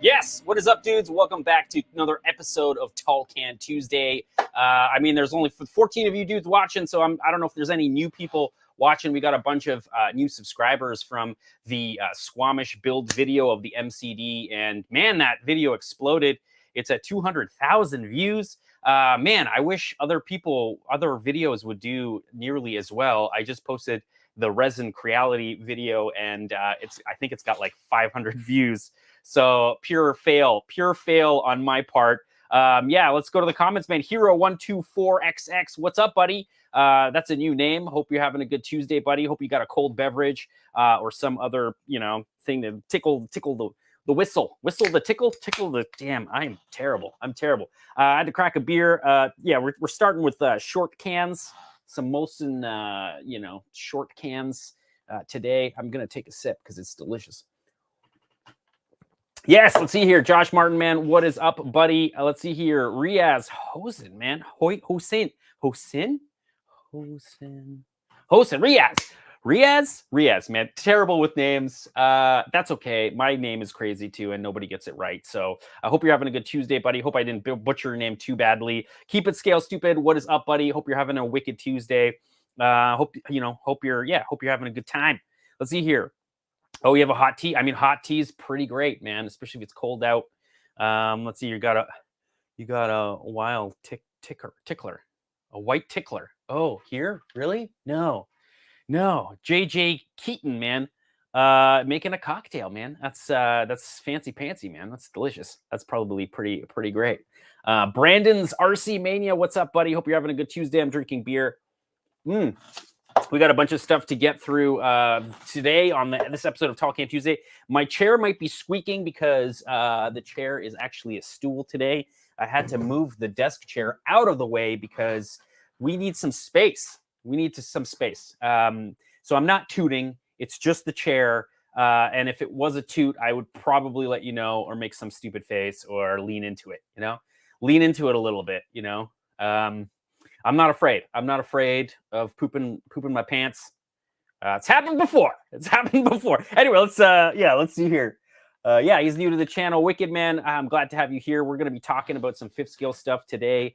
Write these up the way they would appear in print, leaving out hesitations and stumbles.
Yes, what is up, dudes? Welcome back to another episode of Tall Can Tuesday. I mean, there's only 14 of you dudes watching, so I don't know if there's any new people watching. We got a bunch of new subscribers from the Squamish build video of the MCD, and man, that video exploded. It's at 200,000 views. Man, I wish other videos would do nearly as well. I just posted the Resin Creality video, and I think it's got like 500 views. So pure fail on my part. Yeah, let's go to the comments, man. Hero124XX, what's up, buddy? That's a new name. Hope you're having a good Tuesday, buddy. Hope you got a cold beverage or some other, thing to tickle the whistle the tickle the damn. I'm terrible. I had to crack a beer. Yeah, we're starting with short cans, some Molson, short cans today. I'm gonna take a sip because it's delicious. Yes, let's see here. Josh Martin, man, what is up, buddy? Let's see here. Riaz Hosen, man. Hosen, Riaz, man. Terrible with names. That's okay. My name is crazy too, and nobody gets it right. So I hope you're having a good Tuesday, buddy. Hope I didn't butcher your name too badly. Keep it scale stupid. What is up, buddy? Hope you're having a wicked Tuesday. Hope you're having a good time. Let's see here. Oh, you have a hot tea? I mean, hot tea is pretty great, man, especially if it's cold out. Let's see. You got a wild tickler, a white tickler. Oh, here? Really? No. JJ Keaton, man. Making a cocktail, man. That's fancy pantsy, man. That's delicious. That's probably pretty great. Brandon's RC Mania. What's up, buddy? Hope you're having a good Tuesday. I'm drinking beer. We got a bunch of stuff to get through today on this episode of Tall Can Tuesday. My chair might be squeaking because the chair is actually a stool today. I had to move the desk chair out of the way because we need some space. So I'm not tooting. It's just the chair. And if it was a toot, I would probably let you know or make some stupid face or lean into it, lean into it a little bit, I'm not afraid. I'm not afraid of pooping my pants. It's happened before. Anyway, let's see here. Yeah, he's new to the channel. Wicked, man. I'm glad to have you here. We're going to be talking about some fifth scale stuff today.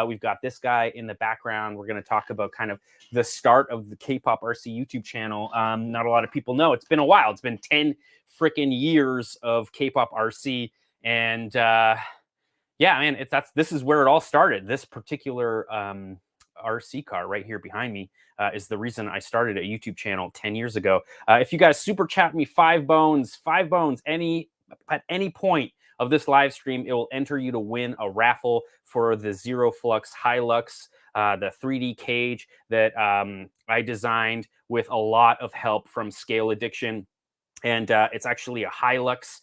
We've got this guy in the background. We're going to talk about kind of the start of the kpopRC YouTube channel. Not a lot of people know. It's been a while. It's been 10 freaking years of kpopRC. And yeah, man, this is where it all started. This particular RC car right here behind me is the reason I started a YouTube channel 10 years ago. If you guys super chat me 5 bones, at any point of this live stream, it will enter you to win a raffle for the Zero Flux Hilux, the 3D cage that I designed with a lot of help from Scale Addiction. And it's actually a Hilux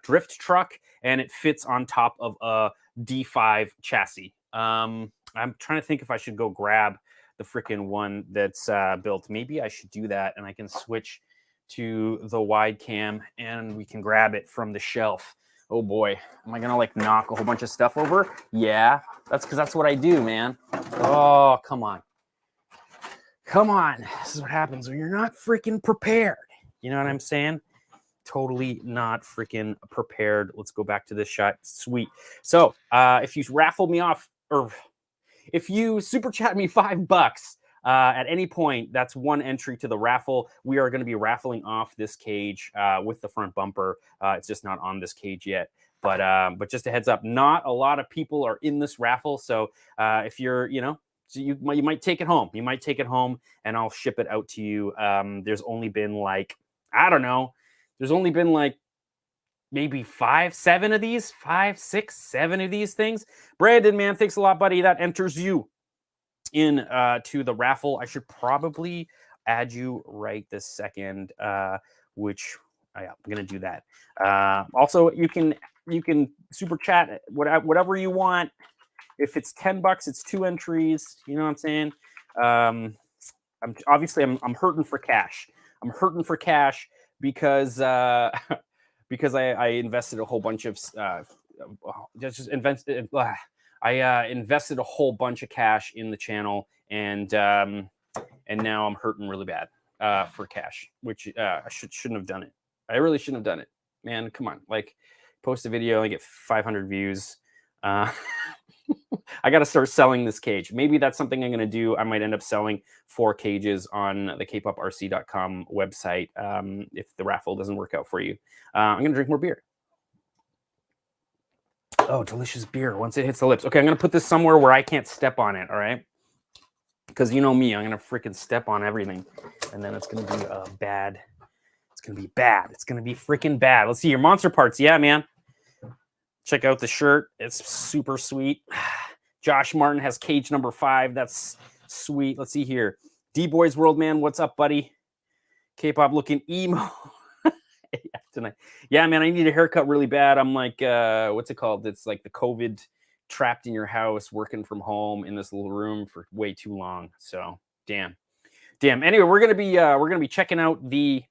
drift truck, and it fits on top of a D5 chassis. I'm trying to think if I should go grab the freaking one that's built. Maybe I should do that, and I can switch to the wide cam, and we can grab it from the shelf. Oh boy, am I gonna like knock a whole bunch of stuff over? Yeah, that's because that's what I do, man. Oh, come on. This is what happens when you're not freaking prepared. You know what I'm saying? Totally not freaking prepared. Let's go back to this shot. Sweet. So if you raffle me off, or if you super chat me $5 at any point, that's one entry to the raffle. We are going to be raffling off this cage with the front bumper. It's just not on this cage yet. But just a heads up, not a lot of people are in this raffle. So if you're, so you might take it home. And I'll ship it out to you. There's only been like, I don't know. There's only been like maybe 5, 7 of these, 5, 6, 7 of these things. Brandon, man, thanks a lot, buddy. That enters you in to the raffle. I should probably add you right this second, which I'm gonna do that. Also, you can super chat whatever you want. If it's $10, it's 2 entries. You know what I'm saying? I'm hurting for cash. Because because I invested a whole bunch of I invested a whole bunch of cash in the channel, and now I'm hurting really bad for cash, which I shouldn't have done it. I really shouldn't have done it, man. Come on, like Post a video, I get 500 views. I got to start selling this cage. Maybe that's something I'm going to do. I might end up selling 4 cages on the kpopRC.com website if the raffle doesn't work out for you. I'm going to drink more beer. Oh, delicious beer once it hits the lips. Okay, I'm going to put this somewhere where I can't step on it, all right? Because you know me, I'm going to freaking step on everything. And then it's going to be bad. It's going to be bad. It's going to be freaking bad. Let's see your monster parts. Yeah, man. Check out the shirt. It's super sweet. Josh Martin has cage number 5. That's sweet. Let's see here. D-Boys World, man. What's up, buddy? K-pop looking emo. Yeah, tonight. Yeah, man, I need a haircut really bad. I'm like, what's it called? It's like the COVID trapped in your house, working from home in this little room for way too long. So, damn. Anyway, we're gonna be checking out the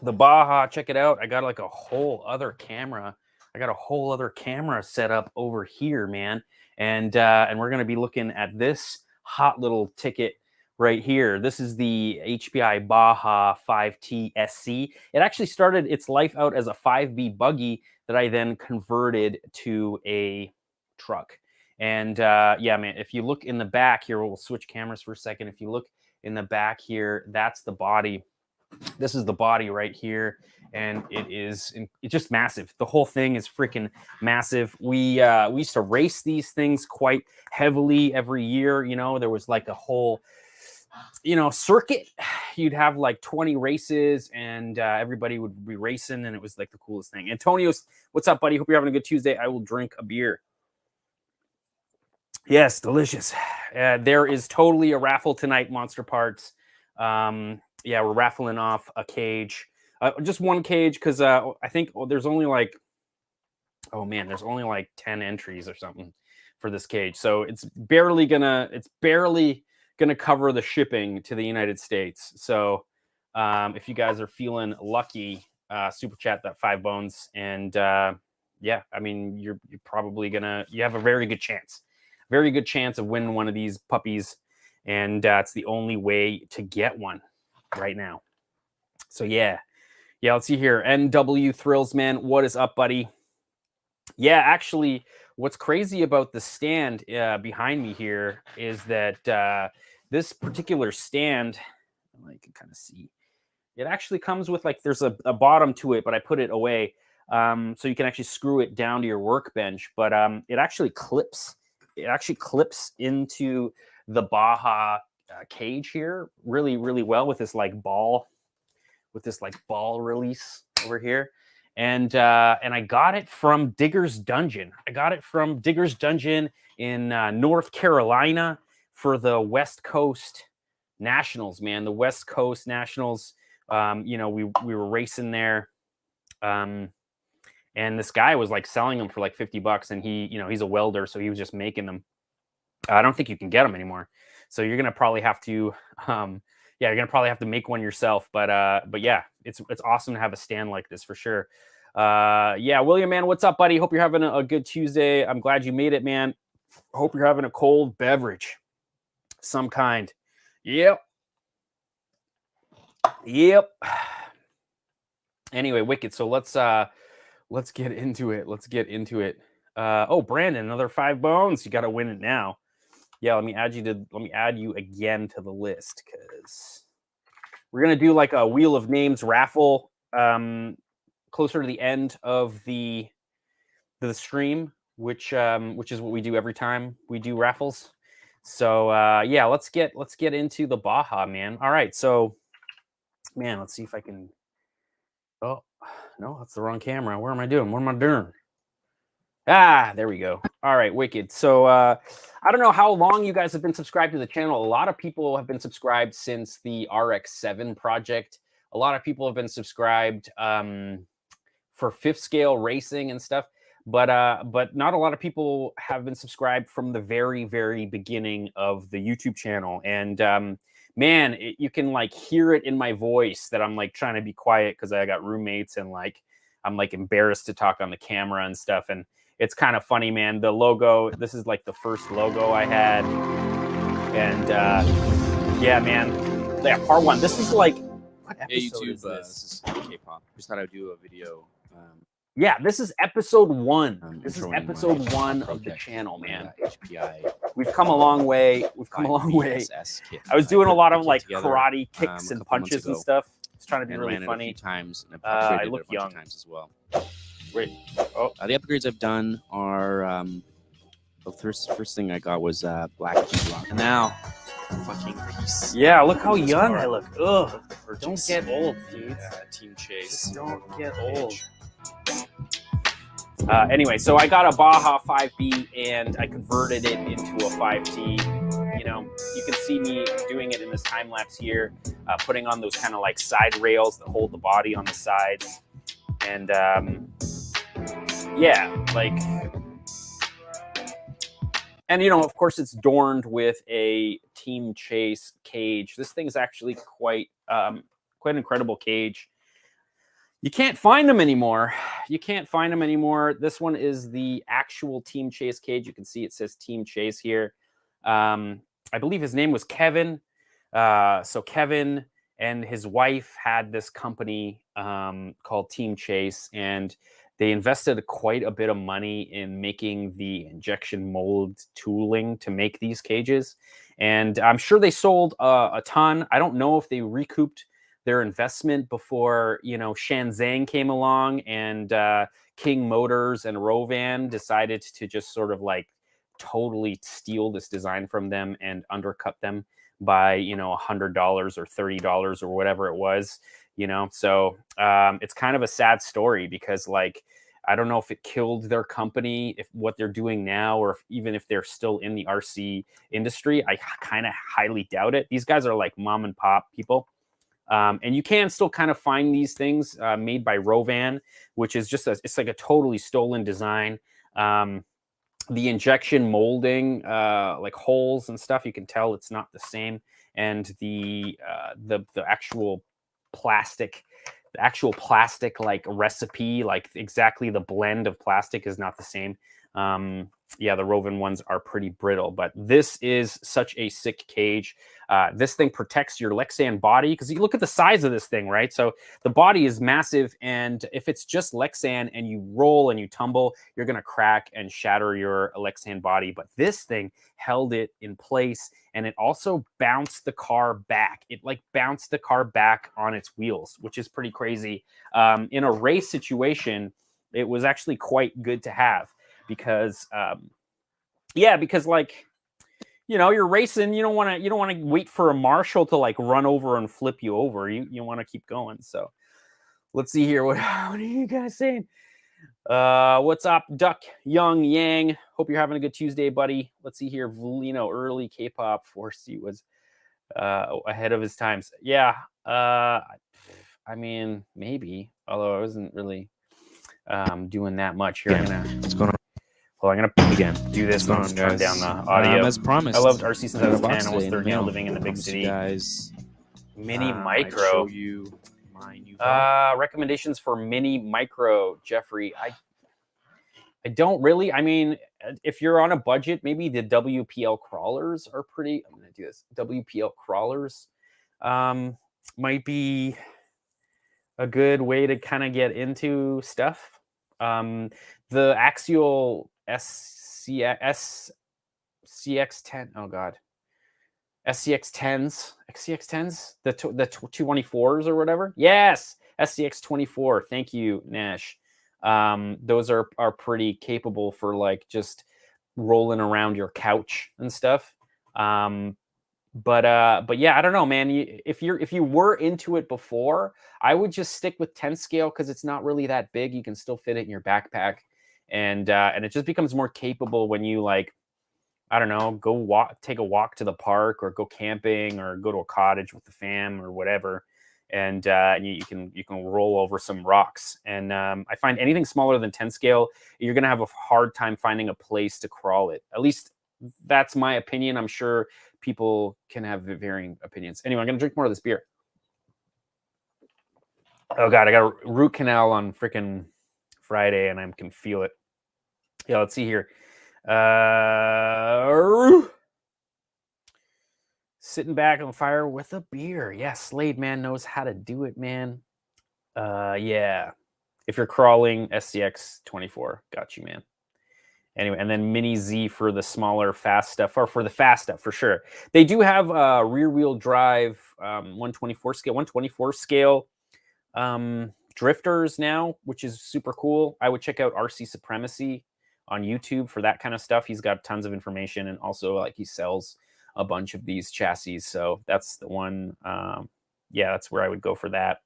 Baja. Check it out. I got like a whole other camera. I got a whole other camera set up over here, man. And we're going to be looking at this hot little ticket right here. This is the HPI Baja 5Tsc. It actually started its life out as a 5B buggy that I then converted to a truck. And yeah, man, if you look in the back here, we'll switch cameras for a second. If you look in the back here, that's the body. This is the body right here, and it's just massive. The whole thing is freaking massive. We used to race these things quite heavily every year. You know, there was like a whole, you know, circuit. You'd have like 20 races, and everybody would be racing, and it was like the coolest thing. Antonio's, what's up, buddy? Hope you're having a good Tuesday. I will drink a beer. Yes, delicious. There is totally a raffle tonight, Monster Parts. Yeah, we're raffling off a cage, just one cage, because I think there's only like, oh man, there's only like 10 entries or something for this cage. So it's barely gonna cover the shipping to the United States. So if you guys are feeling lucky, super chat that 5 bones, and yeah, I mean you're probably you have a very good chance of winning one of these puppies, and it's the only way to get one right now. So yeah, let's see here. NW Thrills, man, what is up, buddy? Yeah, actually, what's crazy about the stand behind me here is that this particular stand, I can kind of see, it actually comes with like, there's a bottom to it, but I put it away so you can actually screw it down to your workbench. But it actually clips. It actually clips into the Baja cage here really, really well with this like ball release over here. And I got it from Digger's Dungeon. I got it from Digger's Dungeon in North Carolina for the West Coast Nationals, man. The West Coast Nationals. You know, we were racing there. And this guy was like selling them for like $50, and he, you know, he's a welder, so he was just making them. I don't think you can get them anymore. So you're gonna probably have to, you're gonna probably have to make one yourself. But yeah, it's awesome to have a stand like this for sure. Yeah, William, man, what's up, buddy? Hope you're having a good Tuesday. I'm glad you made it, man. Hope you're having a cold beverage, some kind. Yep. Anyway, wicked. So let's get into it. Oh, Brandon, another 5 bones. You got to win it now. Yeah, let me add you again to the list, because we're gonna do like a Wheel of Names raffle closer to the end of the stream, which is what we do every time we do raffles. So yeah, let's get into the Baja, man. All right, so man, let's see if I can. Oh no, that's the wrong camera. What am I doing? Ah, there we go. All right, wicked. So I don't know how long you guys have been subscribed to the channel. A lot of people have been subscribed since the RX7 project. A lot of people have been subscribed for 5th scale racing and stuff. But not a lot of people have been subscribed from the very, very beginning of the YouTube channel. And man, you can like hear it in my voice that I'm like trying to be quiet because I got roommates, and like I'm like embarrassed to talk on the camera and stuff. And it's kind of funny, man. The logo, this is like the first logo I had. And yeah, man. Yeah, part 1. This is like, what episode hey, YouTube, is this? This is K-pop. Just thought I'd do a video Yeah, this is episode 1. This is introing episode my 1 of the project, channel, my, man. HPI We've come a long way. We've come a long way. kit. I was doing a lot of put like together, karate kicks a and couple months punches and ago, stuff. It's trying to be and really ran it a funny. few times, and I I've upgraded look it a bunch young. of times as well. Wait. Oh, The upgrades I've done are the first thing I got was black G-Block. And now, fucking piece. yeah, look how This young car. I look. Ugh. Or Don't just- get old, dude. Team Chase. Just don't get old. Anyway, so I got a Baja 5B and I converted it into a 5T. You know, you can see me doing it in this time lapse here, putting on those kind of like side rails that hold the body on the sides. And yeah, like, and you know, of course, it's adorned with a Team Chase cage. This thing's actually quite an incredible cage. You can't find them anymore. You can't find them anymore. This one is the actual Team Chase cage. You can see it says Team Chase here. I believe his name was Kevin. So Kevin and his wife had this company called Team Chase, and they invested quite a bit of money in making the injection mold tooling to make these cages. And I'm sure they sold a ton. I don't know if they recouped their investment before, you know, Shenzhen came along and King Motors and Rovan decided to just sort of like totally steal this design from them and undercut them by, you know, $100 or $30 or whatever it was, you know. So it's kind of a sad story because, like, I don't know if it killed their company, if what they're doing now, or even if they're still in the RC industry. I kind of highly doubt it. These guys are like mom and pop people. And you can still kind of find these things made by Rovan, which is just it's like a totally stolen design. The injection molding, like holes and stuff, you can tell it's not the same. And the actual plastic, like recipe, like exactly the blend of plastic is not the same. Yeah, the Rovan ones are pretty brittle, but this is such a sick cage. This thing protects your Lexan body because you look at the size of this thing, right? So the body is massive, and if it's just Lexan and you roll and you tumble, you're gonna crack and shatter your Lexan body. But this thing held it in place, and it also bounced the car back. It like bounced the car back on its wheels, which is pretty crazy. In a race situation, it was actually quite good to have. Because yeah, because like, you know, you're racing, you don't want to wait for a marshal to like run over and flip you over. You want to keep going. So let's see here. What are you guys saying? What's up, Duck Young Yang? Hope you're having a good Tuesday, buddy. Let's see here. Volino early kpopRC was ahead of his times. Yeah. I mean, maybe, although I wasn't really doing that much here. What's going on? Well, I'm gonna again do this one. Turn down the audio. As promised, I loved RC since I was 10. Almost 13, mail. living in the big city. Guys, Mini Micro. show you my new recommendations for Mini Micro, Jeffrey. I don't really. I mean, if you're on a budget, maybe the WPL crawlers are pretty. I'm gonna do this. WPL crawlers might be a good way to kind of get into stuff. The Axial SCX10, oh god, SCX10s, the 224s or whatever. Yes, SCX24. Thank you, Nash. Those are pretty capable for like just rolling around your couch and stuff. But yeah, I don't know, man. If you were into it before, I would just stick with 10 scale because it's not really that big. You can still fit it in your backpack, and it just becomes more capable when you, like, I don't know, take a walk to the park, or go camping, or go to a cottage with the fam or whatever, and you can roll over some rocks. And I find anything smaller than 10 scale, you're gonna have a hard time finding a place to crawl it. At least that's my opinion. I'm sure people can have varying opinions. Anyway, I'm gonna drink more of this beer. Oh god, I got a root canal on freaking Friday, and I can feel it. Yeah, let's see here. Sitting back on fire with a beer. Yeah, Slade man knows how to do it, man. Yeah. If you're crawling, SCX 24. Got you, man. Anyway, and then Mini Z for the smaller fast stuff, or for the fast stuff for sure. They do have rear wheel drive 124 scale drifters now, which is super cool. I would check out RC Supremacy on YouTube for that kind of stuff. He's got tons of information, and also like he sells a bunch of these chassis. So that's the one. Yeah, that's where I would go for that.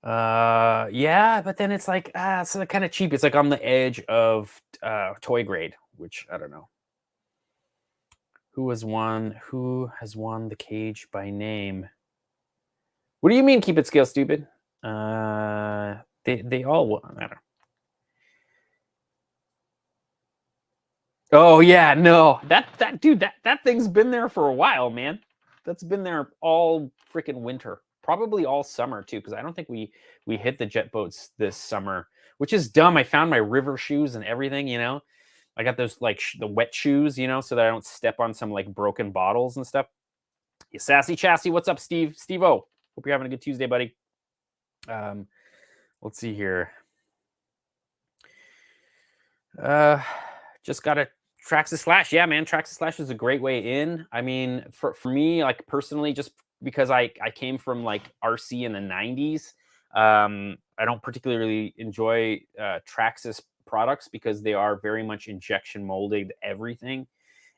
Yeah, but then it's like it's kind of cheap. It's like on the edge of toy grade, which I don't know. Who has won the cage by name? What do you mean keep it scale stupid? They all won. I don't know. Oh yeah, no. That dude, that thing's been there for a while, man. That's been there all freaking winter. Probably all summer too, because I don't think we hit the jet boats this summer, which is dumb. I found my river shoes and everything, you know. I got those like the wet shoes, you know, so that I don't step on some like broken bottles and stuff. You sassy chassis, what's up, Steve? Steve-O. Hope you're having a good Tuesday, buddy. Let's see here. Just got a Traxxas Slash. Yeah, man, Traxxas Slash is a great way in. I mean, for me, like personally, just because I came from like RC in the 90s, I don't particularly enjoy Traxxas products because they are very much injection molded everything.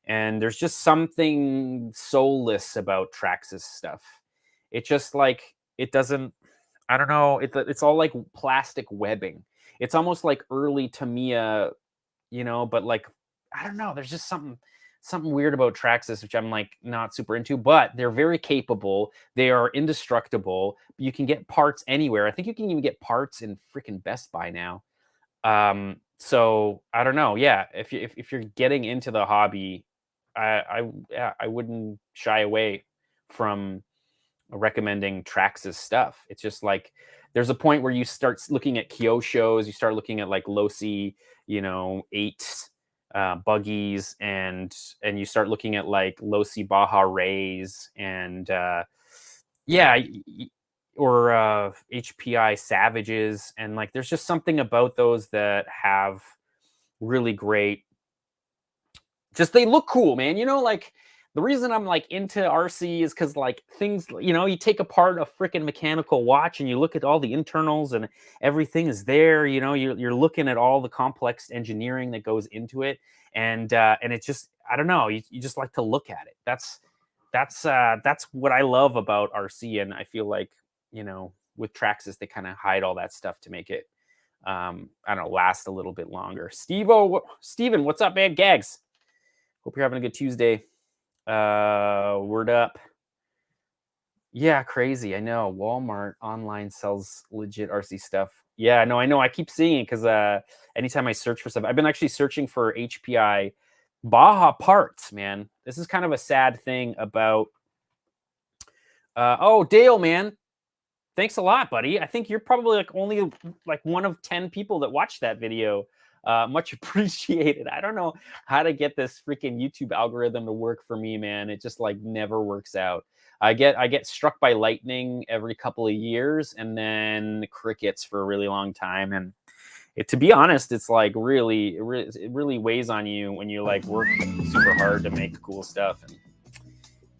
And there's just something soulless about Traxxas stuff. It just like, it doesn't, I don't know, it's all like plastic webbing. It's almost like early Tamiya, you know, but like, I don't know, there's just something weird about Traxxas, which I'm like not super into, but they're very capable. They are indestructible. You can get parts anywhere. I think you can even get parts in freaking Best Buy now. So I don't know. Yeah, if you're getting into the hobby, I wouldn't shy away from recommending Traxxas stuff. It's just like there's a point where you start looking at Kyosho's, you start looking at like Losi, you know, 8 buggies, and you start looking at like Losi Baja Rays and yeah, or HPI Savages, and like there's just something about those that have really great, just they look cool, man. You know, like the reason I'm like into RC is because like things, you know, you take apart a freaking mechanical watch and you look at all the internals and everything is there. You know, you're looking at all the complex engineering that goes into it, and it's just, I don't know, you just like to look at it. That's what I love about RC, and I feel like, you know, with Traxxas they kind of hide all that stuff to make it I don't know, last a little bit longer. Steven, what's up, man? Gags. Hope you're having a good Tuesday. Word up. Yeah, crazy. I know. Walmart online sells legit RC stuff. Yeah, no, I know. I keep seeing it because anytime I search for stuff, I've been actually searching for HPI Baja parts, man. This is kind of a sad thing about. Oh, Dale, man. Thanks a lot, buddy. I think you're probably like only like one of 10 people that watched that video. Much appreciated. I don't know how to get this freaking YouTube algorithm to work for me, man. It just like never works out. I get struck by lightning every couple of years, and then crickets for a really long time. And to be honest, it's like it really weighs on you when you like work super hard to make cool stuff,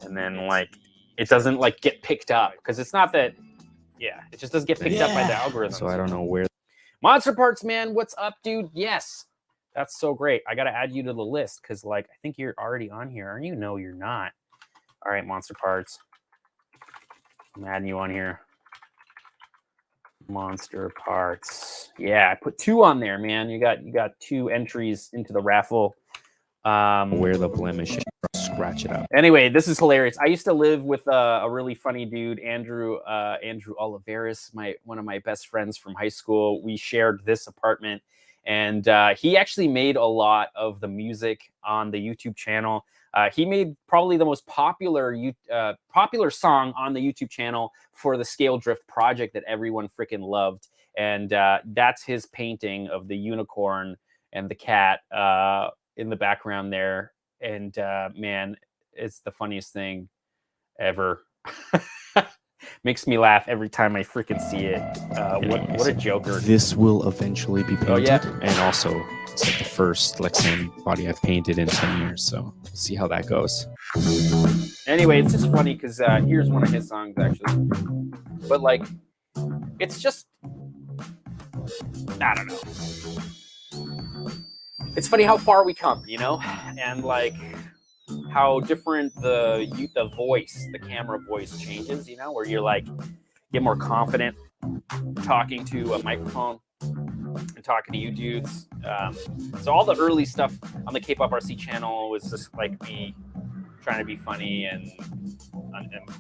and then like it doesn't like get picked up, because it's not that. Yeah, it just doesn't get picked up by the algorithm. So I don't know where. Monster Parts, man, what's up, dude? Yes, that's so great. I gotta add you to the list because, like, I think you're already on here, aren't you? No, you're not. All right, Monster Parts. I'm adding you on here. Monster Parts. Yeah, I put 2 on there, man. You got 2 entries into the raffle. Where the blemish is. Scratch it up. Anyway, this is hilarious. I used to live with a really funny dude, Andrew Oliveris, one of my best friends from high school. We shared this apartment, and he actually made a lot of the music on the YouTube channel. He made probably the most popular song on the YouTube channel for the Scale Drift project that everyone freaking loved, and that's his painting of the unicorn and the cat in the background there. And man, it's the funniest thing ever. Makes me laugh every time I freaking see it. What a joker. This will eventually be painted. Oh, yeah. And also, it's like the first Lexan body I've painted in 10 years. So we'll see how that goes. Anyway, it's just funny because here's one of his songs, actually. But, like, it's just, I don't know. It's funny how far we come, you know? And, like, how different the voice, the camera voice changes, you know? Where you're, like, get more confident talking to a microphone and talking to you dudes. So all the early stuff on the kpopRC channel was just, like, me trying to be funny and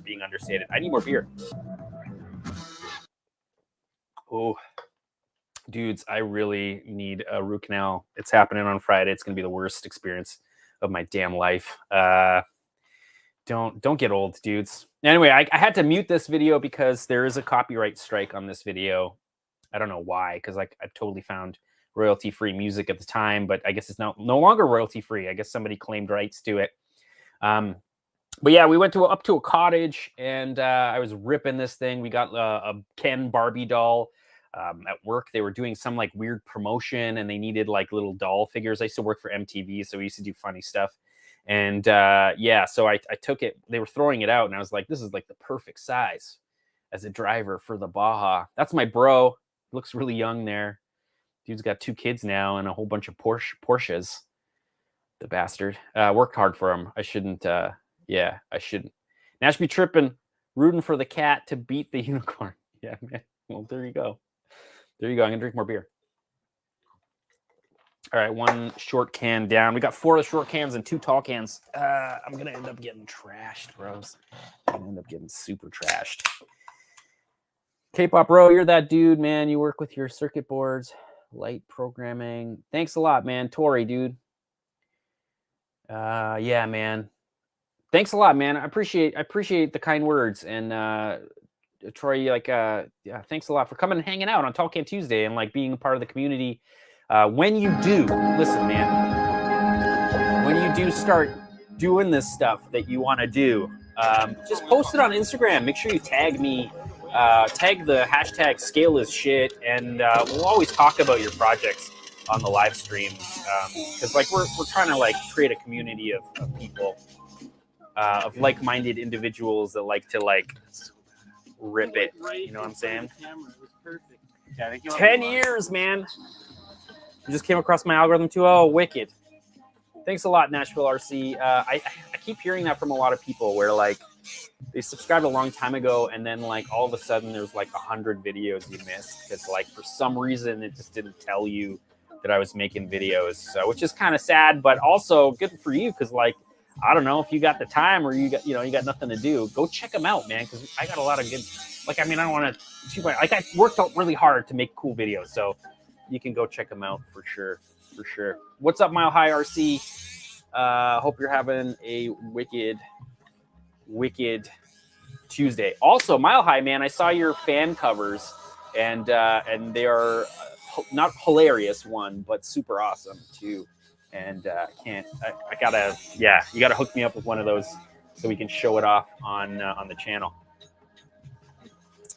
being understated. I need more beer. Oh, dudes, I really need a root canal. It's happening on Friday. It's gonna be the worst experience of my damn life. Don't get old, dudes. Anyway, I had to mute this video because there is a copyright strike on this video. I don't know why, because like I totally found royalty-free music at the time, but I guess it's no longer royalty-free. I guess somebody claimed rights to it. But yeah, we went up to a cottage, and I was ripping this thing. We got a Ken Barbie doll. At work, they were doing some like weird promotion, and they needed like little doll figures. I used to work for MTV, so we used to do funny stuff. And yeah, so I took it. They were throwing it out, and I was like, this is like the perfect size as a driver for the Baja. That's my bro. Looks really young there. Dude's got 2 kids now and a whole bunch of Porsches. The bastard. Worked hard for him. I shouldn't. Yeah, I shouldn't. Nash be tripping, rooting for the cat to beat the unicorn. Yeah, man. Well, there you go. There you go. I'm gonna drink more beer. All right, 1 short can down. We got 4 short cans and 2 tall cans. I'm gonna end up getting trashed, bros. I'm gonna end up getting super trashed. K-pop bro, you're that dude, man. You work with your circuit boards, light programming. Thanks a lot, man. Tori, dude. Yeah, man. Thanks a lot, man. I appreciate the kind words. And Troy, like, yeah, thanks a lot for coming and hanging out on Talk Can Tuesday and like being a part of the community. When you do, listen, man, when you do start doing this stuff that you want to do, just post it on Instagram. Make sure you tag me, tag the hashtag scale is shit, and we'll always talk about your projects on the live streams. Because like we're trying to like create a community of people, of like-minded individuals that like to like rip it. You know what I'm saying? 10 years, man. I just came across my algorithm too. Oh, wicked. Thanks a lot, Nashville RC. I keep hearing that from a lot of people where like they subscribed a long time ago and then like all of a sudden there's like 100 videos you missed because like for some reason it just didn't tell you that I was making videos, which is kind of sad, but also good for you because like I don't know if you got the time or you got nothing to do. Go check them out, man, because I got a lot of good. Like I mean, I don't want to. Like I worked out really hard to make cool videos, so you can go check them out for sure. For sure. What's up, Mile High RC? Hope you're having a wicked Tuesday. Also, Mile High, man, I saw your fan covers, and they are not hilarious one, but super awesome too. And I gotta, yeah, you gotta hook me up with one of those so we can show it off on the channel.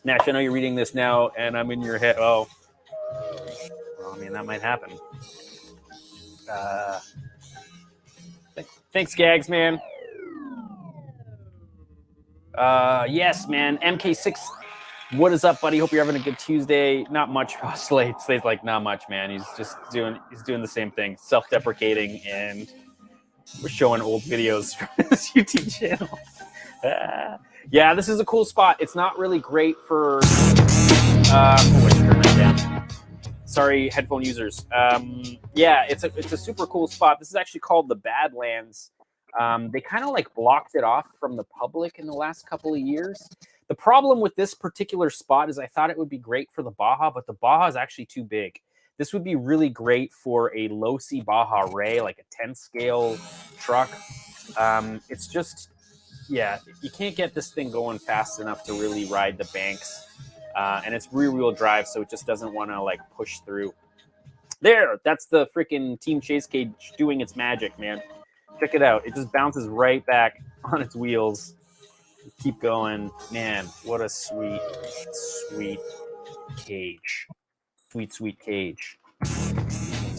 Nash, I know you're reading this now, and I'm in your head. Oh, well, I mean that might happen. Thanks, Gags, man. Yes, man. MK6. What is up, buddy? Hope you're having a good Tuesday. Not much. Slade's like not much, man. He's just doing the same thing, self-deprecating, and we're showing old videos from his YouTube channel. Yeah, this is a cool spot. It's not really great for. Turn that down. Sorry, headphone users. Yeah, it's a super cool spot. This is actually called the Badlands. They kind of like blocked it off from the public in the last couple of years. The problem with this particular spot is I thought it would be great for the Baja, but the Baja is actually too big. This would be really great for a low-C Baja Ray, like a 10 scale truck. It's just, yeah, you can't get this thing going fast enough to really ride the banks. And it's rear-wheel drive, so it just doesn't want to like push through. There, that's the freaking Team Chase Cage doing its magic, man. Check it out. It just bounces right back on its wheels. Keep going. Man, what a sweet, sweet cage. Sweet, sweet cage.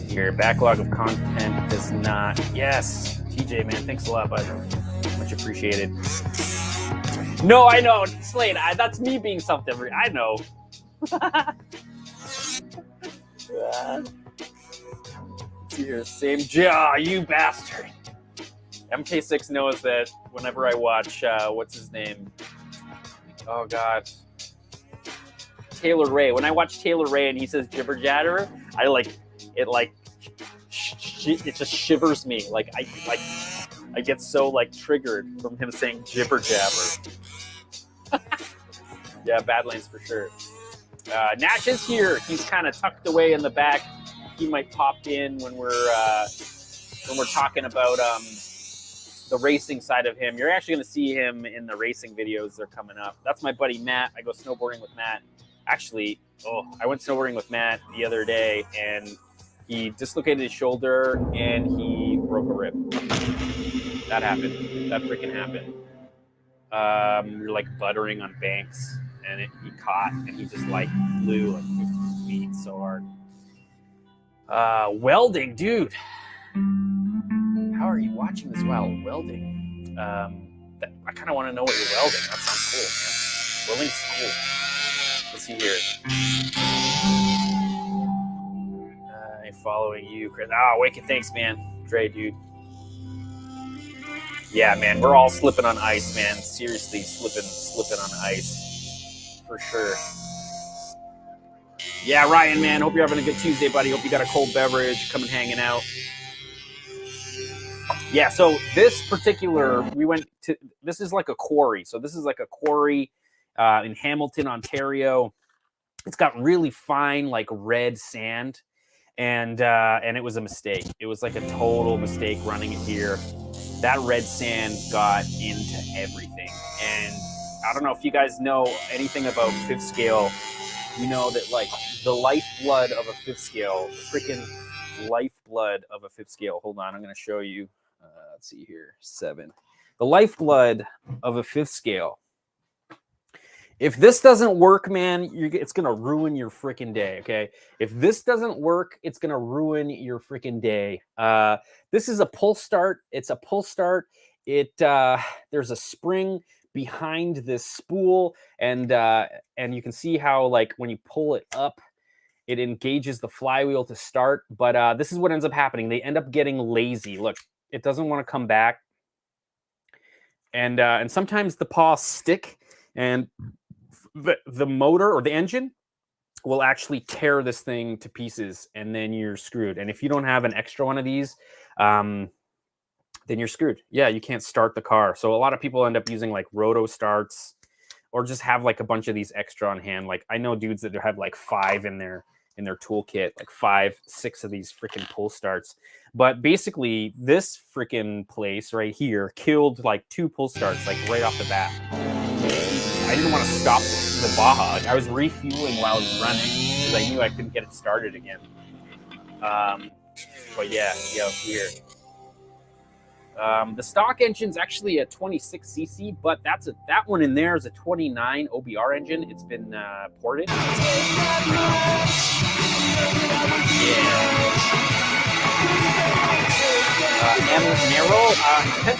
Your backlog of content does not. Yes, TJ, man, thanks a lot, bud. Much appreciated. No, I know, Slade. That's me being self-deprecating. I know. Here, same jaw, you bastard. MK6 knows that whenever I watch, what's his name? Oh God, Taylor Ray. When I watch Taylor Ray and he says jibber jabber, I like it. Like it just shivers me. Like I get so like triggered from him saying jibber jabber. Yeah, Badlands for sure. Nash is here. He's kind of tucked away in the back. He might pop in when we're talking about the racing side of him. You're actually going to see him in the racing videos. They're coming up. That's my buddy Matt. I go snowboarding with Matt. Actually, I went snowboarding with Matt the other day, and he dislocated his shoulder and he broke a rib. That happened. That freaking happened. We were like buttering on banks, and he caught, and he just like flew like 15 feet so hard. Welding, dude. How are you watching this while welding? I kind of want to know what you're welding. That sounds cool, man. Welding's cool. Let's see here. I'm following you, Chris. Wicked, thanks, man. Dre, dude. Yeah, man, we're all slipping on ice, man. Seriously, slipping on ice. For sure. Yeah, Ryan, man, hope you're having a good Tuesday, buddy. Hope you got a cold beverage, coming hanging out. Yeah, so this particular, this is like a quarry. So this is like a quarry in Hamilton, Ontario. It's got really fine, like red sand, and it was a mistake. It was like a total mistake running it here. That red sand got into everything. And I don't know if you guys know anything about fifth scale. You know that like the lifeblood of a fifth scale, the freaking lifeblood of a fifth scale. Hold on, I'm going to show you. Let's see here, 7. The lifeblood of a fifth scale. If this doesn't work, man, it's going to ruin your freaking day, okay? If this doesn't work, it's going to ruin your freaking day. This is a pull start. It's a pull start. There's a spring behind this spool, and you can see how, like, when you pull it up, it engages the flywheel to start. But this is what ends up happening. They end up getting lazy. Look, it doesn't want to come back. And sometimes the paws stick, and the motor or the engine will actually tear this thing to pieces, and then you're screwed. And if you don't have an extra one of these, then you're screwed. Yeah, you can't start the car. So a lot of people end up using like roto starts, or just have like a bunch of these extra on hand. Like I know dudes that have like 5 in their toolkit, like 5, 6 of these freaking pull starts. But basically this freaking place right here killed like 2 pull starts, like right off the bat. I didn't want to stop the Baja. Like, I was refueling while I was running because I knew I couldn't get it started again. But yeah, here. The stock engine's actually a 26cc, but that one in there is a 29 OBR engine. It's been ported. Depends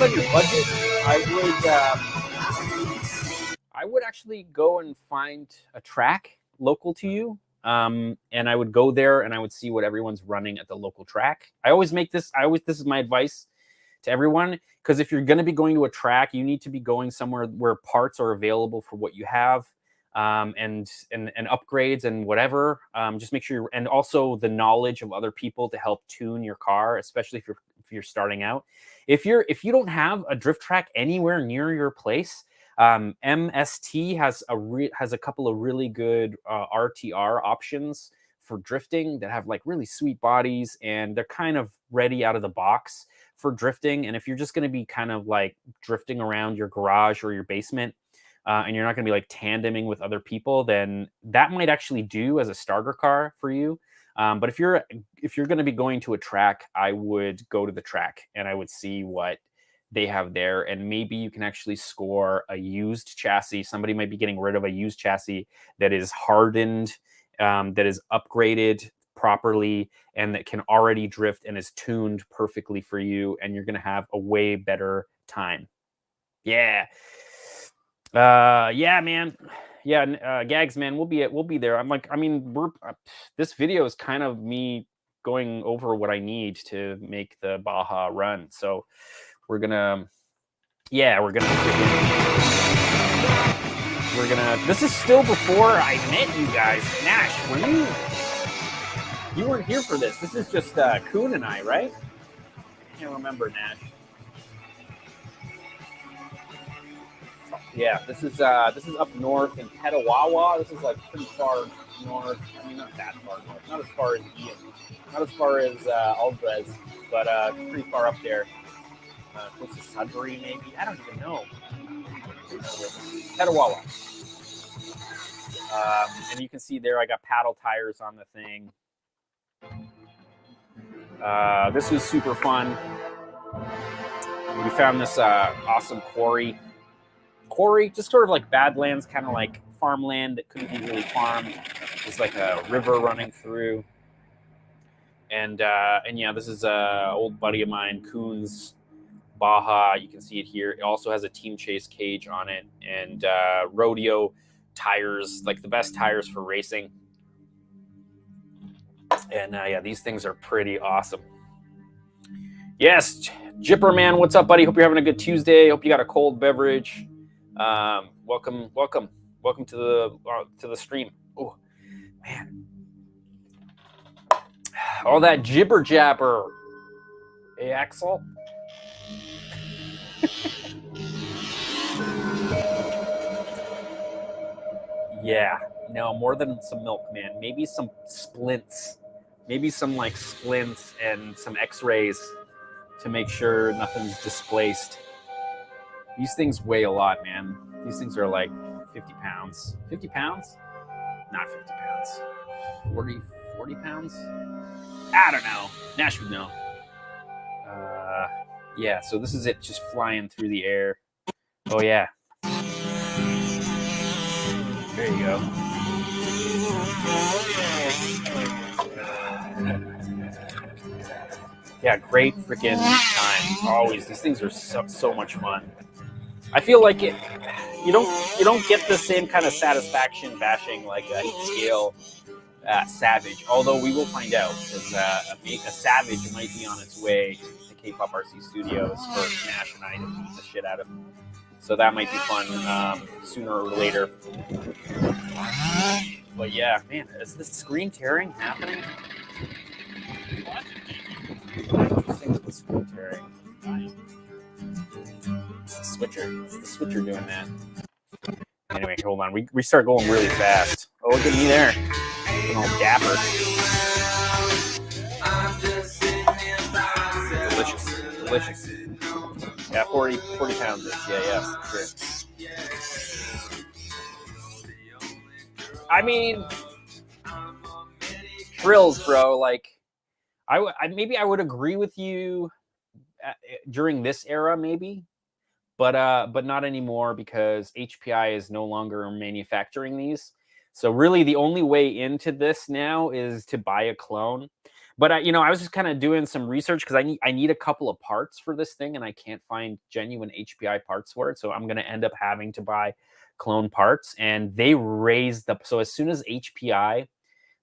on your budget. I would actually go and find a track local to you. And I would go there and I would see what everyone's running at the local track. This is my advice to everyone, because if you're going to be going to a track, you need to be going somewhere where parts are available for what you have, and upgrades and whatever. Just make sure and also the knowledge of other people to help tune your car, especially if you're starting out. If you don't have a drift track anywhere near your place, MST has a couple of really good RTR options for drifting that have like really sweet bodies, and they're kind of ready out of the box for drifting. And if you're just going to be kind of like drifting around your garage or your basement, and you're not going to be like tandeming with other people, then that might actually do as a starter car for you. But if you're going to be going to a track, I would go to the track and I would see what they have there, and maybe you can actually score a used chassis. Somebody might be getting rid of a used chassis that is hardened, that is upgraded properly, and that can already drift and is tuned perfectly for you, and you're going to have a way better time. Yeah. Yeah, man. Yeah, Gags, man, we'll be there. I'm like, I mean, this video is kind of me going over what I need to make the Baja run. So we're gonna, this is still before I met you guys. Nash, you weren't here for this. This is just Kuhn and I, right? I can't remember, Nash. Yeah, this is up north in Petawawa. This is like pretty far north. I mean, not that far north. Not as far as Ian. Not as far as Albrez, but pretty far up there. Close to Sudbury, maybe. I don't even know. Petawawa. And you can see there, I got paddle tires on the thing. This was super fun. We found this awesome quarry. Just sort of like Badlands, kind of like farmland that couldn't be really farmed. There's like a river running through. And yeah, this is an old buddy of mine, Kuhn's Baja. You can see it here. It also has a Team Chase cage on it, and rodeo tires, like the best tires for racing. And yeah, these things are pretty awesome. Yes, Jipper Man, what's up, buddy? Hope you're having a good Tuesday. Hope you got a cold beverage. Welcome to the stream. Oh man, all that jibber jabber. Hey, Axel. Yeah, no, more than some milk, man. Maybe some splints. Maybe some like splints and some x-rays to make sure nothing's displaced. These things weigh a lot, man. These things are like 50 pounds. 50 pounds? Not 50 pounds. 40 pounds? I don't know. Nash would know. Yeah, so this is it just flying through the air. Oh, yeah. There you go. Yeah, great freaking time. Always. These things are so much fun. I feel like it. You don't get the same kind of satisfaction bashing like a scale Savage. Although we will find out, because a Savage might be on its way to kpopRC Studios for Nash and I to beat the shit out of. So that might be fun sooner or later. But yeah, man, is this screen tearing happening? Interesting with the screen tearing. It's the switcher. It's the switcher doing that. Anyway, hold on. We start going really fast. Oh, look at me there. Looking all dapper. Delicious. Yeah, 40 pounds. Yeah, sure. I mean, thrills, bro. Like, maybe I would agree with you during this era, maybe, but not anymore, because HPI is no longer manufacturing these. So really, the only way into this now is to buy a clone. But I was just kind of doing some research, because I need a couple of parts for this thing, and I can't find genuine HPI parts for it. So I'm going to end up having to buy clone parts, and they raised the. So as soon as HPI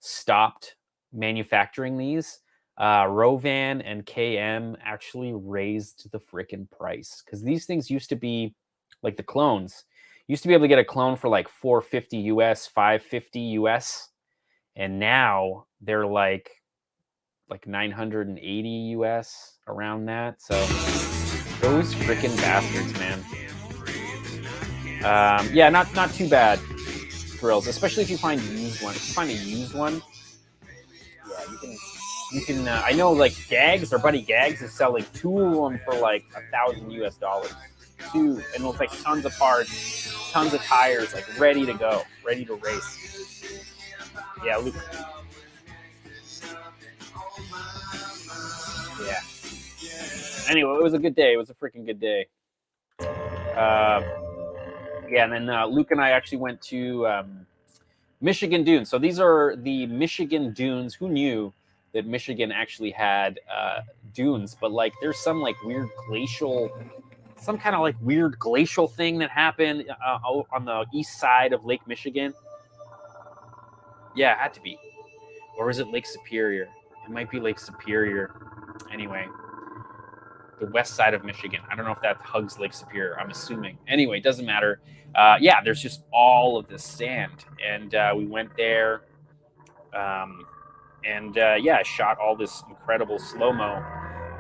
stopped manufacturing these, Rovan and KM actually raised the freaking price, because these things used to be like the clones. Used to be able to get a clone for like $450 US, $550 US, and now they're like 980 US, around that. So those freaking bastards, man. Yeah, not too bad, thrills, especially if you find used one. If you find a used one, yeah, you can. I know, like Gags, our buddy Gags, is selling 2 of them for like $1,000 US. 2, and with like tons of parts, tons of tires, like ready to go, ready to race. Yeah, Luke. Yeah. Anyway, it was a good day. It was a freaking good day. Yeah, and then Luke and I actually went to Michigan Dunes. So these are the Michigan Dunes. Who knew that Michigan actually had dunes? But like, there's some like weird glacial, some kind of like weird glacial thing that happened on the east side of Lake Michigan. Yeah, it had to be. Or is it Lake Superior? It might be Lake Superior. Anyway, the west side of Michigan. I don't know if that hugs Lake Superior. I'm assuming. Anyway, it doesn't matter. Yeah, there's just all of this sand. And we went there. Yeah, I shot all this incredible slow-mo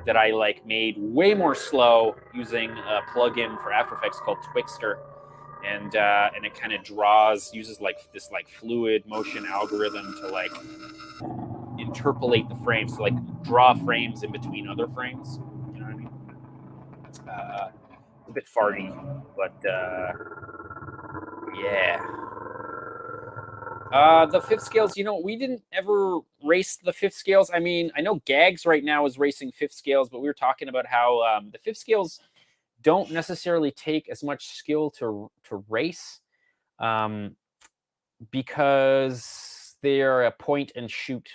that I like made way more slow using a plugin for After Effects called Twixtor. And it kind of uses like this like fluid motion algorithm to like interpolate the frames, to like draw frames in between other frames. You know what I mean? A bit farty, but yeah. The fifth scales, you know, we didn't ever race the fifth scales. I mean, I know Gags right now is racing fifth scales, but we were talking about how the fifth scales don't necessarily take as much skill to race because they're a point and shoot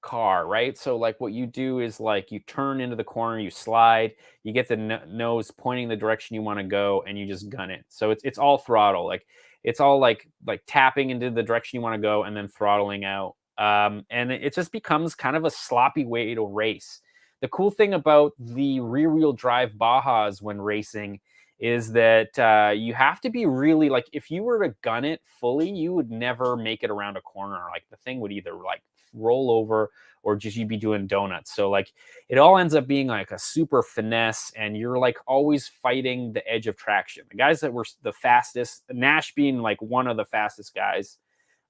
car, right? So like what you do is like you turn into the corner, you slide, you get the nose pointing the direction you want to go, and you just gun it. So it's all throttle, like it's all like tapping into the direction you want to go and then throttling out. And it just becomes kind of a sloppy way to race. The cool thing about the rear-wheel drive Bajas when racing is that you have to be really like, if you were to gun it fully, you would never make it around a corner. Like the thing would either like roll over or just you'd be doing donuts. So like it all ends up being like a super finesse, and you're like always fighting the edge of traction. The guys that were the fastest, Nash being like one of the fastest guys,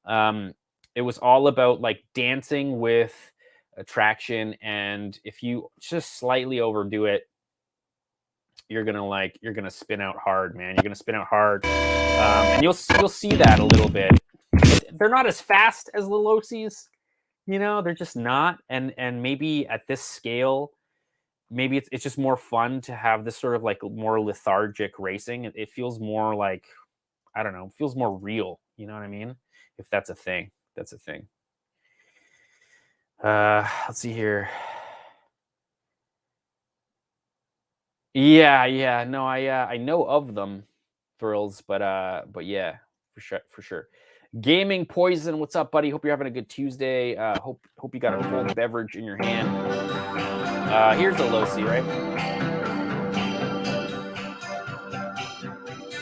it was all about like dancing with traction, and if you just slightly overdo it, you're gonna spin out hard, man. You're gonna spin out hard, and you'll see that a little bit. They're not as fast as the Losies, you know. They're just not, and maybe at this scale, maybe it's just more fun to have this sort of like more lethargic racing. It feels more like, I don't know, it feels more real. You know what I mean? If that's a thing, that's a thing. Let's see here. Yeah. No, I know of them, Thrills, but yeah, for sure. Gaming Poison, what's up, buddy? Hope you're having a good Tuesday. Hope you got a cold beverage in your hand. Here's a Losi, right?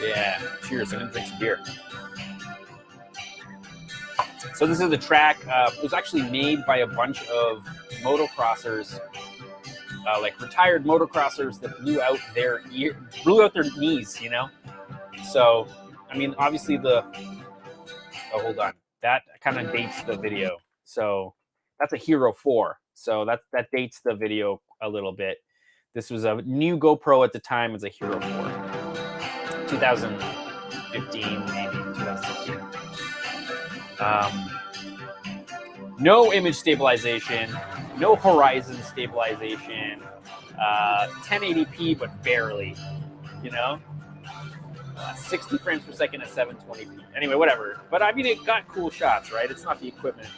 Yeah. Cheers. I'm gonna drink some beer. So this is the track. It was actually made by a bunch of motocrossers. Like retired motocrossers that blew out their knees, you know. So, I mean, obviously hold on, that kind of dates the video. So that's a Hero 4. So that dates the video a little bit. This was a new GoPro at the time. It's a Hero 4, 2015, maybe 2016. No image stabilization, no horizon stabilization, 1080p, but barely, you know, 60 frames per second at 720p. Anyway, whatever. But I mean, it got cool shots, right? It's not the equipment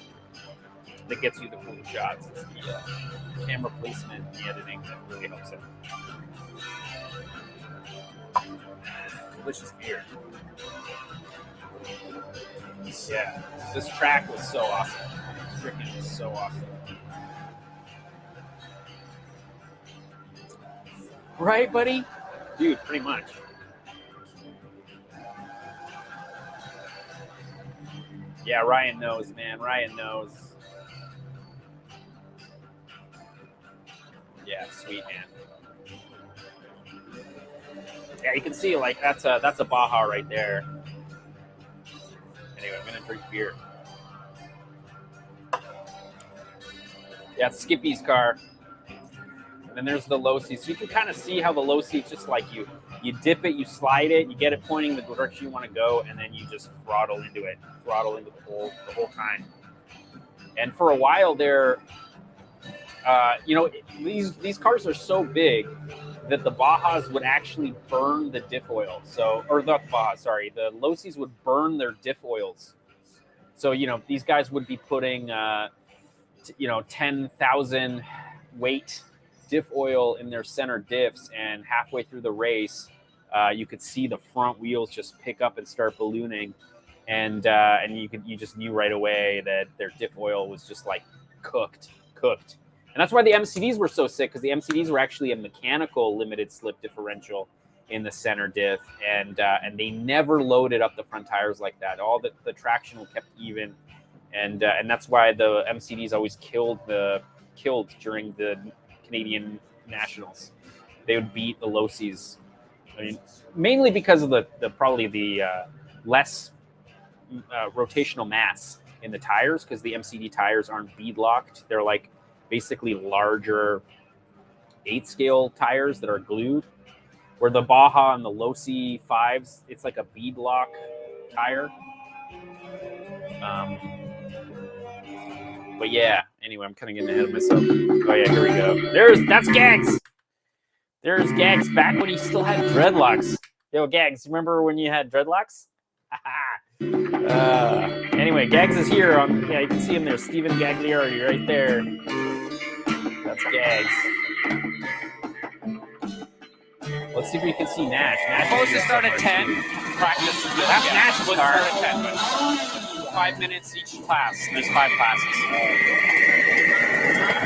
that gets you the cool shots. It's the camera placement and the editing that really helps it. Delicious beer. Yeah, this track was so awesome. Freaking so awesome. Right, buddy? Dude, pretty much. Yeah, Ryan knows, man. Ryan knows. Yeah, sweet, man. Yeah, you can see, like, that's a Baja right there. Anyway, I'm gonna drink beer. Yeah, it's Skippy's car. And then there's the Losi. So you can kind of see how the Losi, just like you dip it, you slide it, you get it pointing the direction you want to go, and then you just throttle into the whole time. And for a while there, you know, these cars are so big that the Bajas would actually burn the diff oil. So, or the Baja, sorry, the Losis would burn their diff oils. So, you know, these guys would be putting, you know, 10,000 weight diff oil in their center diffs, and halfway through the race, you could see the front wheels just pick up and start ballooning, and you just knew right away that their diff oil was just like cooked. And that's why the MCDs were so sick, because the MCDs were actually a mechanical limited slip differential in the center diff, and they never loaded up the front tires like that. All the traction was kept even, and that's why the MCDs always killed during the Canadian Nationals. They would beat the Losis. I mean, mainly because of the probably the less rotational mass in the tires, because the MCD tires aren't bead locked. They're like basically larger 8-scale tires that are glued, where the Baja and the Losi 5s, it's like a bead lock tire. But yeah, anyway, I'm kind of getting ahead of myself. Oh yeah, here we go. That's Gags. There's Gags back when he still had dreadlocks. Yo, Gags, remember when you had dreadlocks? Anyway, Gags is here. Yeah, you can see him there. Steven Gagliardi right there. That's Gags. Let's see if we can see Nash. Nash supposed to start at 10. Practice. That's Nash's supposed car. to start at 10, but 5 minutes each class. There's 5 classes.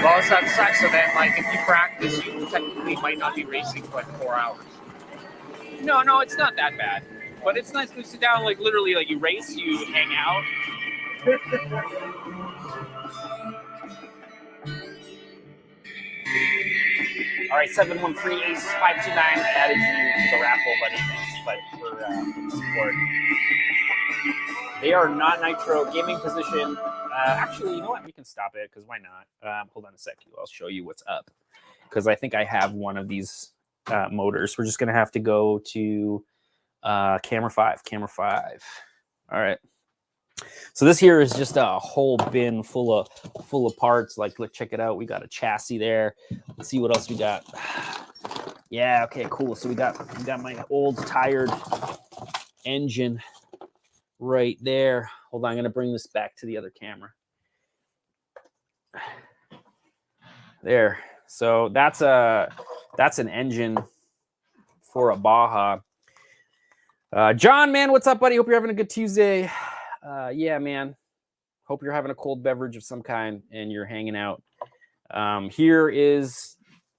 Well, so that sucks. So then, like, if you practice, you technically might not be racing for like 4 hours. No, it's not that bad. But it's nice to sit down, like, literally, like, you race, you hang out. All right, 713 Ace 529 added you to the Raffle, buddy. Thanks for the support. They are not nitro gaming position. Actually, you know what? We can stop it, because why not? Hold on a sec. I'll show you what's up, because I think I have one of these motors. We're just going to have to go to camera 5. All right. So this here is just a whole bin full of parts. Like, let's check it out. We got a chassis there. Let's see what else we got. Yeah, okay, cool. So we got my old tired engine right there. Hold on, I'm gonna bring this back to the other camera. There. So that's an engine for a Baja. John, man, what's up, buddy? Hope you're having a good Tuesday. Yeah, man. Hope you're having a cold beverage of some kind and you're hanging out. Here is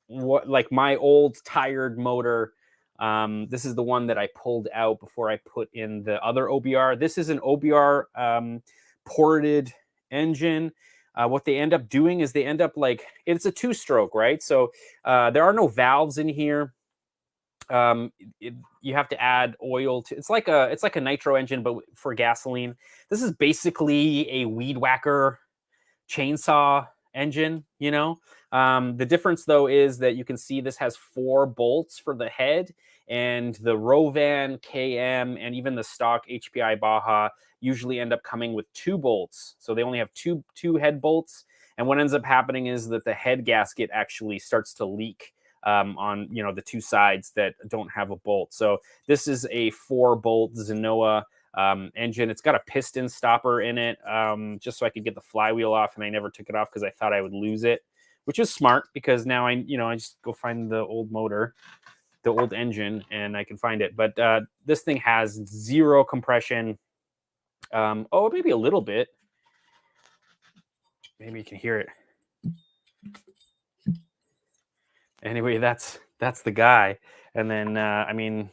what, like, my old tired motor. This is the one that I pulled out before I put in the other OBR. This is an OBR ported engine. What they end up doing is they end up, like, it's a 2-stroke, right? So there are no valves in here. You have to add oil to. It's like a nitro engine, but for gasoline. This is basically a weed whacker chainsaw engine. You know, the difference though is that you can see this has 4 bolts for the head, and the Rovan, KM, and even the stock HPI Baja usually end up coming with 2 bolts. So they only have two head bolts, and what ends up happening is that the head gasket actually starts to leak on, you know, the 2 sides that don't have a bolt. So this is a 4-bolt Zenoa engine. It's got a piston stopper in it, just so I could get the flywheel off, and I never took it off because I thought I would lose it, which is smart, because now I just go find the old motor, the old engine, and I can find it. But this thing has 0 compression. Oh, maybe a little bit. Maybe you can hear it. Anyway, that's the guy. And then, I mean,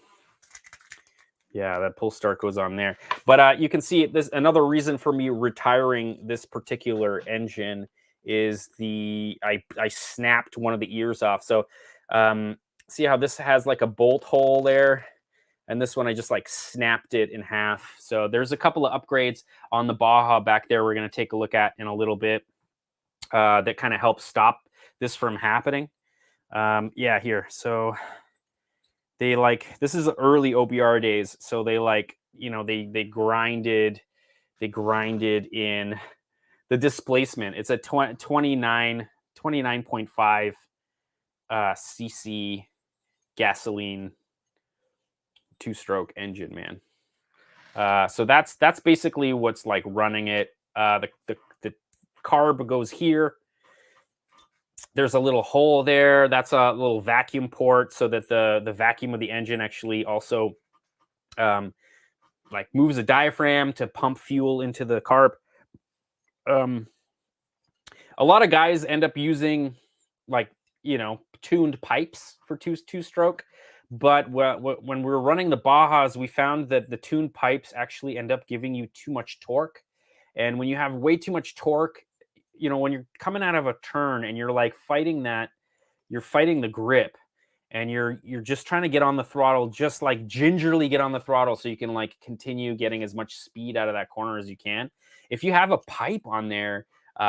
yeah, that pull start goes on there. But you can see this. Another reason for me retiring this particular engine is I snapped one of the ears off. So see how this has like a bolt hole there? And this one, I just like snapped it in half. So there's a couple of upgrades on the Baja back there we're going to take a look at in a little bit that kind of help stop this from happening. Yeah, here. So they this is early OBR days. So they they grinded in the displacement. It's a 29 29.5 cc gasoline 2-stroke engine, man. So that's basically what's like running it. The carb goes here. There's a little hole there. That's a little vacuum port so that the vacuum of the engine actually also like moves a diaphragm to pump fuel into the carb. A lot of guys end up using like, you know, tuned pipes for two-stroke. But when we were running the Bajas, we found that the tuned pipes actually end up giving you too much torque. And when you have way too much torque, you know, when you're coming out of a turn and you're like fighting that, you're fighting the grip and you're just trying to get on the throttle, just like gingerly get on the throttle so you can like continue getting as much speed out of that corner as you can. If you have a pipe on there,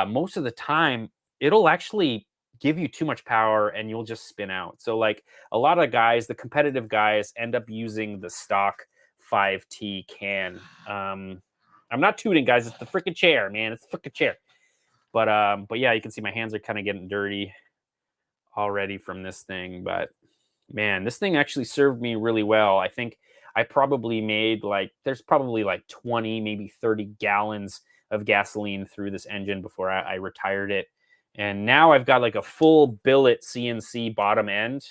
most of the time it'll actually give you too much power and you'll just spin out. So like a lot of guys, the competitive guys, end up using the stock 5T can. I'm not tooting, guys. It's the freaking chair, man. It's the freaking chair. But yeah, you can see my hands are kind of getting dirty already from this thing. But man, this thing actually served me really well. I think I probably made like, there's probably like 20, maybe 30 gallons of gasoline through this engine before I retired it. And now I've got like a full billet CNC bottom end.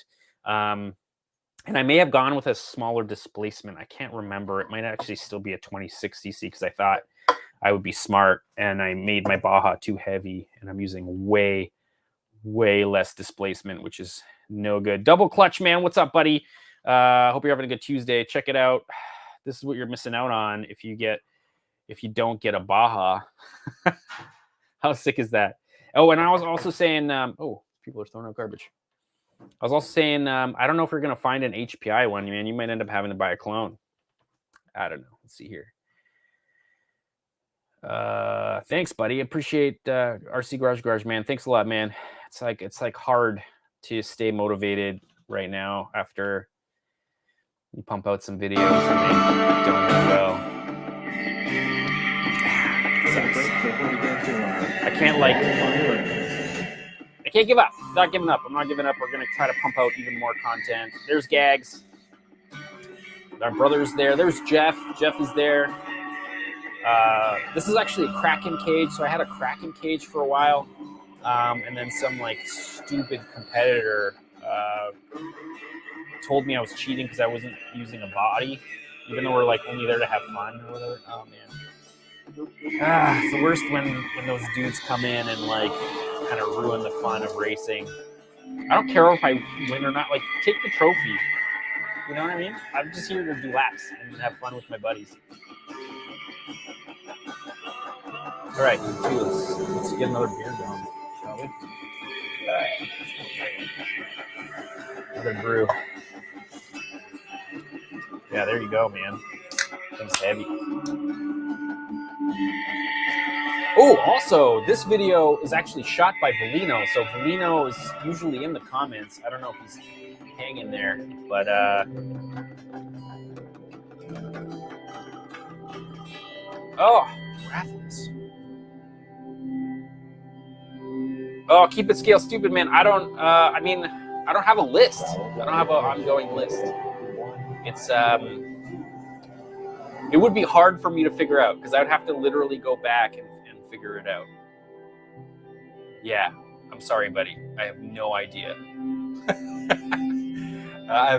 And I may have gone with a smaller displacement. I can't remember. It might actually still be a 26cc because I thought I would be smart. And I made my Baja too heavy. And I'm using way, way less displacement, which is no good. Double clutch, man. What's up, buddy? Hope you're having a good Tuesday. Check it out. This is what you're missing out on if you don't get a Baja. How sick is that? Oh, and I was also saying, oh, people are throwing out garbage. I was also saying, I don't know if we're going to find an HPI one, man. You might end up having to buy a clone. I don't know. Let's see here. Thanks, buddy. Appreciate RC Garage, man. Thanks a lot, man. It's like hard to stay motivated right now after you pump out some videos and they don't do well. I can't give up. Not giving up. I'm not giving up. We're going to try to pump out even more content. There's Gags. Our brother's there. There's Jeff. Jeff is there. This is actually a Kraken cage. So I had a Kraken cage for a while. And then some like stupid competitor told me I was cheating because I wasn't using a body, even though we're like only there to have fun or whatever. Oh, man. It's the worst when those dudes come in and like kind of ruin the fun of racing. I don't care if I win or not. Like, take the trophy. You know what I mean? I'm just here to do laps and have fun with my buddies. All right, let's get another beer going, shall we? All right. Another brew. Yeah, there you go, man. Thing's heavy. Oh, also, this video is actually shot by Valino. So Valino is usually in the comments. I don't know if he's hanging there, but oh, Raffles. Oh, keep it scale stupid, man. I don't have a list. I don't have an ongoing list. It's it would be hard for me to figure out because I would have to literally go back and figure it out. Yeah, I'm sorry, buddy. I have no idea. I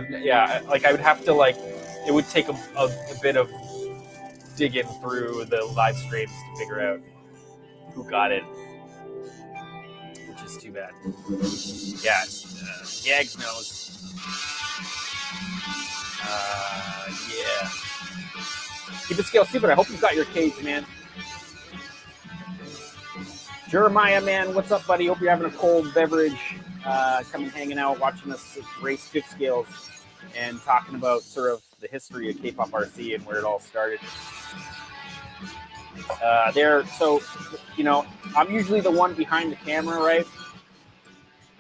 would have to like, it would take a bit of digging through the live streams to figure out who got it, which is too bad. Yeah, Gags knows. Yeah. Keep it scale stupid. I hope you got your cage, man. Jeremiah, man, what's up, buddy? Hope you're having a cold beverage, coming hanging out, watching us race fifth scales and talking about sort of the history of kpopRC and where it all started. So, you know, I'm usually the one behind the camera, right?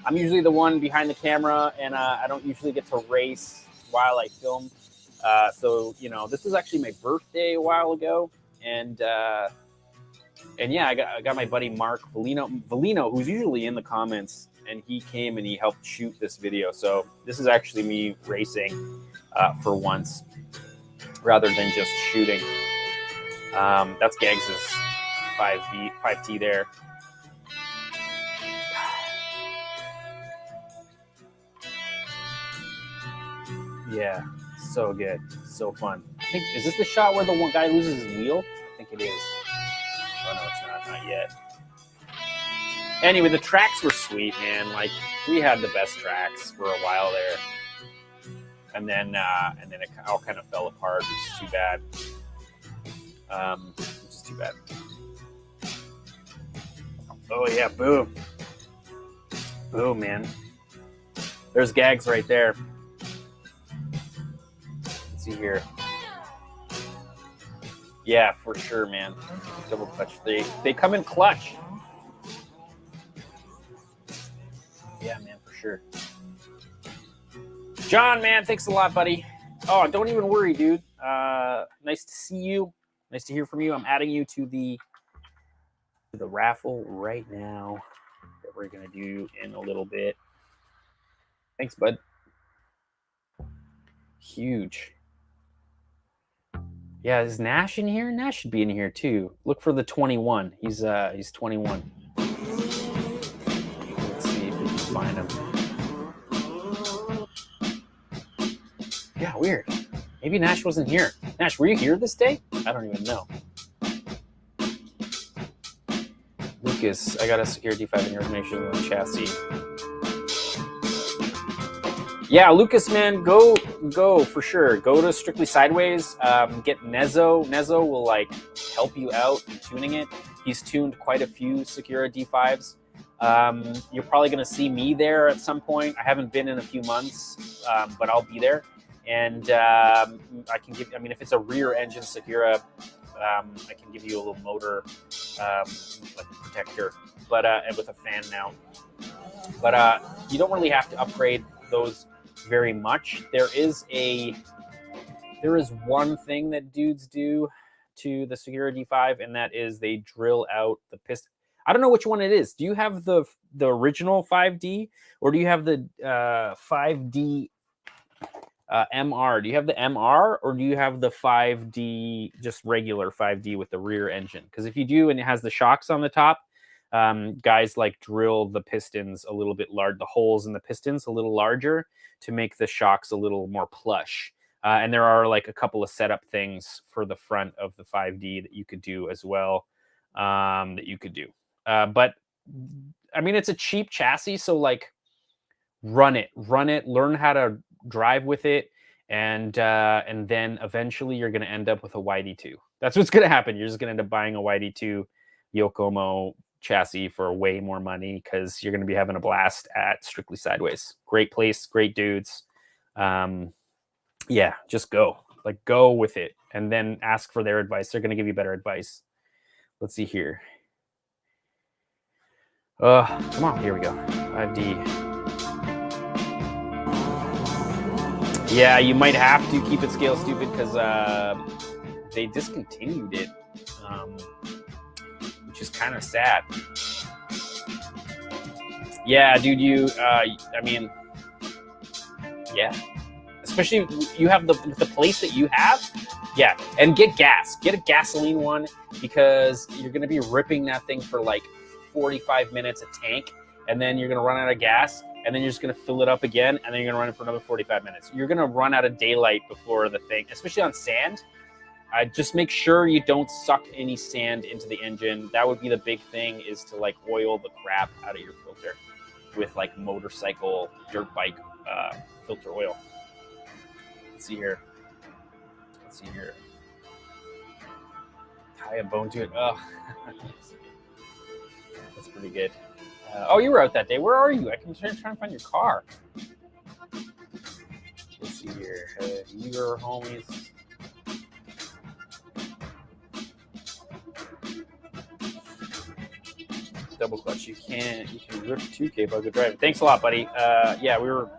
I'm usually the one behind the camera, and I don't usually get to race while I film. So, you know, this was actually my birthday a while ago, and And yeah, I got my buddy Mark Valino, who's usually in the comments, and he came and he helped shoot this video. So this is actually me racing for once, rather than just shooting. That's Gags' 5T there. Yeah, so good, so fun. I think, is this the shot where the one guy loses his wheel? I think it is. Oh no, it's not yet. Anyway, the tracks were sweet, man. Like, we had the best tracks for a while there, and then it all kind of fell apart, which is too bad. Which is too bad. Oh yeah, boom, boom, man. There's Gags right there. Let's see here. Yeah, for sure, man. Double clutch. They come in clutch. Yeah, man, for sure. John, man, thanks a lot, buddy. Oh, don't even worry, dude. Nice to see you. Nice to hear from you. I'm adding you to the raffle right now that we're gonna do in a little bit. Thanks, bud. Huge. Yeah, is Nash in here? Nash should be in here too. Look for the 21. He's 21. Let's see if we can find him. Yeah, weird. Maybe Nash wasn't here. Nash, were you here this day? I don't even know. Lucas, I got a secure D5 in your information on the chassis. Yeah, Lucas, man, go for sure. Go to Strictly Sideways. Get Nezzo. Nezzo will like help you out in tuning it. He's tuned quite a few Secura D5s. You're probably going to see me there at some point. I haven't been in a few months, but I'll be there. And I can give. I mean, if it's a rear engine Secura, I can give you a little motor like protector, but and with a fan mount. But you don't really have to upgrade those very much. There is one thing that dudes do to the Secura D5, and that is they drill out the piston. I don't know which one it is. Do you have the original 5D, or do you have the 5D MR? Do you have the MR, or do you have the 5D, just regular 5D with the rear engine? Because if you do and it has the shocks on the top, guys like drill the pistons a little bit large, the holes in the pistons a little larger to make the shocks a little more plush. And there are like a couple of setup things for the front of the 5D that you could do as well. But I mean, it's a cheap chassis, so like run it, learn how to drive with it, and then eventually you're going to end up with a YD2. That's what's going to happen. You're just going to end up buying a YD2 Yokomo chassis for way more money because you're going to be having a blast at Strictly Sideways. Great place, great dudes. Yeah, just go with it, and then ask for their advice. They're going to give you better advice. Let's see here. Come on, here we go. 5D. Yeah, you might have to keep it scale stupid because they discontinued it, which is kind of sad. Yeah, dude, I mean, yeah. Especially you have the place that you have. Yeah, and get gas. Get a gasoline one because you're going to be ripping that thing for like 45 minutes a tank, and then you're going to run out of gas, and then you're just going to fill it up again, and then you're going to run it for another 45 minutes. You're going to run out of daylight before the thing, especially on sand. Just make sure you don't suck any sand into the engine. That would be the big thing, is to like oil the crap out of your filter with like motorcycle, dirt bike filter oil. Let's see here. Tie a bone to it. Oh, that's pretty good. Oh, you were out that day. Where are you? I can try to find your car. Let's see here. Your homies. Double clutch. You can rip 2K by good driving. Thanks a lot, buddy. Yeah, we were.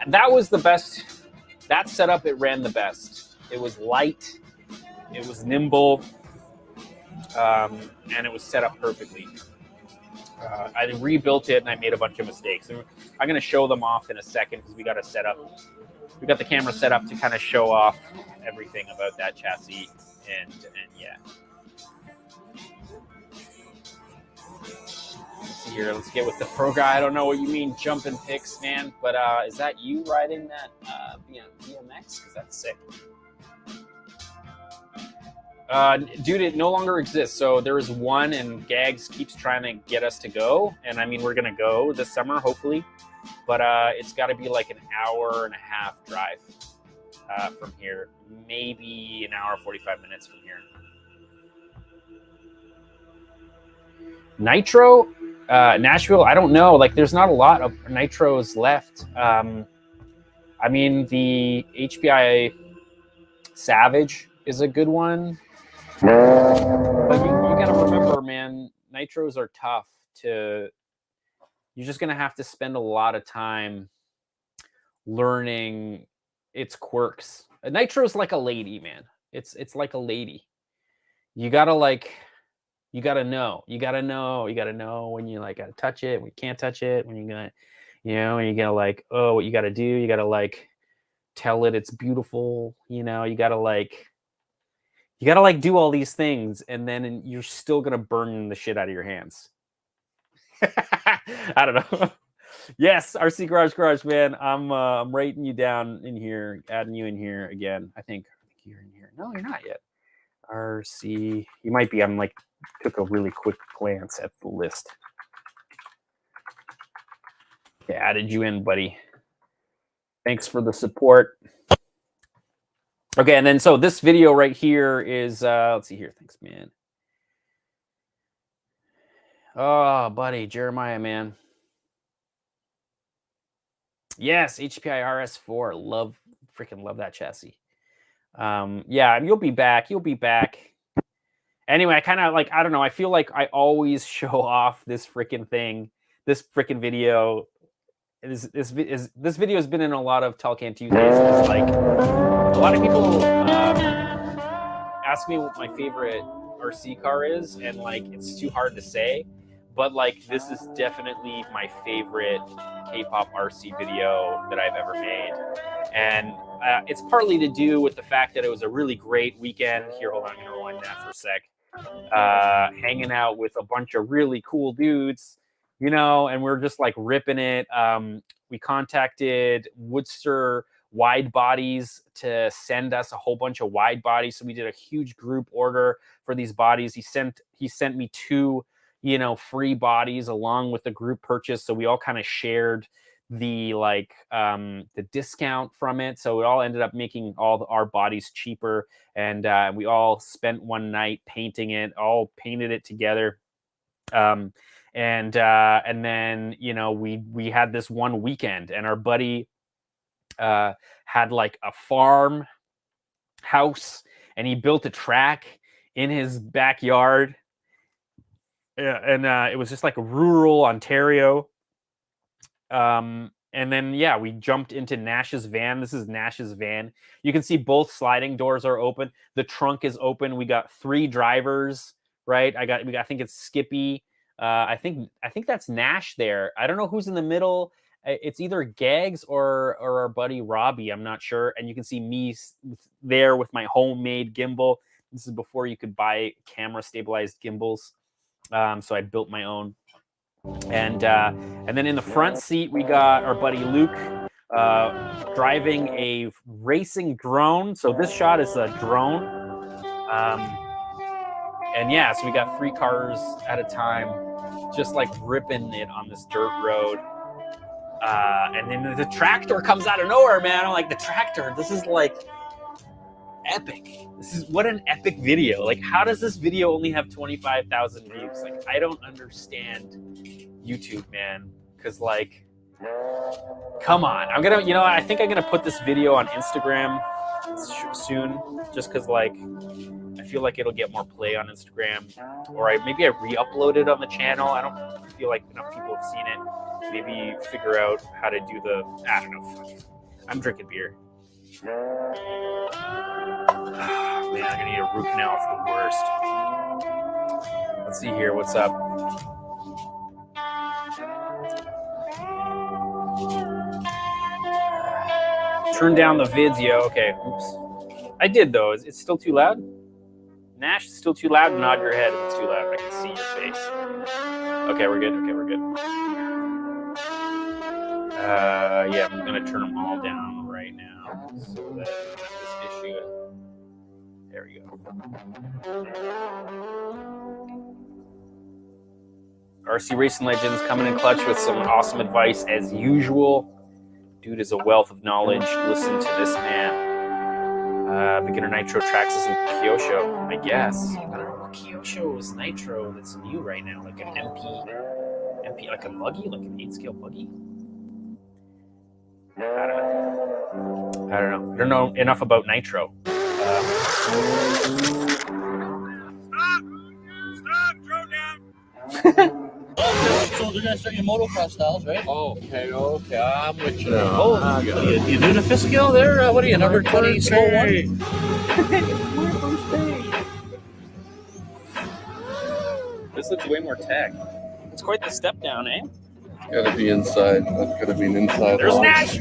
That was the best. That setup, it ran the best. It was light. It was nimble. and it was set up perfectly. I rebuilt it and I made a bunch of mistakes. And I'm going to show them off in a second because we got the camera set up to kind of show off everything about that chassis. And yeah. Let's see here. Let's get with the pro guy. I don't know what you mean jumping picks, man. But is that you riding that BMX? Because that's sick. Dude, it no longer exists. So there is one, and Gags keeps trying to get us to go. And I mean, we're going to go this summer, hopefully. But it's got to be like an hour and a half drive from here. Maybe an hour, 45 minutes from here. Nitro? Nashville? I don't know. Like, there's not a lot of nitros left. I mean, the HPI Savage is a good one. But you got to remember, man, nitros are tough to... You're just going to have to spend a lot of time learning its quirks. A nitro's like a lady, man. It's like a lady. You got to like... You got to know. You got to know when you like got to touch it, when you can't touch it, when you're going to, you know, and you got to like, oh, what you got to do, you got to like tell it it's beautiful, you know, you got to like do all these things, and then you're still going to burn the shit out of your hands. I don't know. Yes, RC Garage, man. I'm rating you down in here, adding you in here again. I think you're in here. No, you're not yet. RC, you might be. I'm like, took a really quick glance at the list. Yeah, added you in, buddy. Thanks for the support. Okay, and then so this video right here is, let's see here. Thanks, man. Oh, buddy, Jeremiah, man. Yes, HPI RS4. Freaking love that chassis. Yeah, you'll be back. You'll be back. Anyway, I kind of like, I don't know. I feel like I always show off this freaking thing, this freaking video. This video has been in a lot of Talcan Tuesdays. It's like a lot of people ask me what my favorite RC car is, and like it's too hard to say. But like this is definitely my favorite kpopRC video that I've ever made, and it's partly to do with the fact that it was a really great weekend. Here, hold on, I'm gonna rewind that for a sec. Hanging out with a bunch of really cool dudes, you know, and we're just like ripping it. We contacted Woodster Wide Bodies to send us a whole bunch of wide bodies, so we did a huge group order for these bodies. He sent me 2, you know, free bodies along with the group purchase, so we all kind of shared the like the discount from it, so it all ended up making all our bodies cheaper, and we all spent one night painting it, all painted it together, and then, you know, we had this one weekend, and our buddy had like a farm house, and he built a track in his backyard. Yeah, and it was just like rural Ontario. And then, yeah, we jumped into Nash's van. This is Nash's van. You can see both sliding doors are open. The trunk is open. We got 3 drivers, right? I think it's Skippy. I think that's Nash there. I don't know who's in the middle. It's either Gags or our buddy Robbie. I'm not sure. And you can see me there with my homemade gimbal. This is before you could buy camera stabilized gimbals. So I built my own. And then in the front seat, we got our buddy Luke driving a racing drone. So this shot is a drone. And yeah, so we got 3 cars at a time, just like ripping it on this dirt road. And then the tractor comes out of nowhere, man. I'm like, the tractor, this is like epic. This is what an epic video. Like, how does this video only have 25,000 views? Like, I don't understand YouTube, man. Because, like, come on. I'm gonna, you know, I think I'm gonna put this video on Instagram soon, just because, like, I feel like it'll get more play on Instagram, or maybe I re-upload it on the channel. I don't feel like enough people have seen it. Maybe figure out how to do the, I don't know. I'm drinking beer. Man, I'm gonna need a root canal. It's the worst. Let's see here. What's up? Turn down the vids, yo. Okay. Oops. I did though. Is it still too loud? Nash, it's still too loud. Nod your head if it's too loud. I can see your face. Okay, we're good. Okay, we're good. Yeah, I'm gonna turn them all down right now so that this issue. There we go. RC Racing Legends coming in clutch with some awesome advice as usual. Dude is a wealth of knowledge. Listen to this man. Beginner Nitro Traxxas and Kyosho, I guess. I don't know what Kyosho is Nitro that's new right now. Like an MP, like a buggy, like an 8-scale buggy. I don't know enough about Nitro. Stop, throw down. So they're gonna start your motocross styles, right? Okay, I'm with you now. Oh, you doing a fifth scale there? What are you, number 20 slow one? This looks way more tech. It's quite the step down, eh? Gotta be inside. That's gonna be an inside. There's launch. Nash.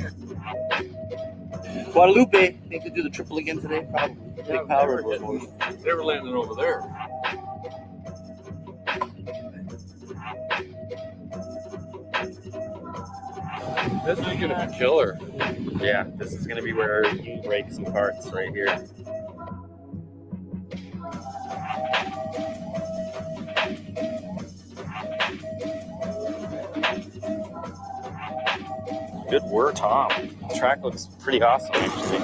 Guadalupe, they could do the triple again today, probably. Big power. They were landing over there. This is gonna be killer. Yeah, this is gonna be where you break some parts right here. Good work, Tom. The track looks pretty awesome, actually.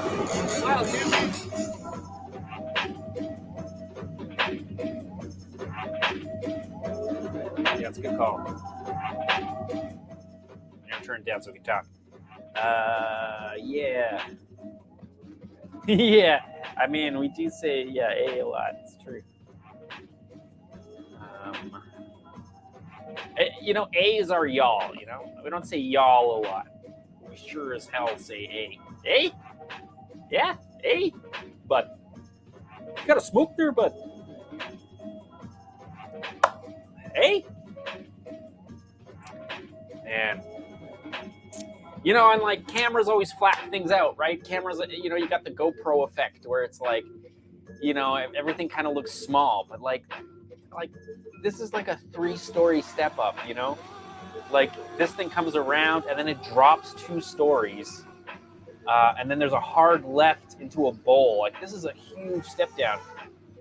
Yeah, it's a good call. I'm turn it down so we can talk. Yeah. Yeah. I mean, we do say, yeah, A lot. It's true. You know, A is our y'all, you know? We don't say y'all a lot. We sure as hell say A. A? Yeah, A? But you got a smoke there, bud? A? Man. You know, and like cameras always flatten things out, right? Cameras, you know, you got the GoPro effect where it's like, you know, everything kind of looks small, but like this is like a 3-story step up, you know? Like this thing comes around and then it drops 2 stories. And then there's a hard left into a bowl. Like this is a huge step down.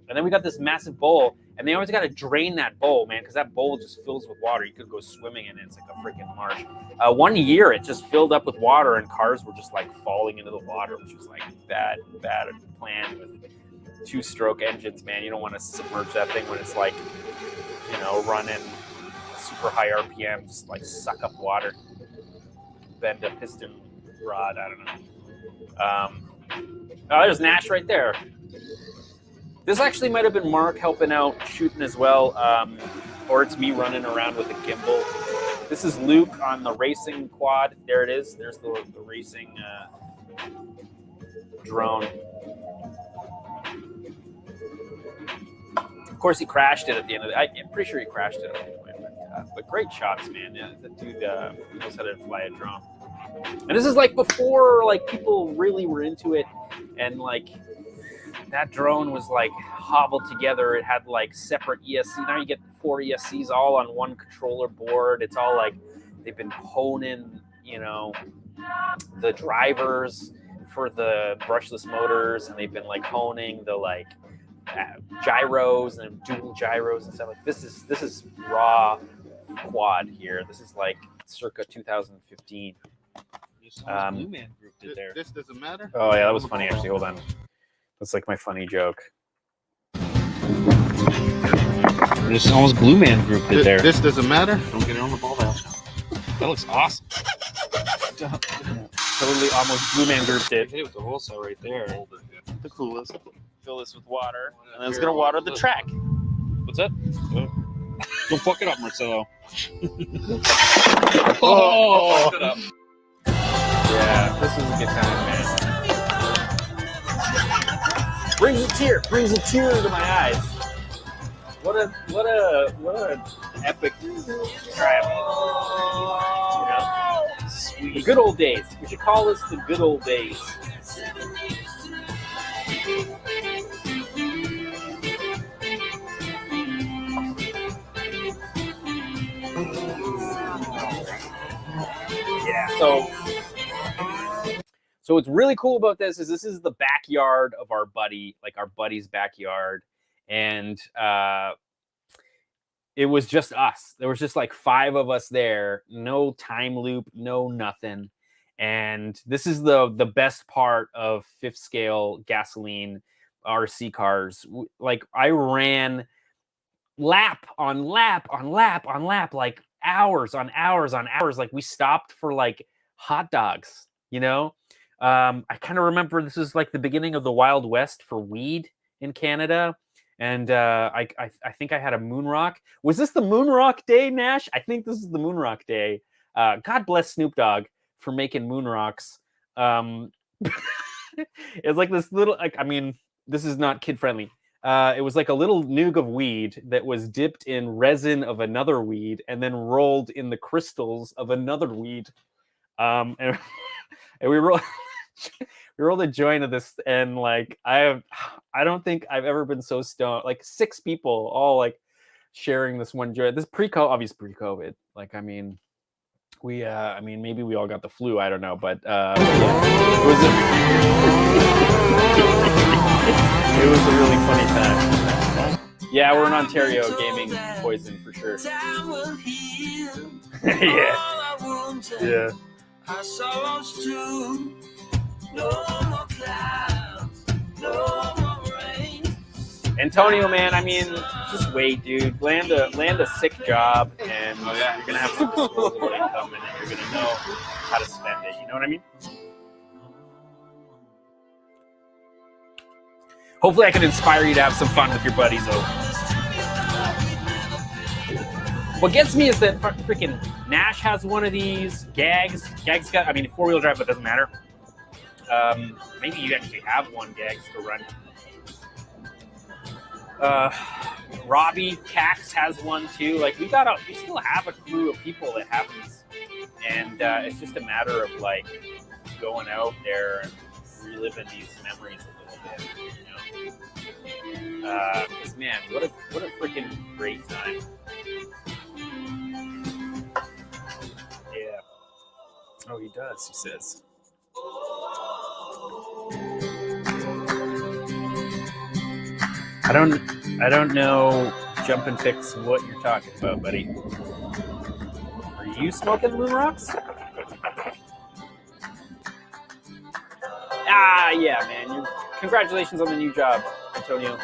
And then we got this massive bowl, and they always got to drain that bowl, man, because that bowl just fills with water. You could go swimming in it. It's like a freaking marsh. 1 year, it just filled up with water, and cars were just like falling into the water, which was like bad plan with 2-stroke engines, man. You don't want to submerge that thing when it's like, you know, running super high RPM, just like suck up water, bend a piston rod. I don't know. Oh, there's Nash right there. This actually might have been Mark helping out shooting as well, or it's me running around with a gimbal. This is Luke on the racing quad. There it is. There's the racing drone. Of course, he crashed it at the end of the. I'm pretty sure he crashed it at one point. But great shots, man. Yeah, the dude knows how to fly a drone. And this is like before like people really were into it, and like that drone was like hobbled together. It had like separate ESC. Now you get 4 ESCs all on one controller board. It's all like they've been honing, you know, the drivers for the brushless motors, and they've been like honing the like gyros and dual gyros and stuff. Like this is raw quad here. This is like circa 2015. Blue Man Group did there. This doesn't matter. Oh yeah, that was funny actually. Hold on. That's like my funny joke. This is almost Blue Man Group did there. This doesn't matter. Don't get it on the ball now. That looks awesome. Totally almost Blue Man Group did. Hit it with the whole cell right there. The coolest. Fill this with water, and then it's gonna water the track. What's that? Don't fuck it up, Marcelo. Oh! Yeah, this is a good time, man. Brings a tear to my eyes. What a epic trip. You know? Sweet. The good old days. We should call this the good old days. Yeah. So what's really cool about this is the backyard of our buddy, like our buddy's backyard, and it was just us. There was just like 5 of us there, no time loop, no nothing. And this is the best part of 5th scale gasoline RC cars. Like I ran lap on lap on lap on lap, like hours on hours on hours. Like we stopped for like hot dogs, you know? I kind of remember this is like the beginning of the Wild West for weed in Canada. And I think I had a moon rock. Was this the moon rock day, Nash? I think this is the moon rock day. God bless Snoop Dogg for making moon rocks. It's like this little, like, I mean, this is not kid friendly. It was like a little noog of weed that was dipped in resin of another weed and then rolled in the crystals of another weed. And we rolled a joint of this, and like I don't think I've ever been so stoned. Like 6 people all like sharing this one joint. This pre-COVID. Like I mean, maybe we all got the flu. I don't know, but yeah, it was a really funny time. Yeah, we're in Ontario, gaming poison for sure. Yeah. I saw us too. No more clouds, no more rain. Antonio, man, I mean, just wait, dude. Land a sick job, and you're gonna have some disposable income, and you're gonna know how to spend it. You know what I mean? Hopefully, I can inspire you to have some fun with your buddies. Though. What gets me is that freaking Nash has one of these. Gags got, I mean, 4-wheel drive, but it doesn't matter. Maybe you actually have one, Gags, to run. Robbie Cax has one too. Like we still have a crew of people that have these, and it's just a matter of like going out there and reliving these memories a little bit. You know, because man, what a freaking great time. Yeah. Oh, he does. He says. I don't know, Jump and Fix, what you're talking about, buddy. Are you smoking moon rocks? Ah, yeah, man. Congratulations on the new job, Antonio.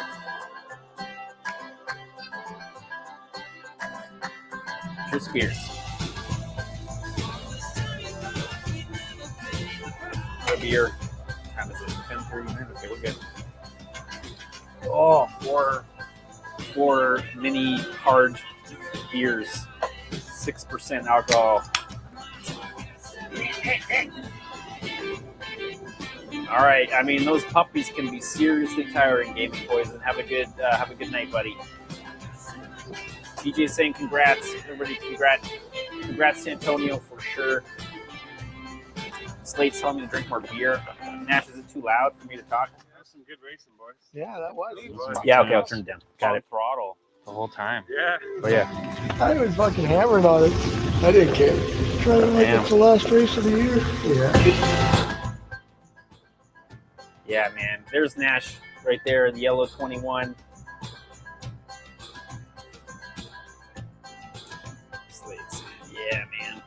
Your Spears. A beer. What time is it? 10:30 minutes. Okay, we're good. Oh, four mini hard beers, 6% alcohol. All right. I mean, those puppies can be seriously tiring. Gaming Poison. Have a good night, buddy. TJ's saying congrats. Everybody, congrats to Antonio for sure. Slate's telling me to drink more beer. Nash, is it too loud for me to talk? Some good racing, boys. Yeah, that was. Yeah, okay, I'll turn it down. Got it. Throttle the whole time. Yeah. Oh yeah. I was fucking hammering on it. I didn't care. Trying to like it's the last race of the year. Yeah. Yeah, man. There's Nash right there in the yellow 21. Slates. Yeah, man.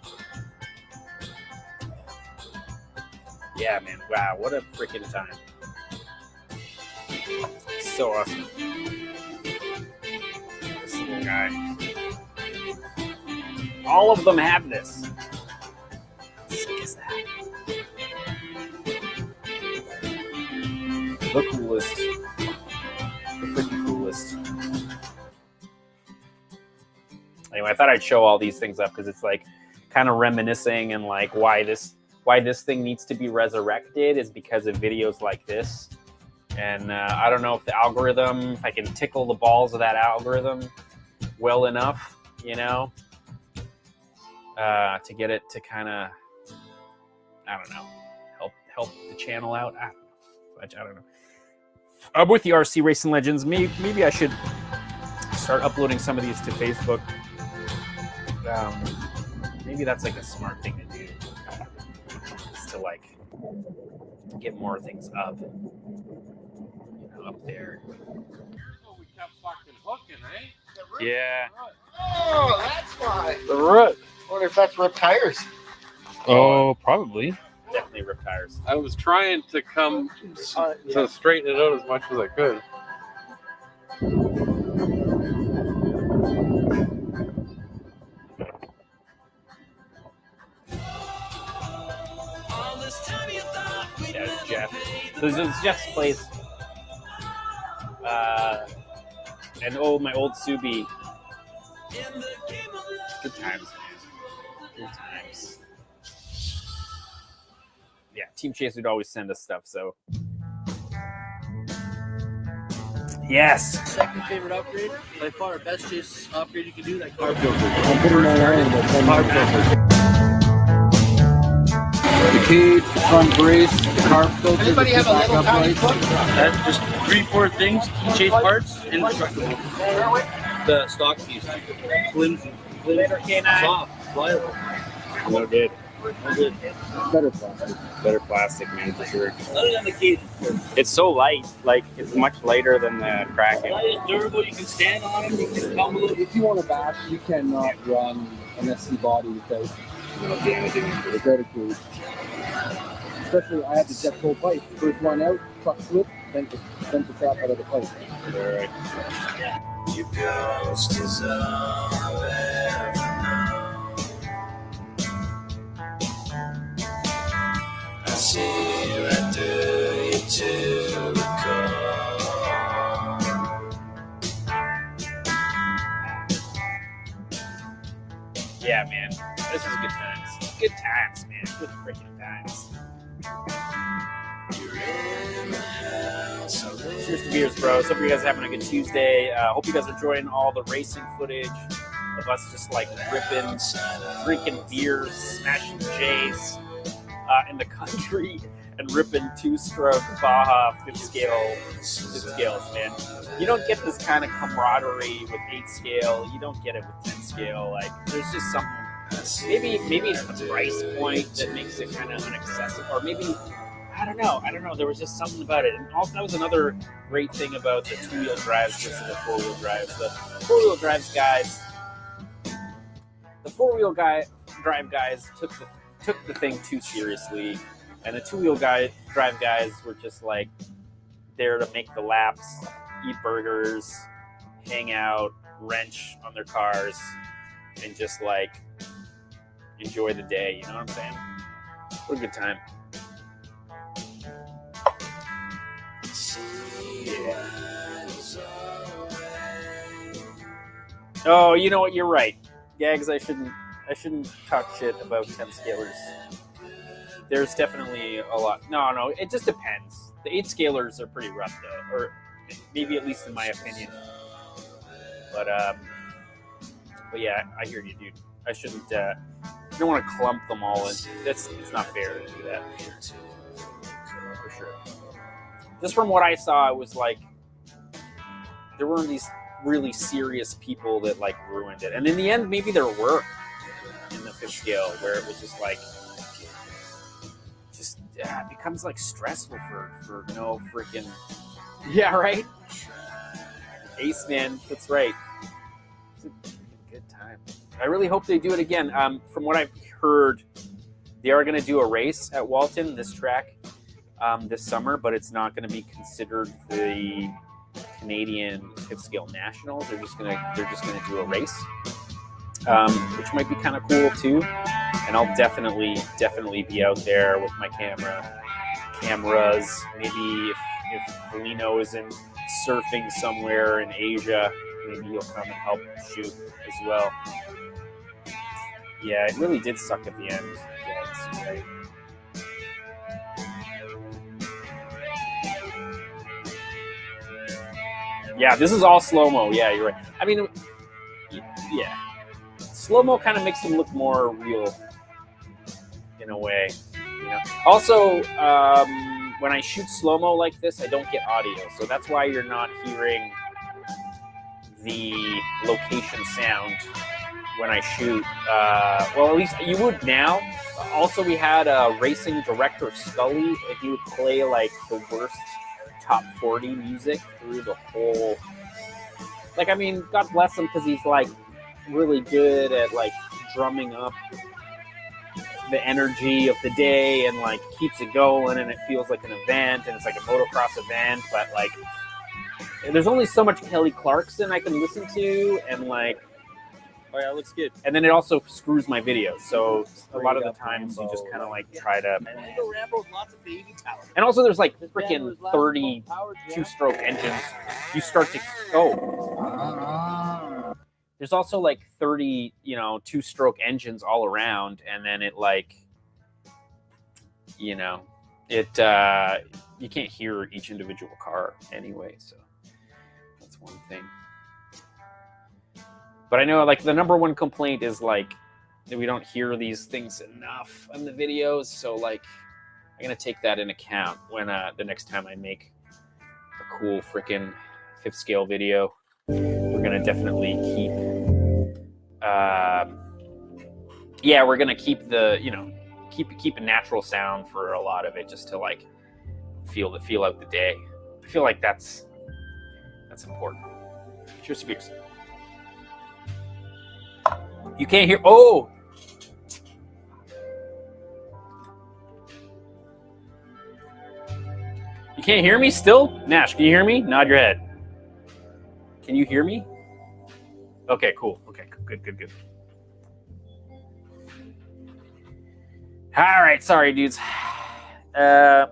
Yeah, man. Wow, what a freaking time. So awesome. This little guy. All of them have this. How sick is that? The coolest. The freaking coolest. Anyway, I thought I'd show all these things up because it's like kind of reminiscing and like why this thing needs to be resurrected is because of videos like this. And I don't know if the algorithm, if I can tickle the balls of that algorithm well enough, you know, to get it to kind of, I don't know, help the channel out. I don't know. I'm with the RC Racing Legends. Maybe I should start uploading some of these to Facebook. Maybe that's like a smart thing to do, is to like get more things up, up there. We kept fucking hooking, eh? Yeah. Oh, that's why. The root. I wonder if that's ripped tires. Oh, probably. Definitely rip tires. I was trying to come to straighten it out as much as I could. Yeah, it's Jeff. This is Jeff's place. And my old Subi. Good times, man. Good times. Yeah, Team Chase would always send us stuff, so. Yes! Second favorite upgrade, by far, best chase upgrade you can do, that carb filter. I'm putting my hand in Carb filter. The cage, the front brace, the carb filter. Anybody have a little tiny foot? That's just 3-4 things, key chase parts, indestructible. The stock piece, flimsy, soft, pliable. No good. No good. Better plastic. Better plastic, man, for sure. Other than the cage, It's so light. Like, it's much lighter than the Kraken. it's durable, you can stand on it, you can tumble it. If you want to bash, you cannot run an SC body without damaging the cage. Especially, I had the jet pull pipe. First one out, truck slip, bent the crap out of the pipe. All right. Your ghost is all I've ever known. I see right through you to the core. Yeah, man. This is good times. Good times, man. Good freaking times. You're in the house. Cheers to beers, bros. Hope you guys are having a good Tuesday. Hope you guys are enjoying all the racing footage of us just like ripping, drinking beers, smashing J's in the country, and ripping 2-stroke Baja 5th scales, man. You don't get this kind of camaraderie with 8 scale. You don't get it with 10 scale. Like, there's just something. Maybe it's the price point that makes it kind of inaccessible, or maybe. I don't know. There was just something about it. And also, that was another great thing about the 2-wheel drives versus the 4-wheel drives. The 4-wheel drives guys, the 4-wheel drive guys took the thing too seriously. And the 2-wheel drive guys were just like there to make the laps, eat burgers, hang out, wrench on their cars, and just like enjoy the day. You know what I'm saying? What a good time. Yeah. Oh, you know what? You're right, Gags. I shouldn't talk shit about 10 scalers. There's definitely a lot. No, it just depends. The 8 scalers are pretty rough though, or maybe at least in my opinion. But yeah, I hear you, dude. I shouldn't. You don't want to clump them all in. It's not fair to do that. For sure. Just from what I saw, it was like there weren't these really serious people that like ruined it. And in the end, maybe there were in the 5th scale where it was just like, it becomes like stressful for no freaking. Yeah, right. Ace man, that's right. It's a good time. I really hope they do it again. From what I've heard, they are going to do a race at Walton, this track, this summer, but it's not going to be considered the Canadian 5th scale nationals. They're just gonna do a race, which might be kind of cool too. And I'll definitely be out there with my cameras. Maybe if Felino isn't surfing somewhere in Asia, maybe he'll come and help shoot as well. Yeah, it really did suck at the end. Yeah, right. Yeah, this is all slow-mo. Yeah, you're right. I mean, yeah. Slow-mo kind of makes them look more real in a way. You know. Also, when I shoot slow-mo like this, I don't get audio. So that's why you're not hearing the location sound when I shoot. Well, at least you would now. Also, we had a racing director, Scully, and he would play like the worst top 40 music through the whole. Like, I mean, God bless him because he's like really good at like drumming up the energy of the day and like keeps it going, and it feels like an event, and it's like a motocross event. But like, there's only so much Kelly Clarkson I can listen to, and like. Oh yeah, it looks good. And then it also screws my videos. So a lot of the times you just kind of like try to. And also there's like freaking 30 two-stroke engines. You start to There's also like 30, two-stroke engines all around, and then it like, you can't hear each individual car anyway. So that's one thing. But I know, like, the number one complaint is, like, that we don't hear these things enough in the videos. So, like, I'm going to take that in account when the next time I make a cool freaking 5th scale video. We're going to definitely keep... we're going to keep the, keep a natural sound for a lot of it just to, like, feel out the day. I feel like that's important. Cheers to beers. You can't hear. Oh, you can't hear me still? Nash, can you hear me? Nod your head. Can you hear me? Okay, cool. Okay, good. All right, sorry, dudes. Yeah,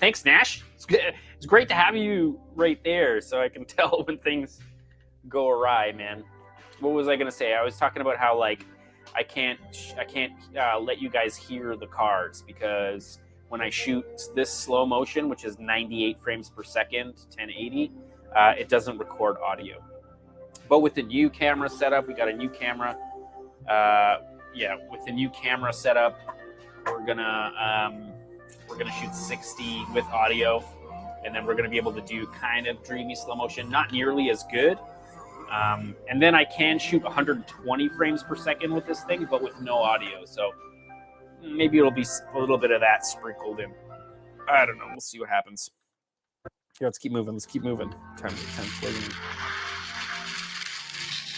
thanks, Nash. It's great to have you right there, so I can tell when things go awry, man. What was I gonna say? I was talking about how like I can't let you guys hear the cars because when I shoot this slow motion, which is 98 frames per second, 1080, it doesn't record audio. But with the new camera setup, we got a new camera. With the new camera setup, we're gonna shoot 60 with audio, and then we're gonna be able to do kind of dreamy slow motion, not nearly as good. And then I can shoot 120 frames per second with this thing, but with no audio. So maybe it'll be a little bit of that sprinkled in. I don't know. We'll see what happens. Here, let's keep moving. Time's waiting.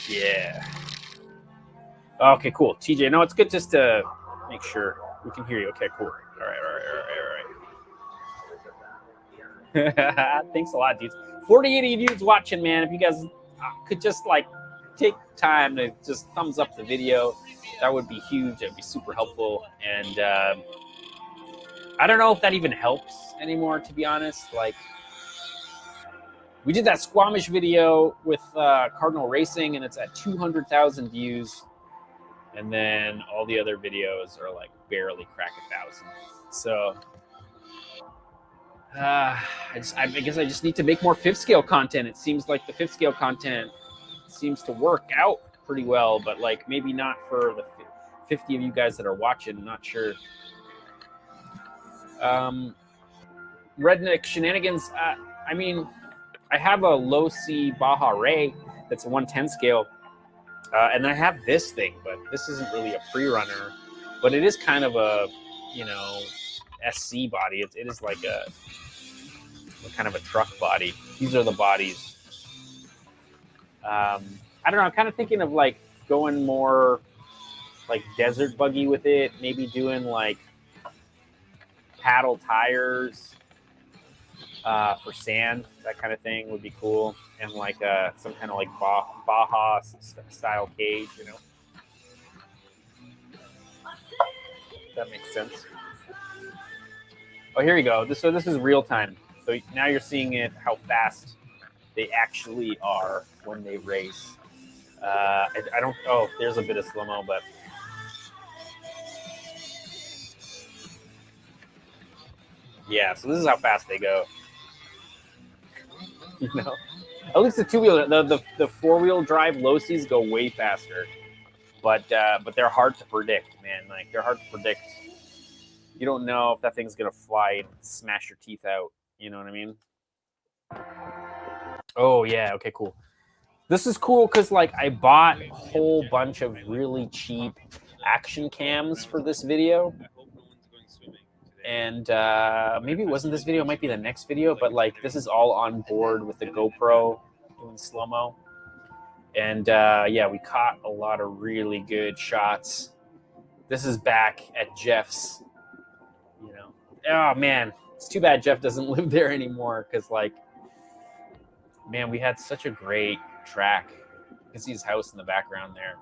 Yeah. Okay, cool. TJ, no, it's good just to make sure we can hear you. Okay, cool. All right. Thanks a lot, dudes. 48 dudes watching, man. If you guys could just like take time to just thumbs up the video, that would be huge. That'd be super helpful. And I don't know if that even helps anymore, to be honest. Like, we did that Squamish video with Cardinal Racing, and it's at 200,000 views. And then all the other videos are like barely crack 1,000. So I guess I just need to make more 5th scale content. It seems like the 5th scale content seems to work out pretty well, but like maybe not for the 50 of you guys that are watching. I'm not sure. Redneck Shenanigans. I mean, I have a low C Baja Hpi that's a 110 scale, and I have this thing, but this isn't really a pre-runner, but it is kind of a, SC body. It is like a kind of a truck body. These are the bodies. I don't know. I'm kind of thinking of like going more like desert buggy with it. Maybe doing like paddle tires for sand. That kind of thing would be cool. And like some kind of like Baja style cage, That makes sense. Oh, here you go. This is real time. So now you're seeing it, how fast they actually are when they race. I don't. Oh, there's a bit of slow-mo, but yeah. So this is how fast they go. At least the two-wheel, the four-wheel drive low Cs go way faster. But they're hard to predict, man. Like, they're hard to predict. You don't know if that thing's gonna fly and smash your teeth out. You know what I mean? Oh yeah, okay, cool. This is cool because like I bought a whole bunch of really cheap action cams for this video. And maybe it wasn't this video, it might be the next video, but like this is all on board with the GoPro doing slow-mo. And yeah, we caught a lot of really good shots. This is back at Jeff's, you know. Oh man, it's too bad Jeff doesn't live there anymore because like, man, we had such a great track. You can see his house in the background there.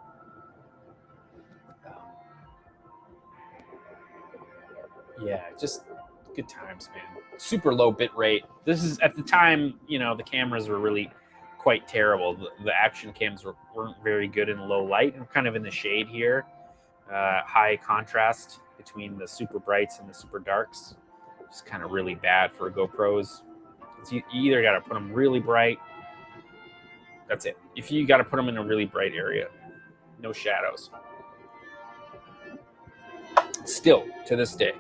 Yeah, just good times, man. Super low bit rate. This is at the time, you know, the cameras were really quite terrible. The action cams weren't very good in low light. I'm kind of in the shade here. High contrast between the super brights and the super darks. It's kind of really bad for GoPros. You either got to put them really bright. That's it. If you got to put them in a really bright area, no shadows. Still, to this day,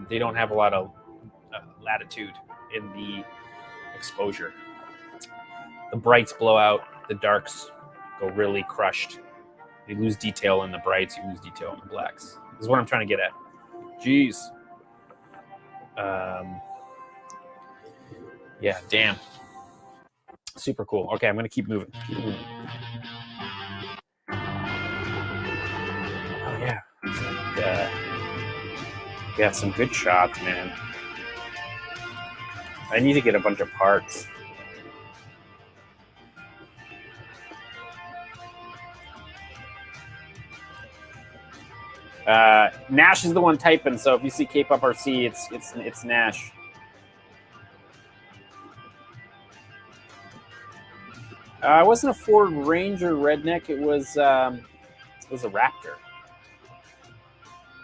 they don't have a lot of latitude in the exposure. The brights blow out, the darks go really crushed. You lose detail in the brights, you lose detail in the blacks. This is what I'm trying to get at. Jeez. Yeah, damn. Super cool. Okay, I'm going to keep moving. Oh, yeah. Got some good shots, man. I need to get a bunch of parts. Nash is the one typing, so if you see kpopRC, it's Nash. It wasn't a Ford Ranger Redneck. It was a Raptor.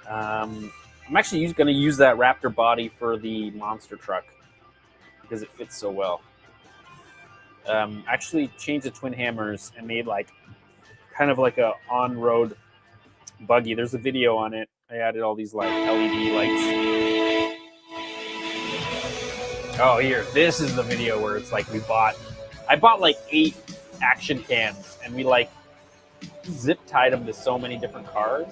I'm actually going to use that Raptor body for the monster truck because it fits so well. Actually changed the twin hammers and made like kind of like a on-road buggy. There's a video on it. I added all these like LED lights. Oh, here. This is the video where it's like I bought like 8 action cams and we like zip tied them to so many different cars.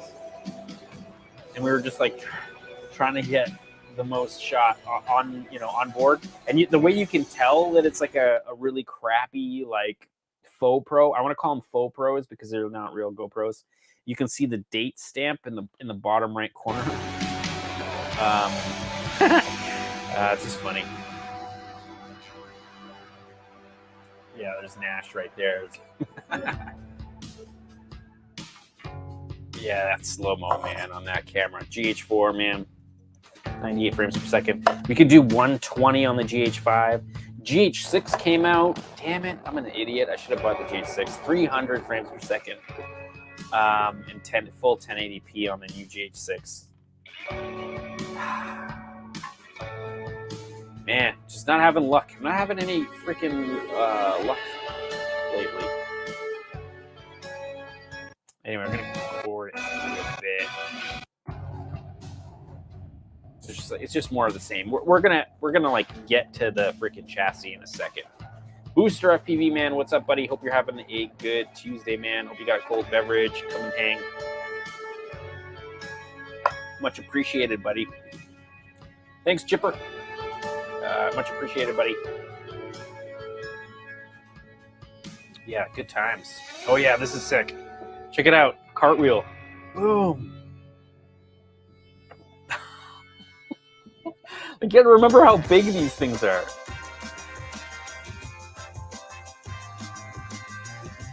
And we were just like trying to get the most shot on board. And the way you can tell that it's like a really crappy like faux pro. I want to call them faux pros because they're not real GoPros. You can see the date stamp in the bottom right corner. It's just funny. Yeah, there's Nash right there. Yeah, that's slow-mo, man, on that camera. GH4, man. 98 frames per second. We could do 120 on the GH5. GH6 came out. Damn it, I'm an idiot. I should have bought the GH6. 300 frames per second. And full 1080p on the new GH6. Man, just not having luck. I'm not having any freaking luck lately. Anyway, I'm gonna record it a bit. It's just more of the same. We're gonna like get to the freaking chassis in a second. Booster FPV man, what's up, buddy? Hope you're having a good Tuesday, man. Hope you got a cold beverage. Come and hang. Much appreciated, buddy. Thanks, Chipper. Much appreciated, buddy. Yeah, good times. Oh yeah, this is sick. Check it out. Cartwheel. Boom. I can't remember how big these things are.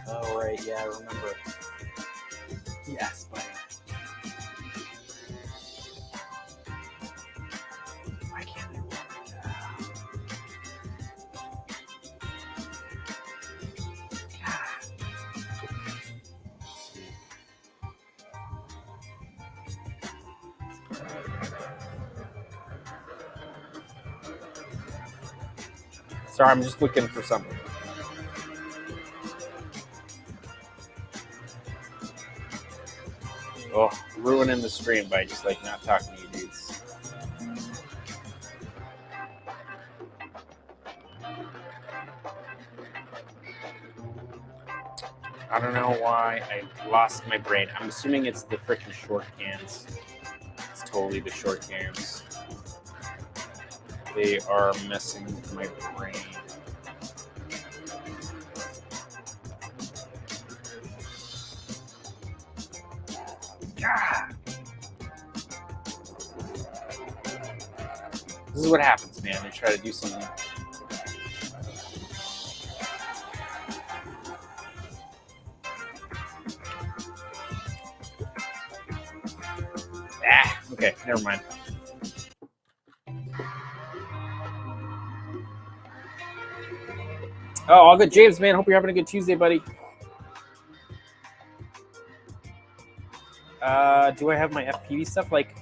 Oh, right. Yeah, I remember. Yes, buddy. Why can't I remember that? Sorry, I'm just looking for something. ruining the stream by just like not talking to you dudes. I don't know why I lost my brain. I'm assuming it's the freaking short cans. It's totally the short cans. They are messing with my brain. God. This is what happens, man. They try to do something. Okay, never mind. Oh, all good, James, man. Hope you're having a good Tuesday, buddy. Do I have my FPV stuff? Like,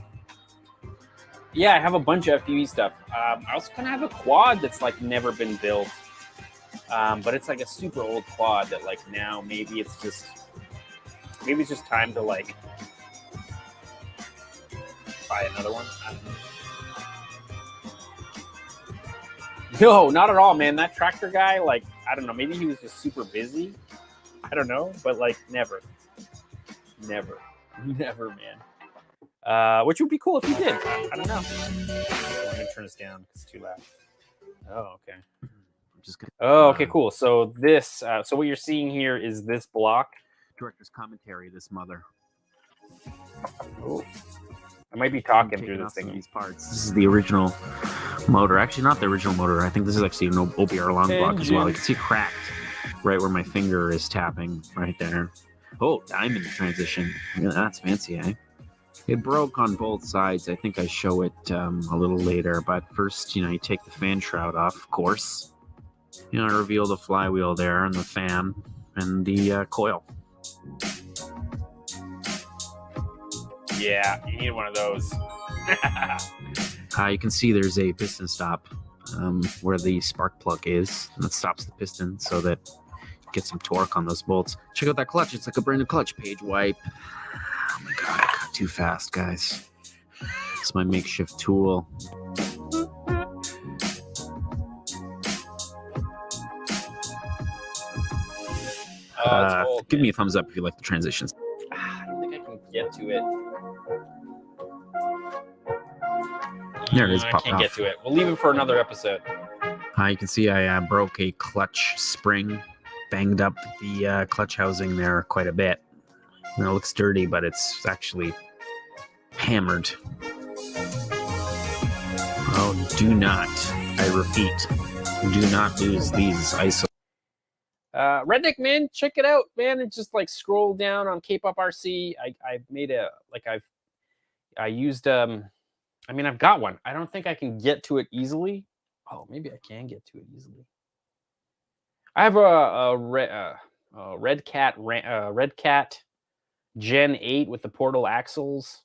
yeah, I have a bunch of FPV stuff. I also kind of have a quad that's like never been built, but it's like a super old quad that like now maybe it's just time to like buy another one. I don't know. No, not at all, man. That tractor guy, like, I don't know. Maybe he was just super busy. I don't know, but like never, man. Which would be cool if he did. I don't know. I'm gonna turn this down. It's too loud. Oh, okay. Okay, cool. So this, so what you're seeing here is this block. Director's commentary. This mother. Oh. I might be talking through this thing. These parts. This is the original motor. Actually, not the original motor. I think this is actually an OBR long block as well. You can see cracked right where my finger is tapping right there. Oh, diamond transition. Yeah, that's fancy, eh? It broke on both sides. I think I show it a little later. But first, you take the fan shroud off, of course. Reveal the flywheel there and the fan and the coil. Yeah, you need one of those. You can see there's a piston stop where the spark plug is. And that stops the piston so that you get some torque on those bolts. Check out that clutch. It's like a brand new clutch. Page wipe. Oh my god, I got too fast, guys. It's my makeshift tool. Give me a thumbs up if you like the transitions. I don't think I can get to it. There it is. I can't get to it. We'll leave it for another episode. You can see I broke a clutch spring, banged up the clutch housing there quite a bit. It looks dirty, but it's actually hammered. Oh, do not, I repeat, do not lose these ISO. Redneck, man, check it out, man. It's just like scroll down on kpopRC. I made I've got one. I don't think I can get to it easily. Oh, maybe I can get to it easily. I have a Red Cat Gen 8 with the portal axles,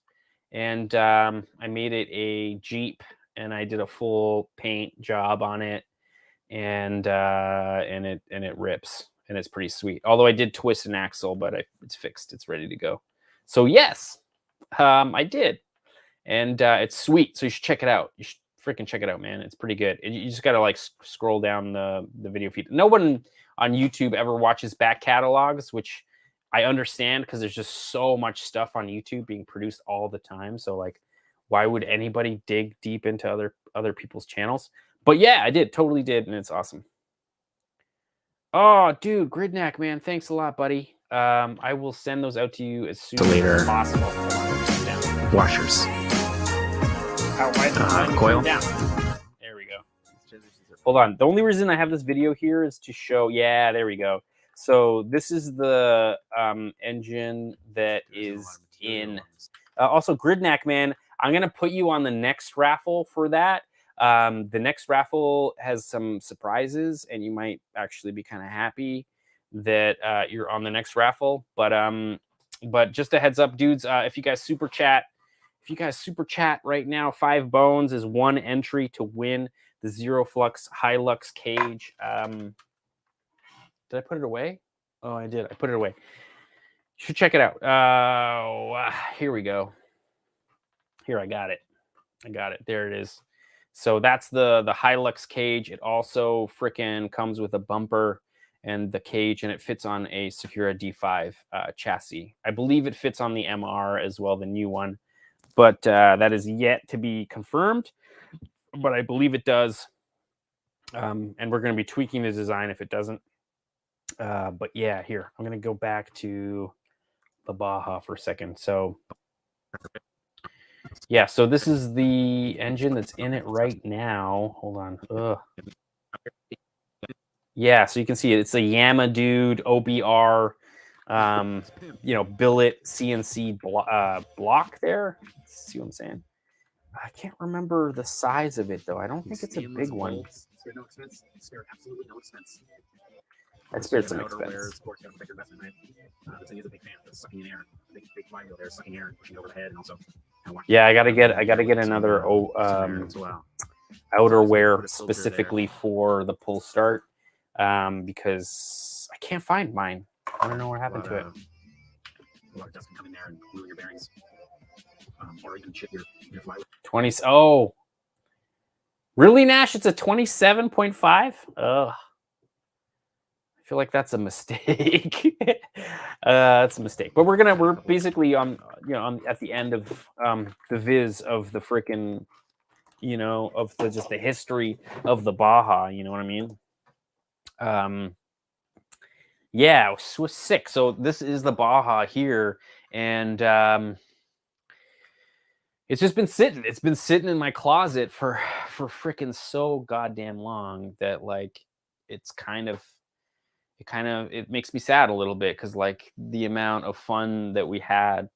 and I made it a Jeep, and I did a full paint job on it, and it rips, and it's pretty sweet. Although I did twist an axle, but it's fixed. It's ready to go. So yes, I did. And it's sweet, so you should check it out. You should freaking check it out, man. It's pretty good. You just gotta like scroll down the video feed. No one on YouTube ever watches back catalogs, which I understand because there's just so much stuff on YouTube being produced all the time. So like, why would anybody dig deep into other people's channels? But yeah, I did, totally did, and it's awesome. Oh, dude, Gridnack, man, thanks a lot, buddy. I will send those out to you as soon as possible. Washers. Coil. Down. There we go. Hold on. The only reason I have this video here is to show. Yeah, there we go. So this is the engine that is in. Also, Gridnack, man, I'm gonna put you on the next raffle for that. The next raffle has some surprises, and you might actually be kind of happy that you're on the next raffle. But just a heads up, dudes. If you guys super chat right now, 5 bones is 1 entry to win the Zero Flux Hilux cage. Did I put it away? Oh, I did. I put it away. You should check it out. Here we go. Here, I got it. There it is. So that's the Hilux cage. It also frickin' comes with a bumper and the cage, and it fits on a Secura D5 chassis. I believe it fits on the MR as well, the new one, but that is yet to be confirmed. But I believe it does, and we're going to be tweaking the design if it doesn't. But yeah, here I'm going to go back to the Baja for a second. So yeah, so this is the engine that's in it right now. Hold on. Ugh. Yeah, so you can see it. It's a Yama Dude OBR, billet CNC block there. See what I'm saying? I can't remember the size of it though. I don't think it's a big one. No expense. Absolutely no expense. I spared some expense. The thing is a big fan of sucking in air. Big flywheel there, sucking air and pushing over the head, and also. Yeah, I gotta get another outerwear specifically for the pull start, because I can't find mine. I don't know what happened to it. A lot of dust can come in there and ruin your bearings, or even chip your flywheel. 20. Oh, really, Nash? It's a 27.5. Ugh. I feel like that's a mistake. That's a mistake. But we're basically on at the end of the viz of the freaking of just the history of the Baja. You know what I mean? Yeah, it was sick. So this is the Baja here, and it's just been sitting. It's been sitting in my closet for freaking so goddamn long that like it's it makes me sad a little bit, because like the amount of fun that we had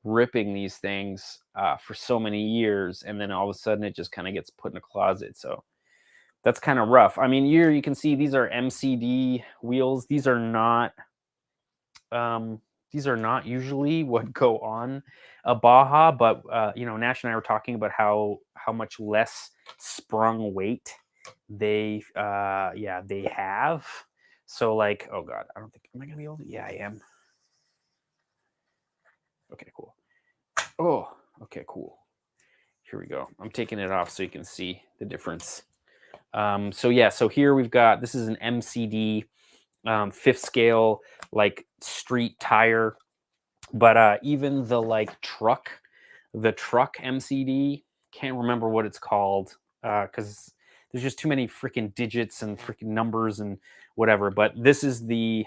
ripping these things for so many years, and then all of a sudden it just kind of gets put in a closet. So that's kind of rough. I mean, here you can see these are MCD wheels. These are not usually what go on a Baja, but Nash and I were talking about how much less sprung weight they have. So like, oh God, I don't think, am I gonna be able to? Yeah, I am. Okay, cool. Oh, okay, cool. Here we go. I'm taking it off so you can see the difference. So yeah, so here we've got, this is an MCD 5th scale, like street tire, but even the truck MCD, can't remember what it's called, because there's just too many freaking digits and freaking numbers and whatever. But this is the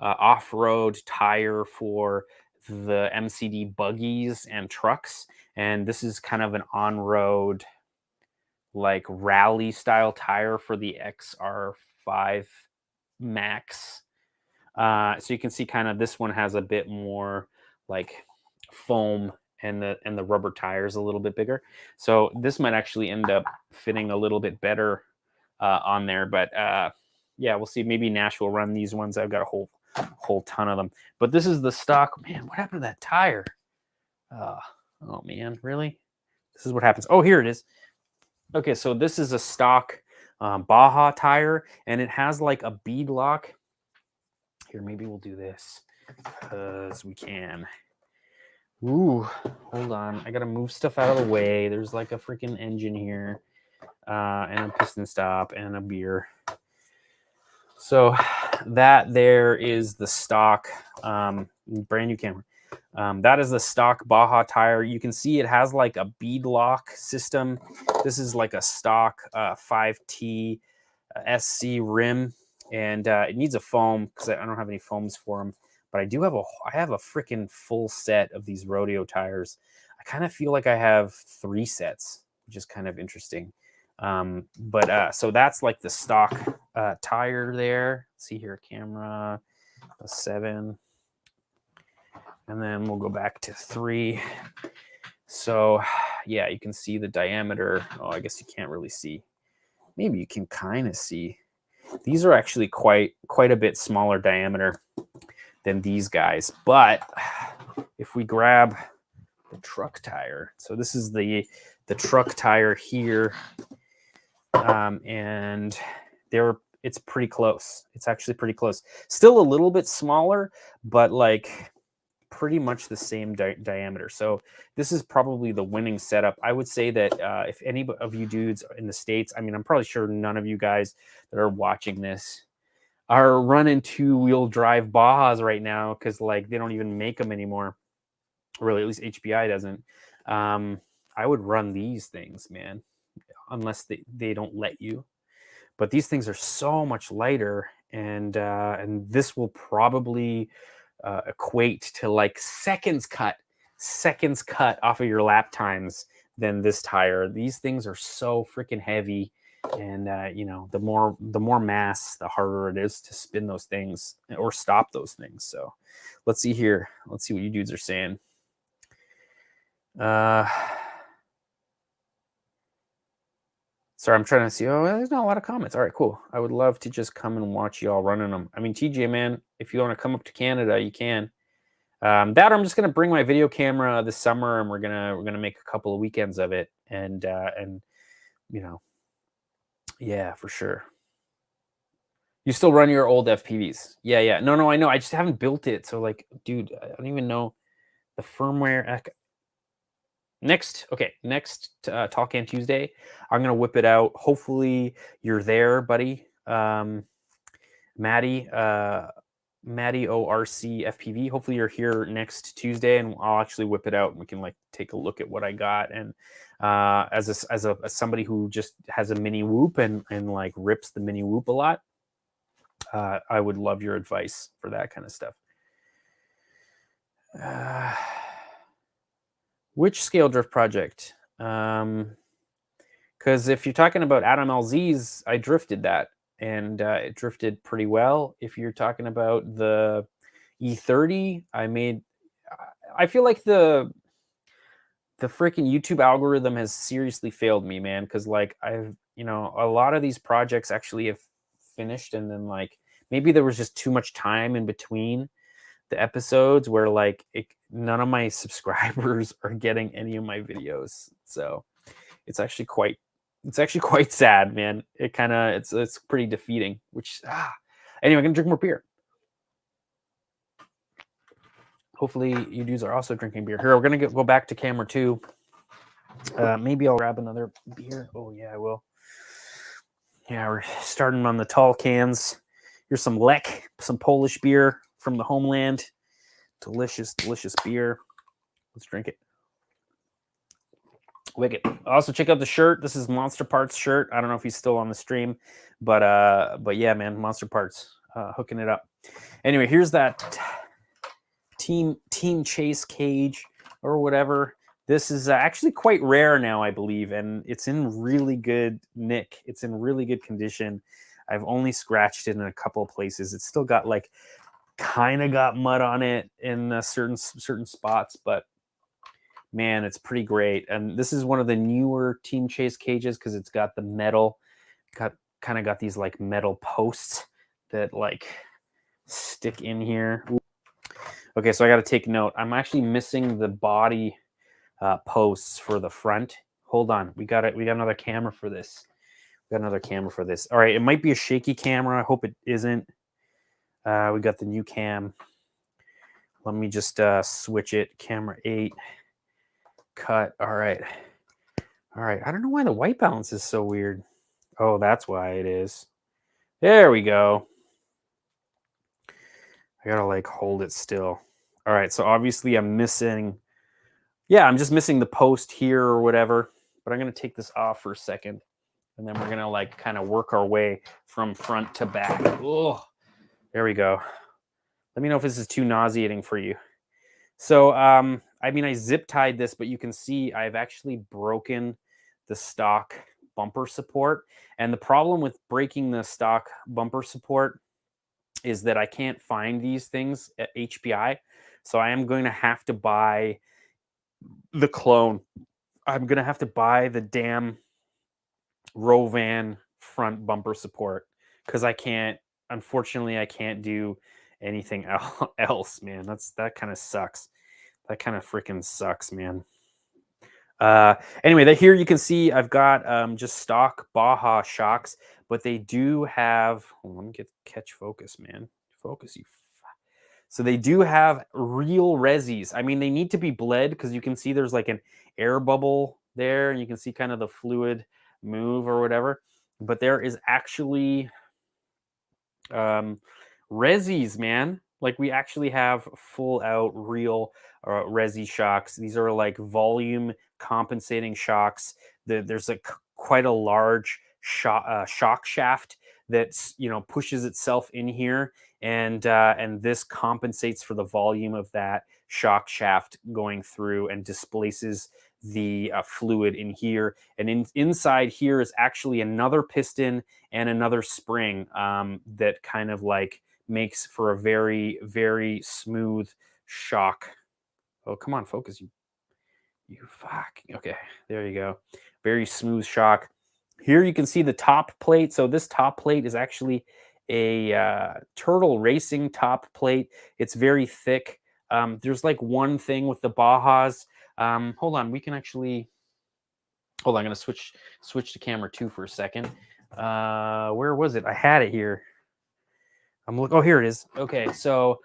off-road tire for the MCD buggies and trucks, and this is kind of an on-road, like rally style tire for the XR5 Max. So you can see kind of this one has a bit more like foam, and the rubber tires a little bit bigger. So this might actually end up fitting a little bit better on there. But yeah, we'll see. Maybe Nash will run these ones. I've got a whole ton of them. But this is the stock. Man, what happened to that tire? Oh man, really? This is what happens. Oh, here it is. Okay, so this is a stock Baja tire, and it has like a bead lock. Here, maybe we'll do this because we can. Ooh, hold on. I gotta move stuff out of the way. There's like a freaking engine here, and a piston stop and a beer. So that there is the stock, brand new camera. That is the stock Baja tire. You can see it has like a bead lock system. This is like a stock 5Tsc rim, and it needs a foam because I don't have any foams for them. But I have a freaking full set of these rodeo tires. I kind of feel like I have 3 sets, which is kind of interesting. So that's like the stock tire there. Let's see here, camera 7. And then we'll go back to 3. So yeah, you can see the diameter. Oh, I guess you can't really see. Maybe you can kind of see. These are actually quite a bit smaller diameter than these guys. But if we grab the truck tire, so this is the truck tire here, and it's pretty close. It's actually pretty close. Still a little bit smaller, but like pretty much the same diameter. So this is probably the winning setup. I would say that if any of you dudes in the States, I mean, I'm probably sure none of you guys that are watching this are running 2-wheel drive Bajas right now because like they don't even make them anymore. Really, at least HPI doesn't. I would run these things, man, unless they don't let you. But these things are so much lighter, and this will probably equate to like seconds cut off of your lap times than this tire. These things are so freaking heavy, and you know, the more mass, the harder it is to spin those things or stop those things. So let's see here. Let's see what you dudes are saying. Sorry, I'm trying to see. Oh, there's not a lot of comments. All right, cool. I would love to just come and watch y'all running them. I mean, TJ, man, if you want to come up to Canada, you can. That I'm just gonna bring my video camera this summer, and we're gonna make a couple of weekends of it, and you know, yeah, for sure. You still run your old FPVs? Yeah. No, I know. I just haven't built it. So like, dude, I don't even know the firmware. Next Talk-Can Tuesday, I'm gonna whip it out. Hopefully you're there, buddy. Maddie ORC FPV. Hopefully you're here next Tuesday, and I'll actually whip it out, and we can like take a look at what I got. And as somebody who just has a mini whoop and like rips the mini whoop a lot, I would love your advice for that kind of stuff. Which scale drift project? Because if you're talking about Adam LZ's, I drifted that, and it drifted pretty well. If you're talking about the E30, I feel like the freaking YouTube algorithm has seriously failed me, man. Because like a lot of these projects actually have finished, and then like maybe there was just too much time in between the episodes where like none of my subscribers are getting any of my videos. So it's actually quite sad, man. It's pretty defeating, which anyway, I'm gonna drink more beer. Hopefully you dudes are also drinking beer. Here, we're gonna go back to camera 2. Maybe I'll grab another beer. Oh yeah, I will. Yeah, we're starting on the tall cans. Here's some Lek, some Polish beer from the homeland. Delicious beer. Let's drink it. Wicked. Also check out the shirt. This is Monster Parts shirt. I don't know if he's still on the stream, but yeah, man, Monster Parts hooking it up. Anyway, here's that team chase cage or whatever. This is actually quite rare now, I believe, and it's in really good nick. It's in really good condition. I've only scratched it in a couple of places. It's still got like kind of got mud on it in certain spots, but man, it's pretty great. And this is one of the newer Team Chase cages because it's got the metal, kind of got these like metal posts that like stick in here. Okay, so I got to take note. I'm actually missing the body posts for the front. Hold on, we got another camera for this. All right, it might be a shaky camera. I hope it isn't. We got the new cam. Let me just switch it. Camera 8. Cut. All right. I don't know why the white balance is so weird. Oh, that's why it is. There we go. I gotta like hold it still. All right. So obviously I'm missing. Yeah, I'm just missing the post here or whatever. But I'm gonna take this off for a second, and then we're gonna like kind of work our way from front to back. Oh. There we go. Let me know if this is too nauseating for you. So, I mean, I zip tied this, but you can see I've actually broken the stock bumper support. And the problem with breaking the stock bumper support is that I can't find these things at HPI. So I am going to have to buy the clone. I'm going to have to buy the damn Rovan front bumper support because unfortunately, I can't do anything else, man. That kind of sucks. That kind of freaking sucks, man. Anyway, here you can see I've got just stock Baja shocks, but they do have. Let me catch focus, man. Focus, you. So they do have real resis. I mean, they need to be bled because you can see there's like an air bubble there, and you can see kind of the fluid move or whatever. But there is actually resis, man. Like we actually have full out real resi shocks. These are like volume compensating shocks. There's quite a large shock shaft that's pushes itself in here, and this compensates for the volume of that shock shaft going through and displaces the fluid in here. And inside here is actually another piston and another spring that kind of like makes for a very, very smooth shock. Oh, come on, focus, you fuck. Okay, there you go. Very smooth shock. Here you can see the top plate. So this top plate is actually a Turtle Racing top plate. It's very thick. There's like one thing with the Bajas. Hold on, we can actually. Hold on, I'm gonna switch to camera 2 for a second. Where was it? I had it here. Oh, here it is. Okay, so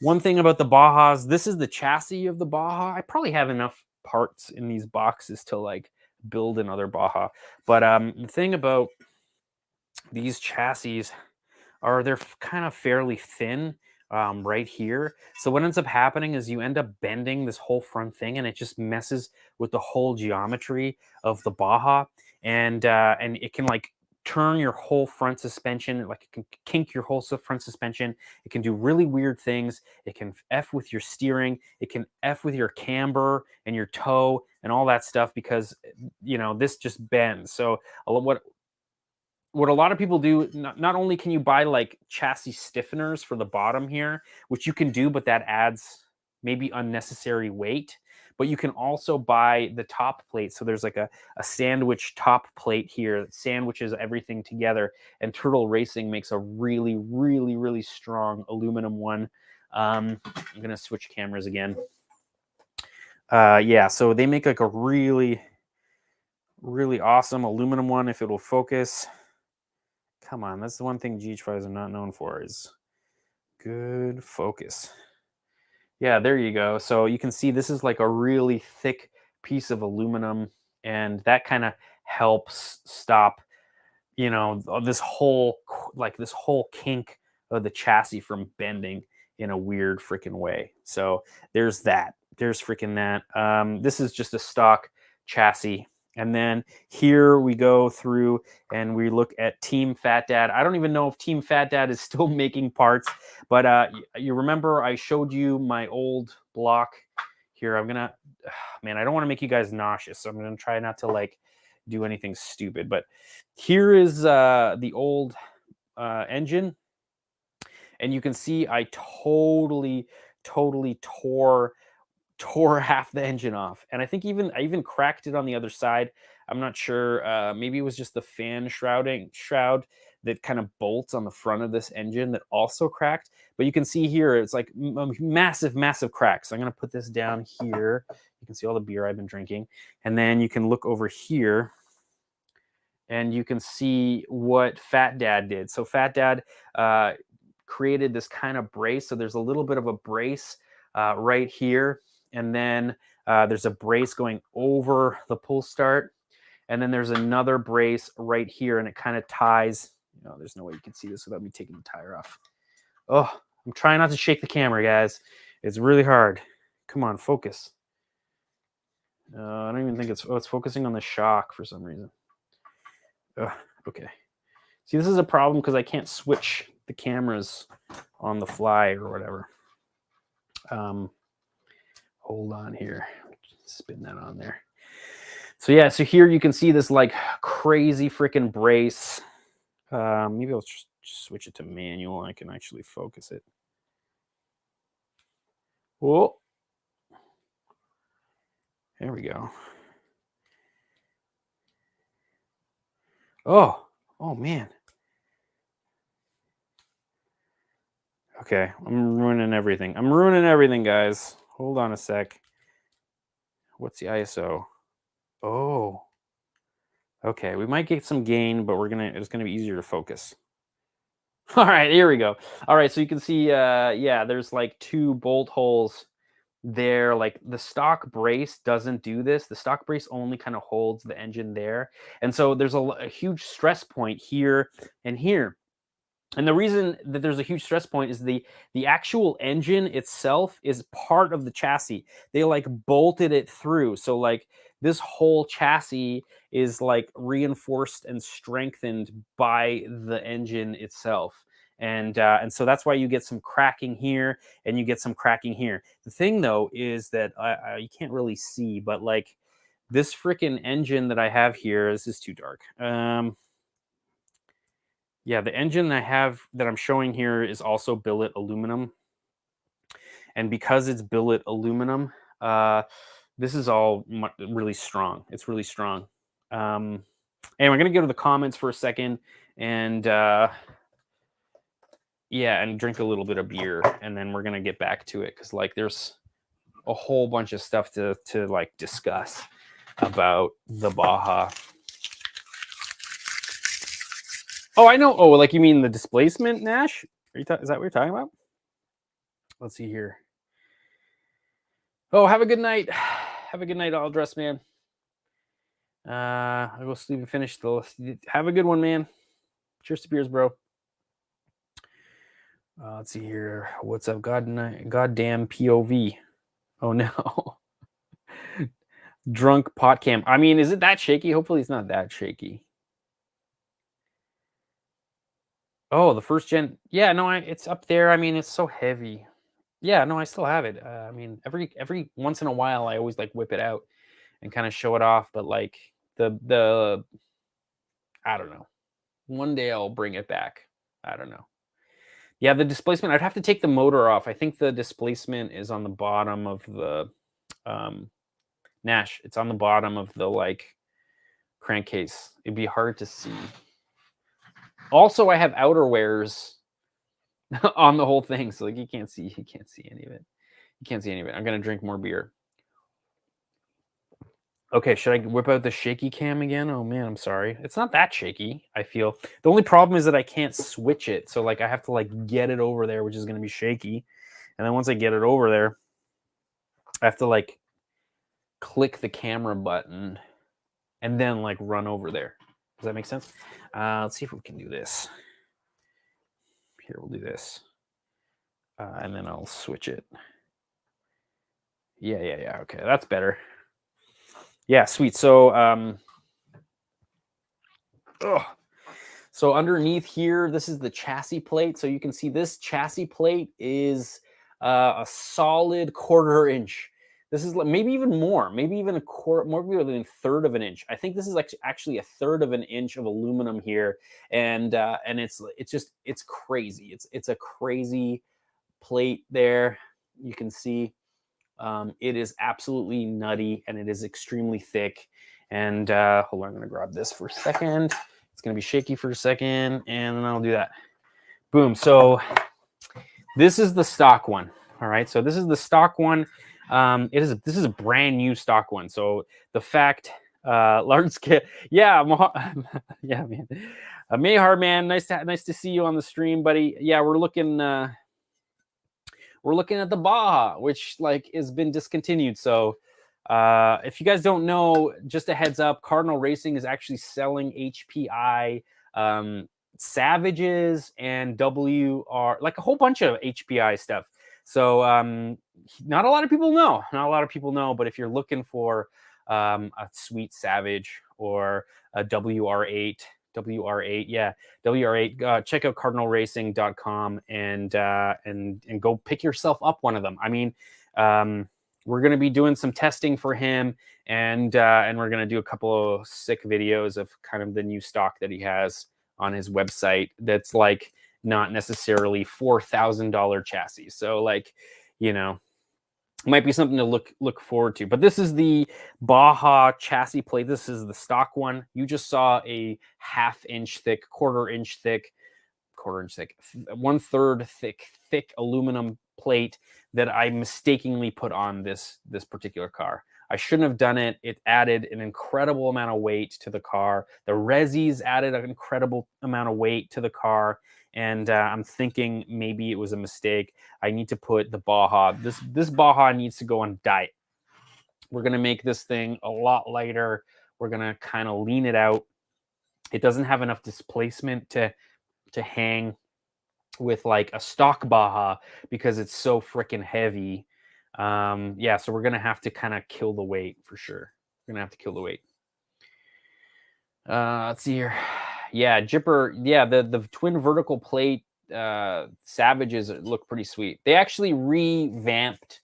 one thing about the Bajas, this is the chassis of the Baja. I probably have enough parts in these boxes to like build another Baja. But the thing about these chassis are they're kind of fairly thin right here. So what ends up happening is you end up bending this whole front thing, and it just messes with the whole geometry of the Baja, and it can like turn your whole front suspension, like it can kink your whole front suspension. It can do really weird things. It can F with your steering. It can F with your camber and your toe and all that stuff because, this just bends. So what a lot of people do, not only can you buy like chassis stiffeners for the bottom here, which you can do, but that adds maybe unnecessary weight, but you can also buy the top plate. So there's like a sandwich top plate here that sandwiches everything together, and Turtle Racing makes a really, really, really strong aluminum one. I'm going to switch cameras again. Yeah, so they make like a really, really awesome aluminum one if it'll focus. Come on, that's the one thing GH5s are not known for is good focus. Yeah, there you go. So you can see this is like a really thick piece of aluminum, and that kind of helps stop, this whole kink of the chassis from bending in a weird freaking way. So there's that. There's freaking that. This is just a stock chassis. And then here we go through and we look at Team Fat Dad. I don't even know if Team Fat Dad is still making parts, but you remember I showed you my old block here. Man, I don't want to make you guys nauseous, so I'm going to try not to like do anything stupid. But here is the old engine. And you can see I totally tore half the engine off, and I think I even cracked it on the other side. I'm not sure. Maybe it was just the fan shroud that kind of bolts on the front of this engine that also cracked. But you can see here it's like massive cracks. So I'm going to put this down here. You can see all the beer I've been drinking, and then you can look over here and you can see what Fat Dad did. So Fat Dad created this kind of brace. So there's a little bit of a brace right here. And then there's a brace going over the pull start. And then there's another brace right here, and it kind of ties. There's no way you can see this without me taking the tire off. Oh, I'm trying not to shake the camera, guys. It's really hard. Come on, focus. I don't even think it's focusing on the shock for some reason. Okay. See, this is a problem because I can't switch the cameras on the fly or whatever. Hold on here. Spin that on there. So yeah, so here you can see this like crazy freaking brace. Maybe I'll just switch it to manual. I can actually focus it. Whoa. There we go. Oh man. Okay, I'm ruining everything. I'm ruining everything, guys. Hold on a sec. What's the ISO? Oh. Okay, we might get some gain, but it's gonna be easier to focus. All right, here we go. All right, so you can see, yeah, there's like 2 bolt holes there. Like the stock brace doesn't do this. The stock brace only kind of holds the engine there. And so there's a huge stress point here and here. And the reason that there's a huge stress point is the actual engine itself is part of the chassis. They like bolted it through. So like this whole chassis is like reinforced and strengthened by the engine itself. And so that's why you get some cracking here and you get some cracking here. The thing though is that you can't really see, but like this freaking engine that I have here, this is too dark. Yeah, the engine I have that I'm showing here is also billet aluminum. And because it's billet aluminum, this is all really strong. It's really strong. Anyway, I'm going to go to the comments for a second and yeah, and drink a little bit of beer. And then we're going to get back to it because like there's a whole bunch of stuff to like discuss about the Baja. Oh, I know. Oh, like you mean the displacement, Nash? Is that what you're talking about? Let's see here. Oh, have a good night. Have a good night, all dressed man. I'll go sleep and finish the. Have a good one, man. Cheers to beers, bro. Let's see here. What's up? Goddamn POV. Oh no. Drunk pot cam. I mean, is it that shaky? Hopefully, it's not that shaky. Oh, the first gen. Yeah, no, it's up there. I mean, it's so heavy. Yeah, no, I still have it. I mean, every once in a while, I always like whip it out and kind of show it off. But like the I don't know. One day I'll bring it back. I don't know. Yeah, the displacement. I'd have to take the motor off. I think the displacement is on the bottom of the Nash. It's on the bottom of the like crankcase. It'd be hard to see. Also, I have outerwears on the whole thing, so like you can't see any of it. You can't see any of it. I'm gonna drink more beer. Okay, should I whip out the shaky cam again? Oh man, I'm sorry. It's not that shaky, I feel. The only problem is that I can't switch it. So like I have to like get it over there, which is gonna be shaky. And then once I get it over there, I have to like click the camera button and then like run over there. Does that make sense? Let's see if we can do this. Here, we'll do this. And then I'll switch it. Yeah. Okay, that's better. Yeah, sweet. So, so underneath here, this is the chassis plate. So you can see this chassis plate is a solid 1/4 inch. This is like maybe even more, maybe even a quarter, more than a 1/3 of an inch. I think this is like actually a 1/3 of an inch of aluminum here, and it's crazy. It's a crazy plate there. You can see it is absolutely nutty, and it is extremely thick. And hold on, I'm gonna grab this for a second. It's gonna be shaky for a second, and then I'll do that. Boom. So this is the stock one. All right. So this is the stock one. This is a brand new stock one. So the fact, large scale, yeah, yeah, man, Mayhar, man, nice to see you on the stream, buddy. Yeah, we're looking at the Baja, which like has been discontinued. So if you guys don't know, just a heads up, Cardinal Racing is actually selling HPI Savages and WR, like a whole bunch of HPI stuff. So not a lot of people know, but if you're looking for a sweet Savage or a WR8, check out cardinalracing.com and go pick yourself up one of them. I mean, we're going to be doing some testing for him, and we're going to do a couple of sick videos of kind of the new stock that he has on his website that's like not necessarily $4,000 chassis. So like, you know, might be something to look forward to. But this is the Baja chassis plate. This is the stock one. You just saw a 1/2 inch thick, 1/4 inch thick, 1/3 thick aluminum plate that I mistakenly put on this particular car. I shouldn't have done it. It added an incredible amount of weight to the car. The resis added an incredible amount of weight to the car. And I'm thinking maybe it was a mistake. I need to put the Baja. This Baja needs to go on diet. We're going to make this thing a lot lighter. We're going to kind of lean it out. It doesn't have enough displacement to hang with like a stock Baja because it's so freaking heavy. Yeah, so we're going to have to kind of kill the weight for sure. We're going to have to kill the weight. Let's see here. Yeah, Jipper. Yeah, the twin vertical plate Savages look pretty sweet. They actually revamped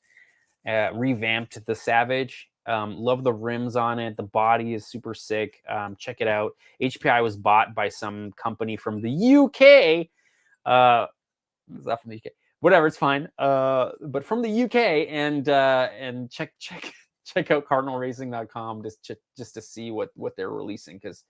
the Savage. Love the rims on it. The body is super sick. Check it out. HPI was bought by some company from the UK. Is that from the UK? Whatever, it's fine. But from the UK, and check out cardinalracing.com just to see what they're releasing, because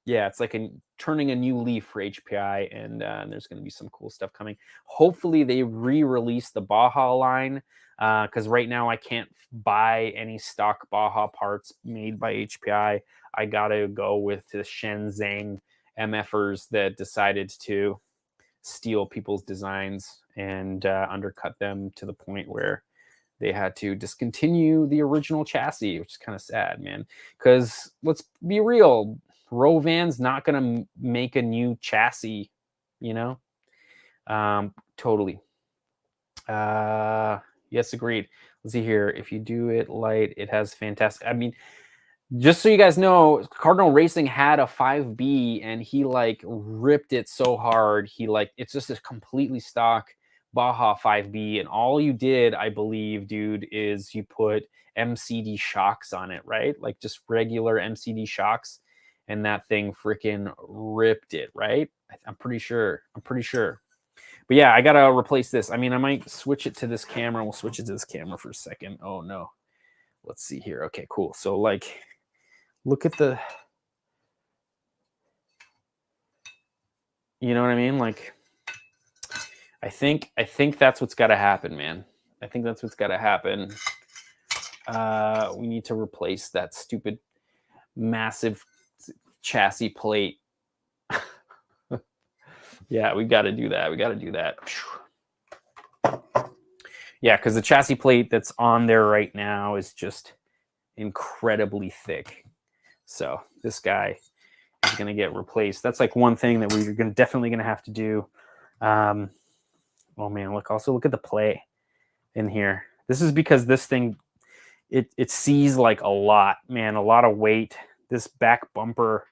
yeah, it's like turning a new leaf for HPI, and there's going to be some cool stuff coming. Hopefully they re-release the Baja line, because right now I can't buy any stock Baja parts made by HPI. I gotta go with the Shenzhen MFers that decided to steal people's designs and undercut them to the point where they had to discontinue the original chassis, which is kind of sad, man. Because let's be real, Rovan's not going to make a new chassis, you know? Totally. Yes, agreed. Let's see here. If you do it light, it has fantastic. I mean, just so you guys know, Cardinal Racing had a 5B and he like ripped it so hard. It's just a completely stock Baja 5B, and all you did, I believe, dude, is you put MCD shocks on it, right? Like just regular MCD shocks, and that thing freaking ripped it, right? I'm pretty sure. But yeah, I gotta replace this. I mean, I might switch it to this camera. We'll switch it to this camera for a second. Oh no. Let's see here. Okay, cool. So like, look at the, you know what I mean? Like, I think that's what's got to happen, man. I think that's what's got to happen. We need to replace that stupid massive chassis plate. Yeah, we got to do that. Yeah, because the chassis plate that's on there right now is just incredibly thick. So this guy is going to get replaced. That's like one thing that we're definitely going to have to do. Oh man, look at the play in here. This is because this thing, it sees like a lot, man, a lot of weight. This back bumper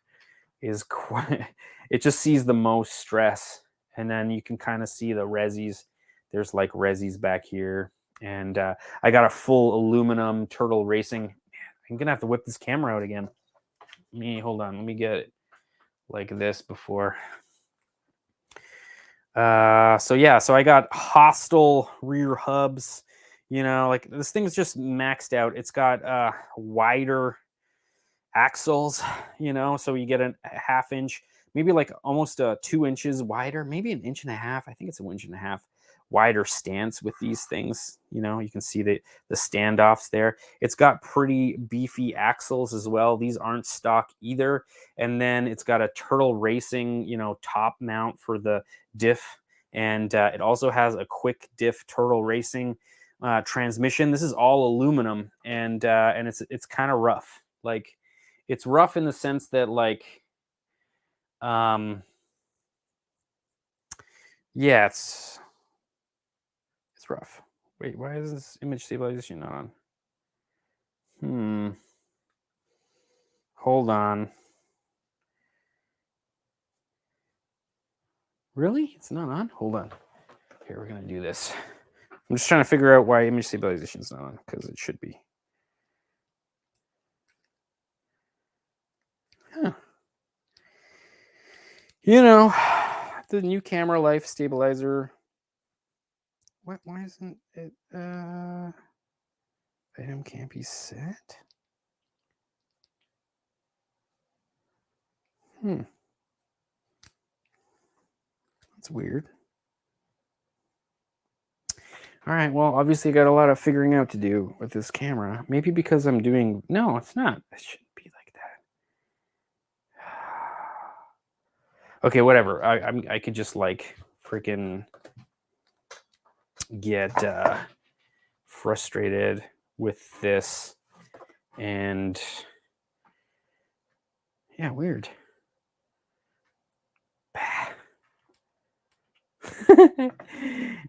is quite, it just sees the most stress. And then you can kind of see the resis. There's like resis back here. And I got a full aluminum Turtle Racing. Man, I'm going to have to whip this camera out again. Hold on. Let me get it like this before. So I got Hostile rear hubs, you know, like this thing's just maxed out. It's got wider axles, you know, so you get a half-inch, maybe like almost 2 inches wider, maybe an inch and a half. I think it's an inch and a half wider stance with these things. You know, you can see the standoffs there. It's got pretty beefy axles as well. These aren't stock either. And then it's got a Turtle Racing, you know, top mount for the diff. And it also has a quick diff Turtle Racing transmission. This is all aluminum, and it's kind of rough. Like, it's rough in the sense that like, yeah, it's rough. Wait, why is this image stabilization not on? Hold on. Really? It's not on? Hold on. Here, we're going to do this. I'm just trying to figure out why image stabilization is not on, because it should be. Huh. You know, the new camera life stabilizer. What? Why isn't it? Item can't be set. That's weird. All right, well, obviously I got a lot of figuring out to do with this camera. Maybe because I'm doing... No, it's not. It shouldn't be like that. Okay, whatever. I could just like freaking get frustrated with this, and yeah, weird.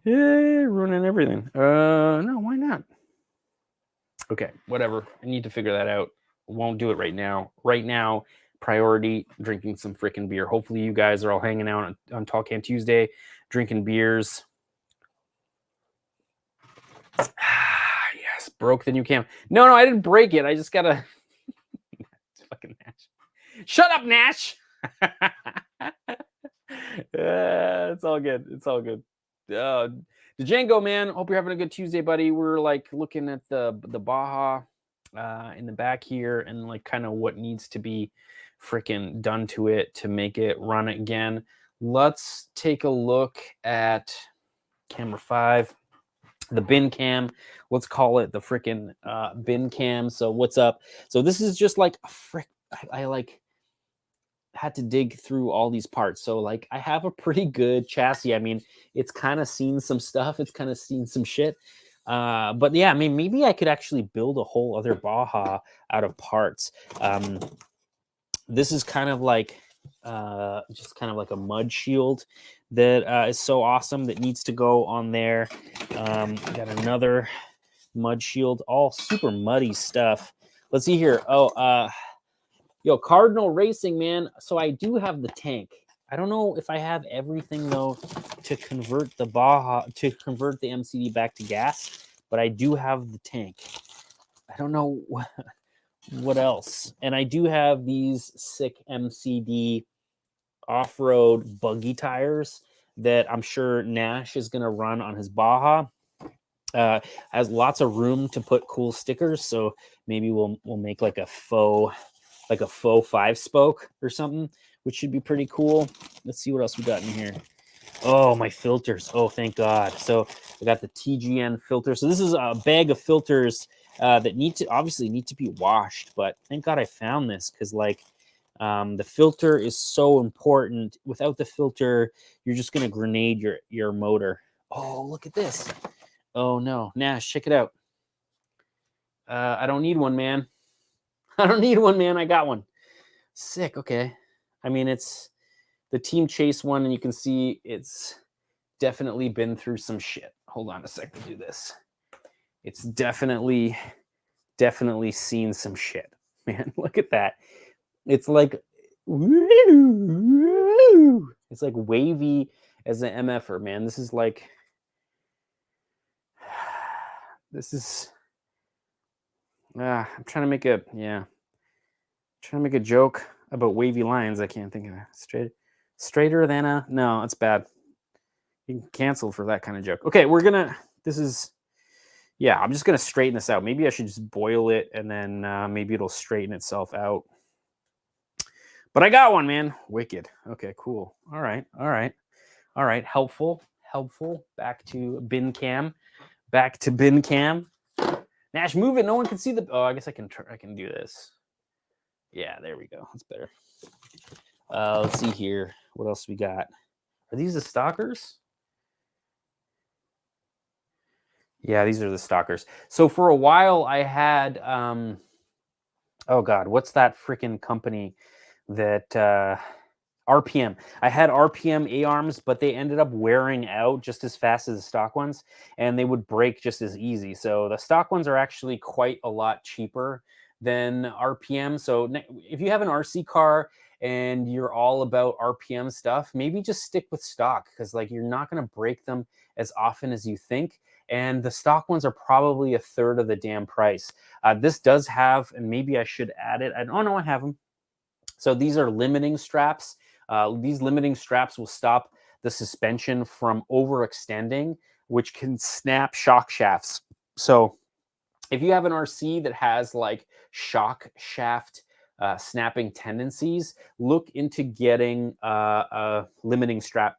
Yeah, ruining everything. No, why not? Okay, whatever. I need to figure that out. Won't do it right now. Right now, priority drinking some freaking beer. Hopefully, you guys are all hanging out on Tall Can Tuesday, drinking beers. Yes, broke the new cam. No, I didn't break it. I just gotta fucking Nash. Shut up, Nash. It's all good. It's all good. Django, man, hope you're having a good Tuesday, buddy. We're like looking at the Baja in the back here, and like kind of what needs to be freaking done to it to make it run again. Let's take a look at camera 5, the bin cam. Let's call it the freaking bin cam. So what's up? So this is just like a frick. I like had to dig through all these parts. So like I have a pretty good chassis. I mean, it's kind of seen some stuff. It's kind of seen some shit. But yeah, I mean, maybe I could actually build a whole other Baja out of parts. This is kind of like just kind of like a mud shield that is so awesome that needs to go on there. Got another mud shield, all super muddy stuff. Let's see here. Yo, Cardinal Racing, man. So I do have the tank. I don't know if I have everything though to convert the Baja, to convert the MCD back to gas, but I do have the tank. I don't know what else. And I do have these sick MCD off-road buggy tires that I'm sure Nash is going to run on his Baja. Has lots of room to put cool stickers, so maybe we'll make like a faux 5-spoke or something, which should be pretty cool. Let's see what else we got in here. Oh, my filters. Oh, thank God. So I got the TGN filter. So this is a bag of filters that obviously need to be washed, but thank God I found this, because like the filter is so important. Without the filter, you're just going to grenade your motor. Oh, look at this. Oh no, Nash, check it out. I don't need one, man. I don't need one, man. I got one. Sick. Okay. I mean, it's the Team Chase one, and you can see it's definitely been through some shit. Hold on a sec to do this. It's definitely seen some shit, man. Look at that. It's like, it's like wavy as an MFer, man. This is like, I'm trying to make a joke about wavy lines. I can't think of it. Straighter than a, no, it's bad. You can cancel for that kind of joke. Okay, I'm just gonna straighten this out. Maybe I should just boil it, and then maybe it'll straighten itself out. But I got one, man. Wicked. Okay, cool. All right. Helpful. Back to bin cam. Nash, move it. No one can see the. Oh, I guess I can do this. Yeah, there we go. That's better. Let's see here. What else we got? Are these the stalkers? Yeah, these are the stalkers. So for a while, I had. Oh God, what's that freaking company that? RPM. I had RPM A-arms, but they ended up wearing out just as fast as the stock ones, and they would break just as easy. So the stock ones are actually quite a lot cheaper than RPM. So if you have an RC car and you're all about RPM stuff, maybe just stick with stock, because like you're not going to break them as often as you think. And the stock ones are probably a third of the damn price. This does have, and maybe I should add it. I have them. So these are limiting straps. These limiting straps will stop the suspension from overextending, which can snap shock shafts. So if you have an RC that has like shock shaft snapping tendencies, look into getting a limiting strap.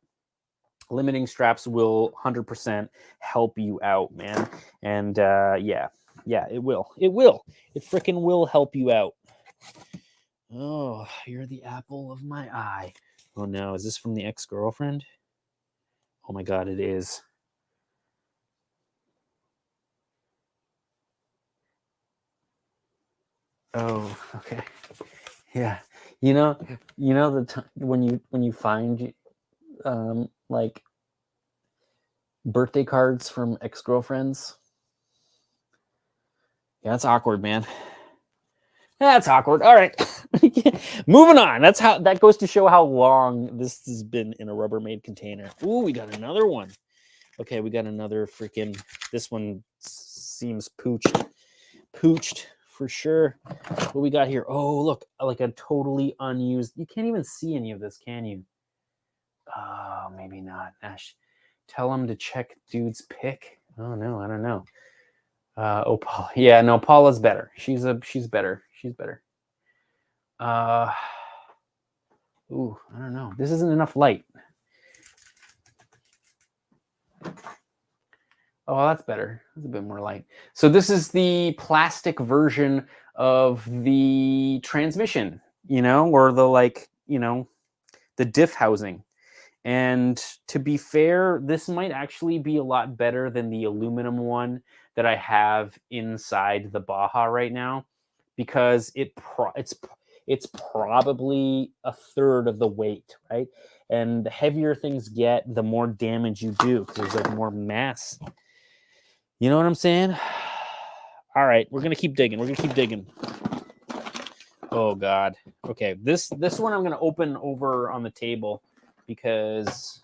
Limiting straps will 100% help you out, man. And yeah, it will. It freaking will help you out. Oh, you're the apple of my eye. Oh no, is this from the ex-girlfriend? Oh my god, it is. Oh, okay. Yeah. When you find like birthday cards from ex-girlfriends. Yeah, that's awkward, man. That's awkward. All right. Moving on. That goes to show how long this has been in a Rubbermaid container. Ooh, we got another one. Okay, we got another freaking, this one seems pooched for sure. What we got here? Oh, look, like a totally unused. You can't even see any of this, can you? Oh, maybe not. Ash, tell him to check dude's pick. Oh no, I don't know. Oh, Paula. Yeah, no, Paula's better. She's better. She's better. Ooh, I don't know. This isn't enough light. Oh, that's better. That's a bit more light. So this is the plastic version of the transmission, or the the diff housing. And to be fair, this might actually be a lot better than the aluminum one that I have inside the Baja right now, because it's probably a third of the weight, right? And the heavier things get, the more damage you do, because there's like more mass. You know what I'm saying? All right, we're gonna keep digging. Oh God. Okay, this one I'm gonna open over on the table because,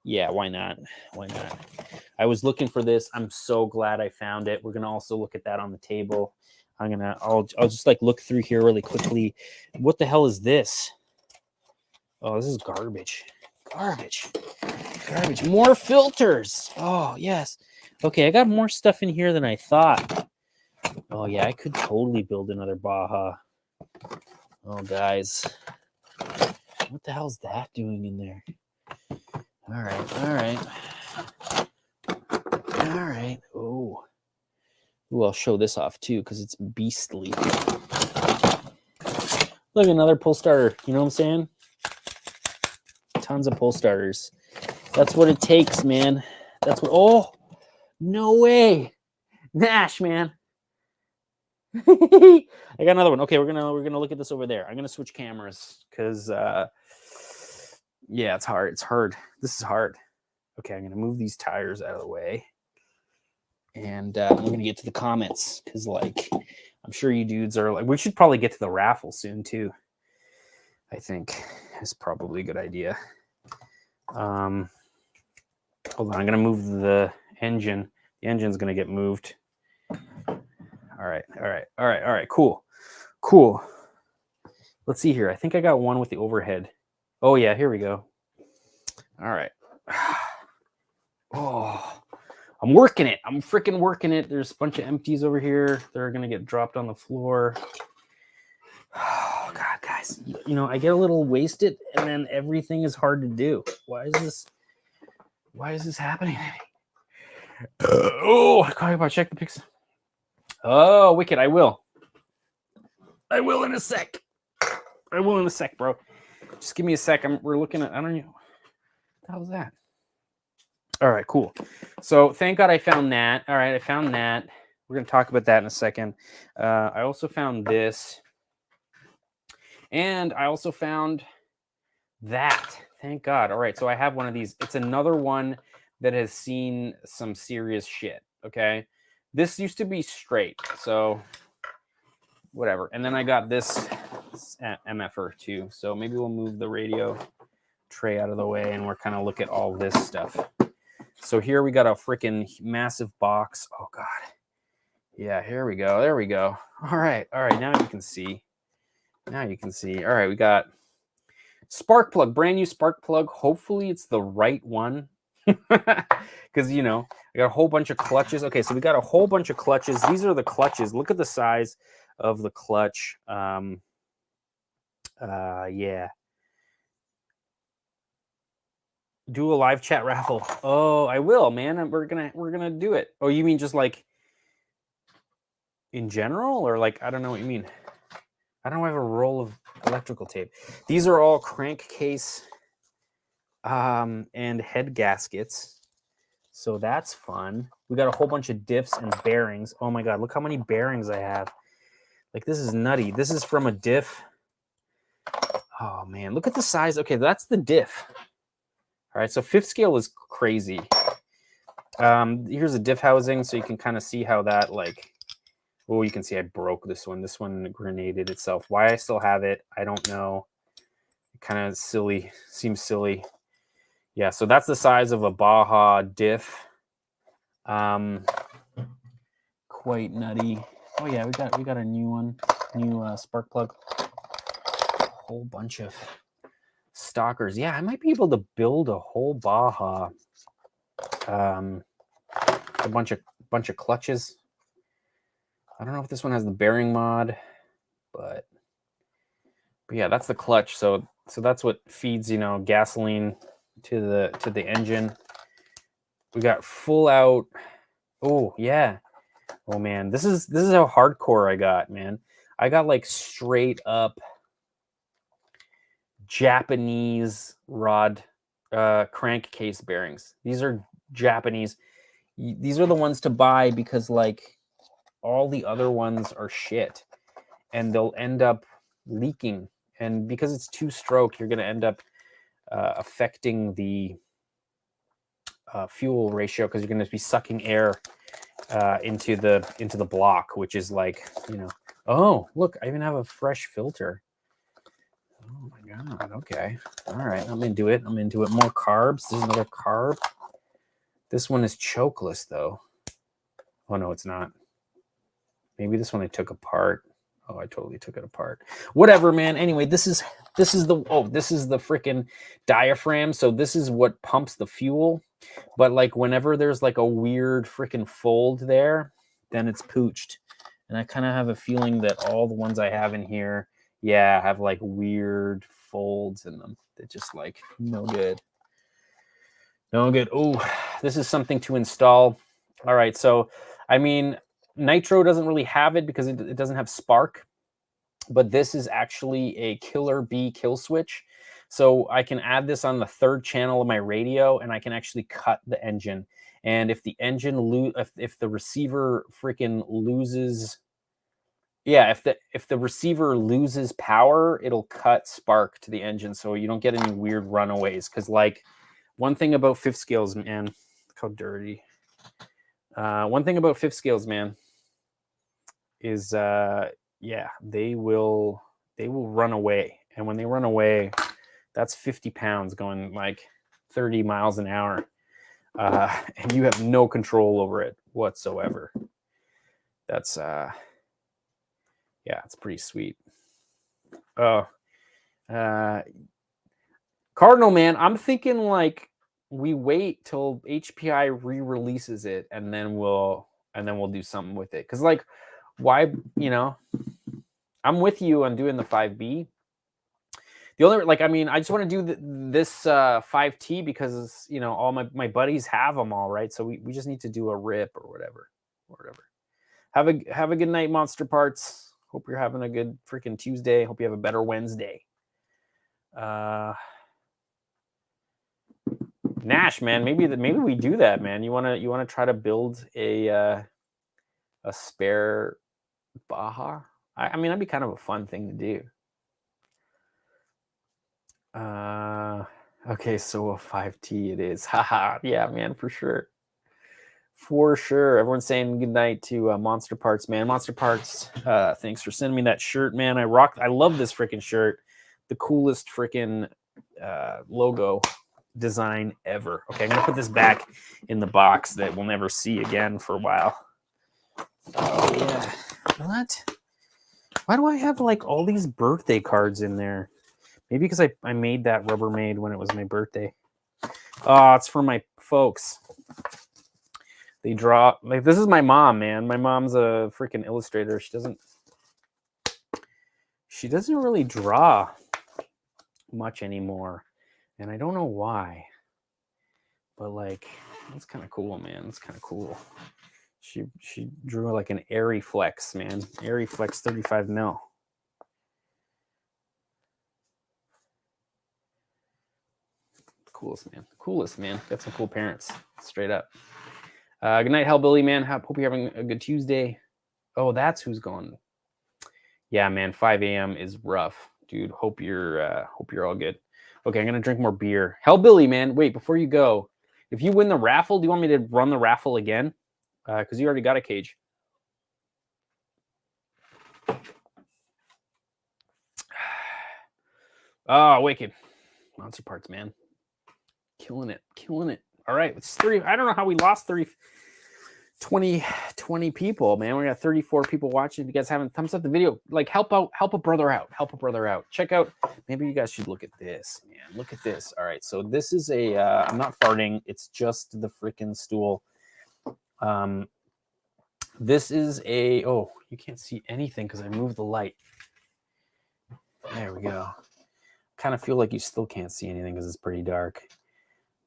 yeah, why not? Why not? I was looking for this. I'm so glad I found it. We're gonna also look at that on the table. I'll just like look through here really quickly. What the hell is this? Oh, this is garbage. Garbage. More filters. Oh, yes. Okay, I got more stuff in here than I thought. Oh, yeah, I could totally build another Baja. Oh, guys. What the hell's that doing in there? All right. Oh. Ooh, I'll show this off, too, because it's beastly. Look, another pull starter. You know what I'm saying? Tons of pull starters. That's what it takes, man. That's what... Oh, no way. Nash, man. I got another one. Okay, we're gonna look at this over there. I'm gonna switch cameras because yeah, it's hard. This is hard. Okay, I'm gonna move these tires out of the way, and we're gonna get to the comments because, like, I'm sure you dudes are like, we should probably get to the raffle soon too. I think it's probably a good idea. Hold on, I'm gonna move the engine. The engine's gonna get moved. All right. Cool. Let's see here. I think I got one with the overhead. Oh yeah, here we go. All right. Oh, I'm working it. I'm freaking working it. There's a bunch of empties over here. They're gonna get dropped on the floor. Oh God, guys. I get a little wasted, and then everything is hard to do. Why is this happening? Oh, I gotta check the pics. Oh, wicked. I will in a sec. Bro. Just give me a sec. We're looking at, I don't know. What the hell is that? All right, cool. So thank God I found that. All right, I found that. We're going to talk about that in a second. I also found this. And I also found that. Thank God. All right, so I have one of these. It's another one that has seen some serious shit, okay? This used to be straight, so whatever. And then I got this MFR too. So maybe we'll move the radio tray out of the way and we're kind of look at all this stuff. So here we got a freaking massive box. Oh God. Yeah, here we go. There we go. All right. Now you can see. All right, we got spark plug, brand new spark plug. Hopefully it's the right one. Because I got a whole bunch of clutches. Okay, so we got a whole bunch of clutches. These are the clutches. Look at the size of the clutch. Yeah. Do a live chat raffle. Oh, I will, man. We're gonna do it. Oh, you mean just like in general, or like, I don't know what you mean. I don't have a roll of electrical tape. These are all crankcase and head gaskets. So that's fun. We got a whole bunch of diffs and bearings. Oh my God, look how many bearings I have. Like, this is nutty. This is from a diff. Oh man, look at the size. Okay, that's the diff. All right, so 5th scale is crazy. Here's a diff housing, so you can kind of see how that, like, oh, you can see I broke this one. This one grenaded itself. Why I still have it, I don't know. Kind of silly, seems silly. Yeah, so that's the size of a Baja diff. Quite nutty. Oh yeah, we got a new one, new spark plug. A whole bunch of stalkers. Yeah, I might be able to build a whole Baja. A bunch of clutches. I don't know if this one has the bearing mod, but yeah, that's the clutch. So that's what feeds, you know, gasoline to the engine. We got full out. Oh yeah. Oh man, this is how hardcore I got, man. I got like straight up Japanese rod crankcase bearings. These are Japanese. These are the ones to buy because like all the other ones are shit and they'll end up leaking. And because it's 2-stroke, you're going to end up affecting the fuel ratio because you're going to be sucking air into the block, which is like, you know, oh, look, I even have a fresh filter. Oh my God. Okay. All right. I'm into it. More carbs. There's another carb. This one is chokeless though. Oh no, it's not. Maybe this one I took apart. Oh, I totally took it apart. Whatever, man. Anyway, this is the freaking diaphragm. So this is what pumps the fuel. But like whenever there's like a weird freaking fold there, then it's pooched. And I kind of have a feeling that all the ones I have in here, yeah, have like weird folds in them. They're just like no good. No good. Oh, this is something to install. All right. So, I mean, Nitro doesn't really have it because it doesn't have spark. But this is actually a killer bee kill switch. So I can add this on the 3rd channel of my radio and I can actually cut the engine. And if the engine if the receiver freaking loses, yeah, if the receiver loses power, it'll cut spark to the engine so you don't get any weird runaways. Because like one thing about 5th scales, man, look how dirty. One thing about 5th scales, man, is yeah, they will run away. And when they run away, that's 50 pounds going like 30 miles an hour. And you have no control over it whatsoever. That's yeah, it's pretty sweet. Cardinal, man, I'm thinking like we wait till HPI re-releases it and then we'll do something with it. Cause like, why, you know, I'm with you on doing the 5B. The only, like, I mean, I just want to do this 5T because, you know, all my buddies have them all, right? So we just need to do a rip or whatever. Have a good night, Monster Parts. Hope you're having a good freaking Tuesday. Hope you have a better Wednesday. Nash, man, maybe we do that, man. You wanna try to build a spare Baja? I mean, that'd be kind of a fun thing to do. Okay, so a 5T it is. Haha, yeah, man, for sure. For sure. Everyone's saying good night to Monster Parts, man. Monster Parts, thanks for sending me that shirt, man. I love this freaking shirt. The coolest freaking logo design ever. Okay, I'm gonna put this back in the box that we'll never see again for a while. Oh yeah. What? Why do I have like all these birthday cards in there? Maybe because I made that Rubbermaid when it was my birthday. Oh, it's for my folks. They draw, like, this is my mom, man. My mom's a freaking illustrator. She doesn't really draw much anymore. And I don't know why. But like, that's kind of cool, man. It's kind of cool. She drew like an Airy Flex, man. Airy Flex 35 mil. Coolest, man. Coolest, man. Got some cool parents. Straight up. Good night, Hellbilly, man. Hope you're having a good Tuesday. Oh, that's who's going. Yeah, man. 5 a.m. is rough, dude. Hope you're all good. Okay, I'm gonna drink more beer. Hellbilly, man. Wait, before you go, if you win the raffle, do you want me to run the raffle again? Because you already got a cage. Oh, wicked. Monster parts, man. Killing it. Killing it. All right. It's 30. I don't know how we lost 20 people, man. We got 34 people watching. If you guys haven't thumbs up the video, like help a brother out. Help a brother out. Check out. Maybe you guys should look at this, man. Look at this. All right. So this is a, I'm not farting. It's just the freaking stool. This is a, oh, you can't see anything because I moved the light. There we go. Kind of feel like you still can't see anything because it's pretty dark.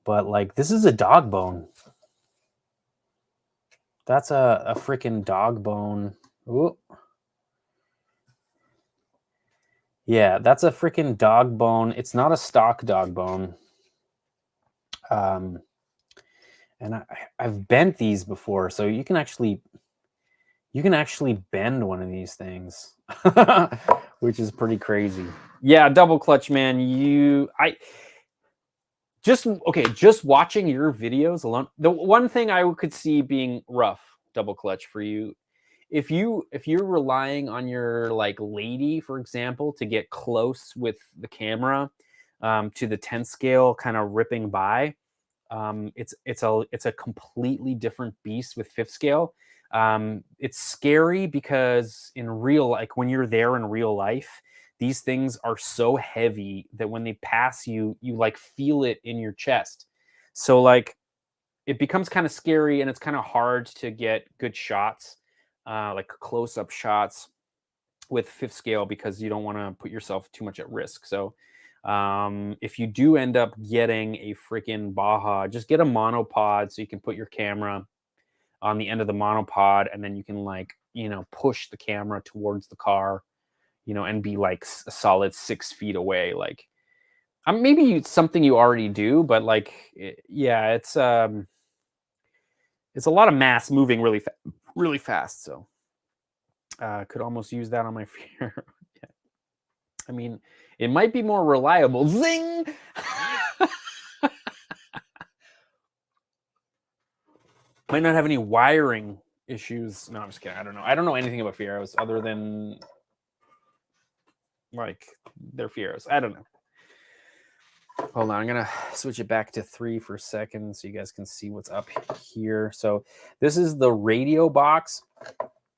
But like, this is a dog bone. That's a freaking dog bone. Ooh. Yeah, that's a freaking dog bone. It's not a stock dog bone. And I've bent these before, so you can actually bend one of these things, which is pretty crazy. Yeah, double clutch, man. Just watching your videos alone. The one thing I could see being rough, double clutch for you, if you're relying on your like lady, for example, to get close with the camera to the 10 scale, kind of ripping by, it's a completely different beast with 5th scale. It's scary because when you're there in real life, these things are so heavy that when they pass you, you like feel it in your chest. So like it becomes kind of scary and it's kind of hard to get good shots, like close-up shots with 5th scale because you don't want to put yourself too much at risk. So if you do end up getting a freaking Baja, just get a monopod so you can put your camera on the end of the monopod and then you can like, push the camera towards the car, and be like a solid 6 feet away. Like maybe it's something you already do, but like, yeah, it's a lot of mass moving really fast. So could almost use that on my fear. Yeah. I mean, it might be more reliable. Zing! Might not have any wiring issues. No, I'm just kidding. I don't know. I don't know anything about Fieros other than like they're Fieros. I don't know. Hold on. I'm going to switch it back to 3 for a second so you guys can see what's up here. So this is the radio box.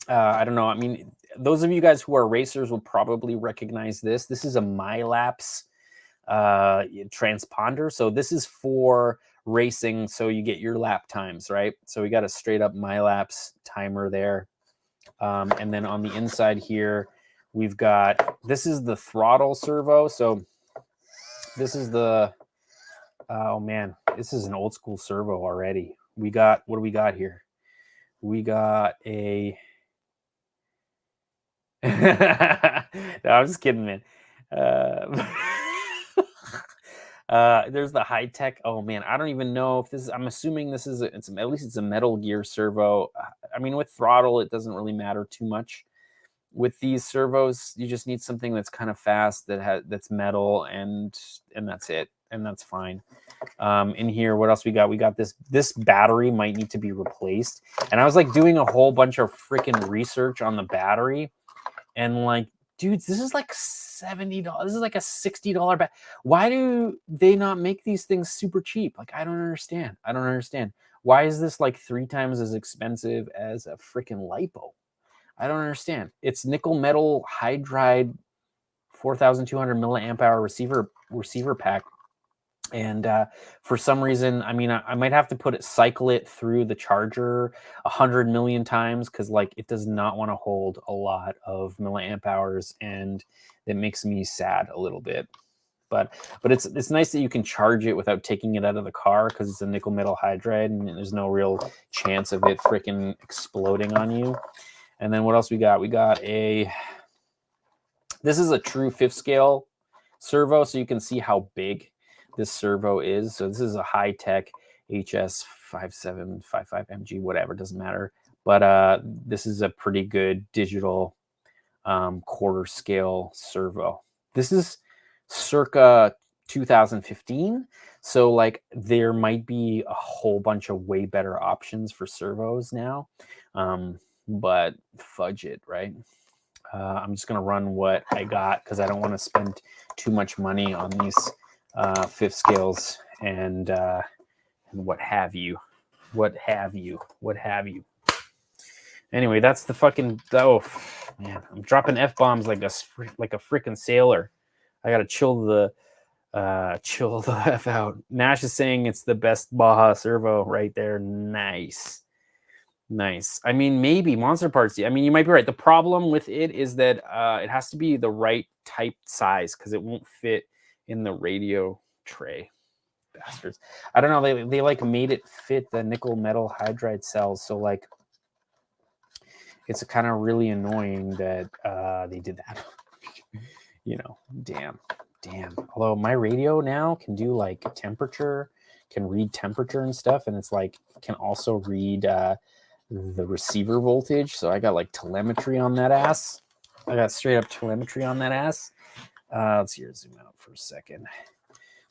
I don't know. I mean, those of you guys who are racers will probably recognize this. This is a MyLapse transponder. So this is for racing, so you get your lap times, right? So we got a straight up MyLapse timer there. And then on the inside here, we've got, this is the throttle servo. So this is the, oh man, this is an old school servo already. We got, what do we got here? We got a, no, I'm just kidding, man. There's the high tech. Oh man, I don't even know if this is, I'm assuming this is, at least it's a Metal Gear servo. I mean, with throttle, it doesn't really matter too much. With these servos, you just need something that's kind of fast, that's metal, and that's it, and that's fine. In here, what else we got? We got this battery might need to be replaced, and I was like doing a whole bunch of freaking research on the battery, and like, dudes, this is like $70. This is like a $60 battery. Why do they not make these things super cheap? Like, I don't understand. I don't understand. Why is this like 3 times as expensive as a freaking LiPo? I don't understand. It's nickel metal hydride 4,200 milliamp hour receiver pack. And for some reason, I mean, I might have to cycle it through the charger 100 million times because like it does not want to hold a lot of milliamp hours, and it makes me sad a little bit. But it's nice that you can charge it without taking it out of the car because it's a nickel metal hydride and there's no real chance of it freaking exploding on you. And then what else we got? We got this is a true 5th scale servo, so you can see how big this servo is. So this is a high-tech HS 5755 MG, whatever, doesn't matter. But this is a pretty good digital quarter scale servo. This is circa 2015. So like there might be a whole bunch of way better options for servos now. But fudge it, right? I'm just going to run what I got because I don't want to spend too much money on these fifth scales and what have you. Anyway, that's the fucking... Oh, man. I'm dropping F-bombs like a freaking sailor. I got to chill the F out. Nash is saying it's the best Baja servo right there. Nice. I mean, maybe Monster Parts. I mean, you might be right. The problem with it is that it has to be the right type size because it won't fit in the radio tray. Bastards. I don't know. They like made it fit the nickel metal hydride cells. So like, it's kind of really annoying that they did that. You know, damn. Although my radio now can do like temperature, can read temperature and stuff, and it's like can also read the receiver voltage. So I got like telemetry on that ass. I got straight up telemetry on that ass. Let's see here, zoom out for a second.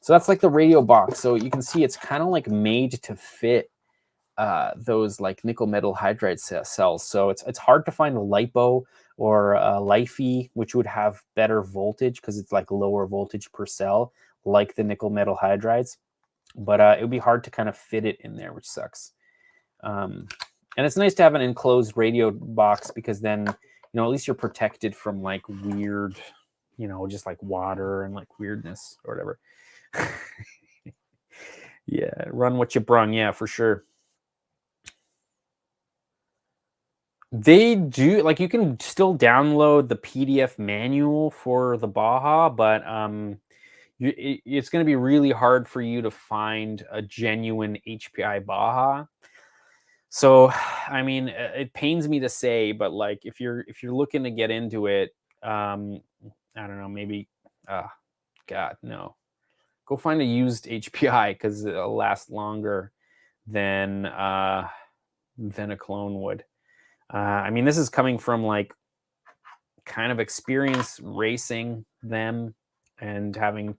So that's like the radio box. So you can see it's kind of like made to fit those like nickel metal hydride cells. So it's hard to find a LiPo or a LiFi, which would have better voltage because it's like lower voltage per cell, like the nickel metal hydrides. But it would be hard to kind of fit it in there, which sucks. And it's nice to have an enclosed radio box because then, you know, at least you're protected from like weird, you know, just like water and like weirdness or whatever. Yeah, run what you brung. Yeah, for sure. They do, like, you can still download the PDF manual for the Baja, but it's going to be really hard for you to find a genuine HPI Baja. So, I mean, it pains me to say, but like, if you're looking to get into it, I don't know, maybe, God, no. Go find a used HPI because it'll last longer than a clone would. I mean, this is coming from like kind of experience racing them and having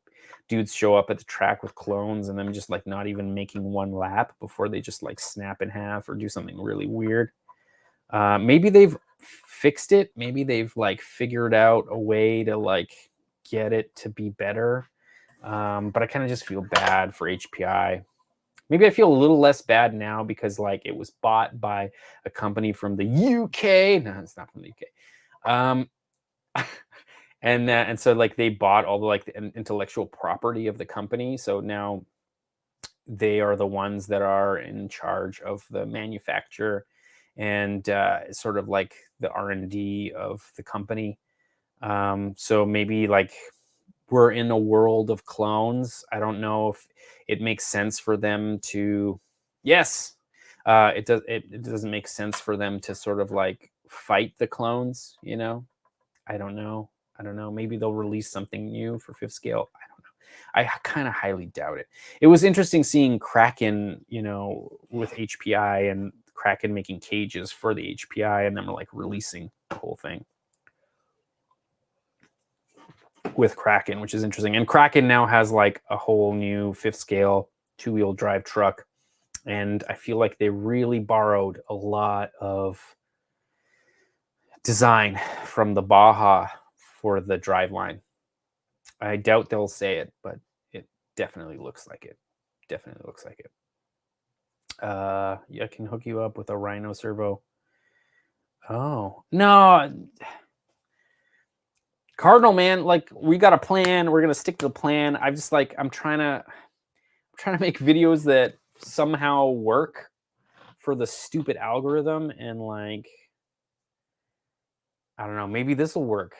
dudes show up at the track with clones and them just like not even making one lap before they just like snap in half or do something really weird. Maybe they've fixed it. Maybe they've like figured out a way to like get it to be better. But I kind of just feel bad for HPI. Maybe I feel a little less bad now because like it was bought by a company from the UK. No, it's not from the UK. And so like they bought all the like the intellectual property of the company. So now they are the ones that are in charge of the manufacture and sort of like the R&D of the company. So maybe like we're in a world of clones. I don't know if it makes sense for them to, yes, it does. It doesn't make sense for them to sort of like fight the clones, you know? I don't know. Maybe they'll release something new for fifth scale. I don't know. I kind of highly doubt it. It was interesting seeing Kraken, you know, with HPI and Kraken making cages for the HPI and then like releasing the whole thing with Kraken, which is interesting. And Kraken now has like a whole new fifth scale 2-wheel drive truck. And I feel like they really borrowed a lot of design from the Baja for the driveline. I doubt they'll say it, but it definitely looks like it. Yeah, I can hook you up with a Rhino servo. Oh, no. Cardinal, man, like we got a plan. We're gonna stick to the plan. I'm just like I'm trying to make videos that somehow work for the stupid algorithm, and like I don't know, maybe this will work.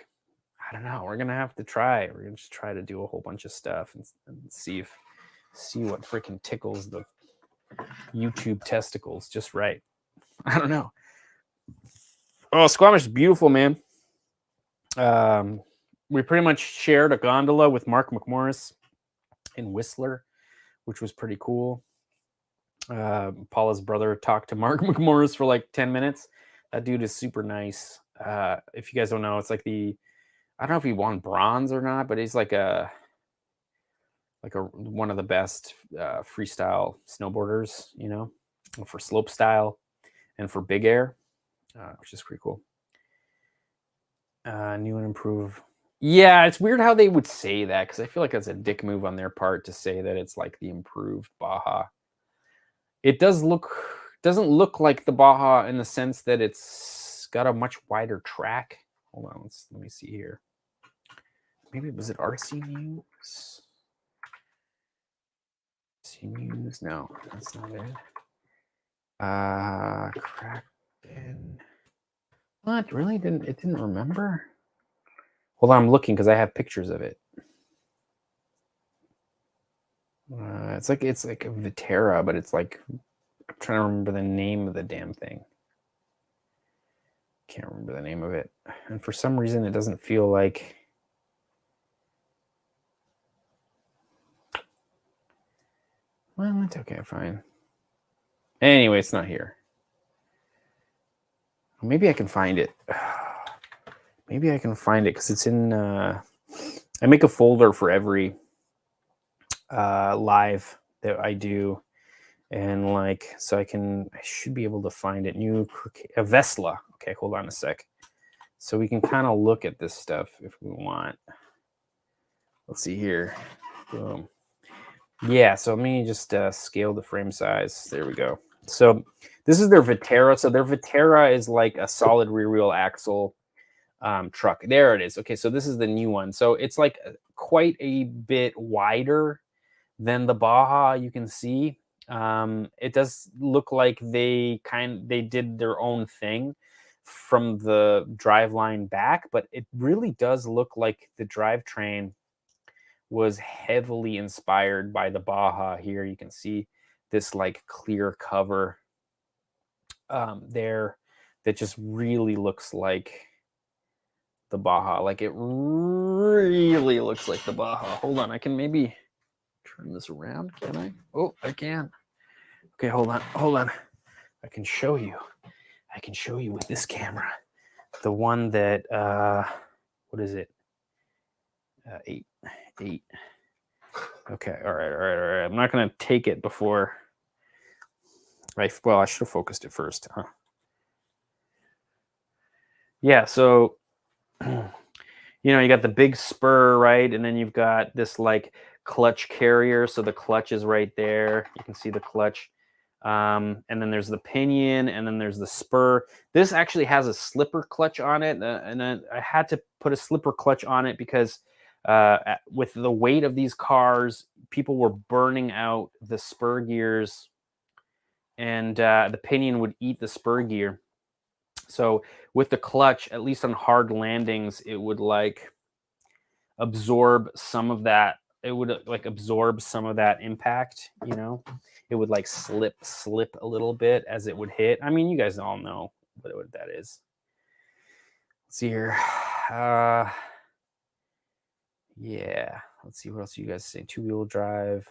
I don't know. We're gonna have to try. We're gonna just try to do a whole bunch of stuff and see what freaking tickles the YouTube testicles just right. I don't know. Oh, Squamish is beautiful, man. We pretty much shared a gondola with Mark McMorris in Whistler, which was pretty cool. Paula's brother talked to Mark McMorris for like 10 minutes. That dude is super nice. If you guys don't know, it's like I don't know if he won bronze or not, but he's like one of the best freestyle snowboarders, you know, for slope style and for big air, which is pretty cool. New and improved. Yeah, it's weird how they would say that, because I feel like that's a dick move on their part to say that it's like the improved Baja. It doesn't look like the Baja in the sense that it's got a much wider track. Hold on, let me see here. Maybe was it RC News? RC News? No, that's not it. Kraken. What? Really? It didn't remember? Hold on, I'm looking because I have pictures of it. It's like a Vitera, but it's like, I'm trying to remember the name of the damn thing. Can't remember the name of it. And for some reason, it doesn't feel like... Well, it's okay, fine. Anyway, it's not here. Maybe I can find it. Maybe I can find it because it's in... I make a folder for every live that I do. And like, so I should be able to find it. New Vesla. Okay, hold on a sec. So we can kind of look at this stuff if we want. Let's see here. Boom. Yeah, so let me just scale the frame size. There we go. So this is their Vitera. So their Vitera is like a solid rear wheel axle truck. There it is. Okay, so this is the new one. So it's like quite a bit wider than the Baja, you can see. It does look like they did their own thing from the driveline back, but it really does look like the drivetrain was heavily inspired by the Baja. Here you can see this like clear cover there that just really looks like the Baja. Like it really looks like the Baja. Hold on, I can maybe turn this around. Can I? Oh, I can. Okay, hold on. I can show you with this camera. The one that what is it? 8. Okay, all right. I'm not gonna take it before I should have focused it first, huh? Yeah, so you got the big spur, right? And then you've got this like clutch carrier. So the clutch is right there. You can see the clutch. And then there's the pinion, and then there's the spur. This actually has a slipper clutch on it. And then I had to put a slipper clutch on it because with the weight of these cars, people were burning out the spur gears, and the pinion would eat the spur gear. So with the clutch, at least on hard landings, it would like absorb some of that. It would like absorb some of that impact, It would like slip a little bit as it would hit. I mean, you guys all know what that is. Let's see here. Yeah. Let's see what else you guys say. 2-wheel drive.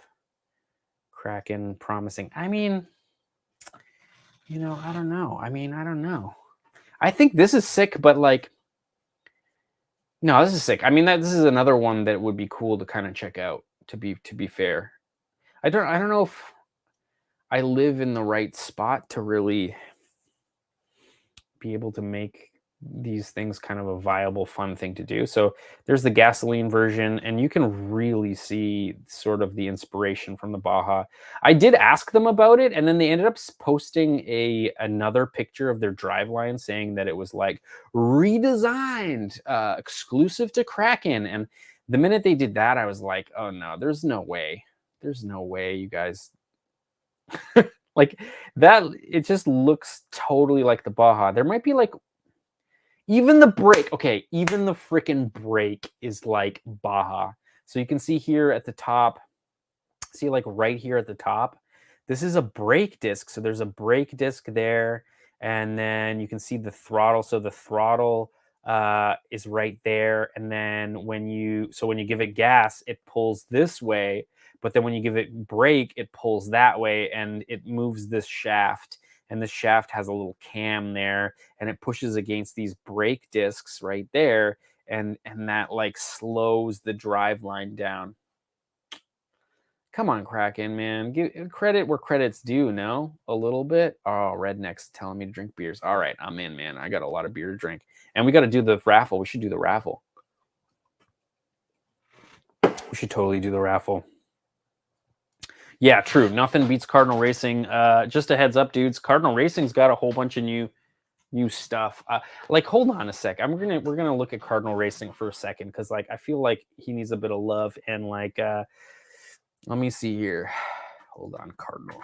Kraken, promising. I mean, I don't know. I think this is sick, but like, no, this is sick. I mean, this is another one that would be cool to kind of check out. To be fair, I don't know if I live in the right spot to really be able to make these things kind of a viable, fun thing to do. So there's the gasoline version, and you can really see sort of the inspiration from the Baja. I did ask them about it, and then they ended up posting another picture of their driveline saying that it was like redesigned, exclusive to Kraken. And the minute they did that, I was like, oh no, there's no way, you guys. Like that, it just looks totally like the Baja. There might be like even the brake. Okay, even the freaking brake is like Baja. So you can see here at the top, see like right here at the top, this is a brake disc. So there's a brake disc there, and then you can see the throttle. So the throttle is right there, and then when you give it gas, it pulls this way. but then when you give it brake, it pulls that way and it moves this shaft. And the shaft has a little cam there, and it pushes against these brake discs right there, and that like slows the drive line down. Come on, Kraken, man. Give credit where credit's due, no? A little bit? Oh, Redneck's telling me to drink beers. All right, I'm in, man. I got a lot of beer to drink. And we got to do the raffle. We should do the raffle. We should totally do the raffle. Yeah, true. Nothing beats Cardinal Racing. Just a heads up, dudes. Cardinal Racing's got a whole bunch of new stuff. Like, hold on a sec. We're gonna look at Cardinal Racing for a second because, like, I feel like he needs a bit of love and like. Let me see here. Hold on, Cardinal.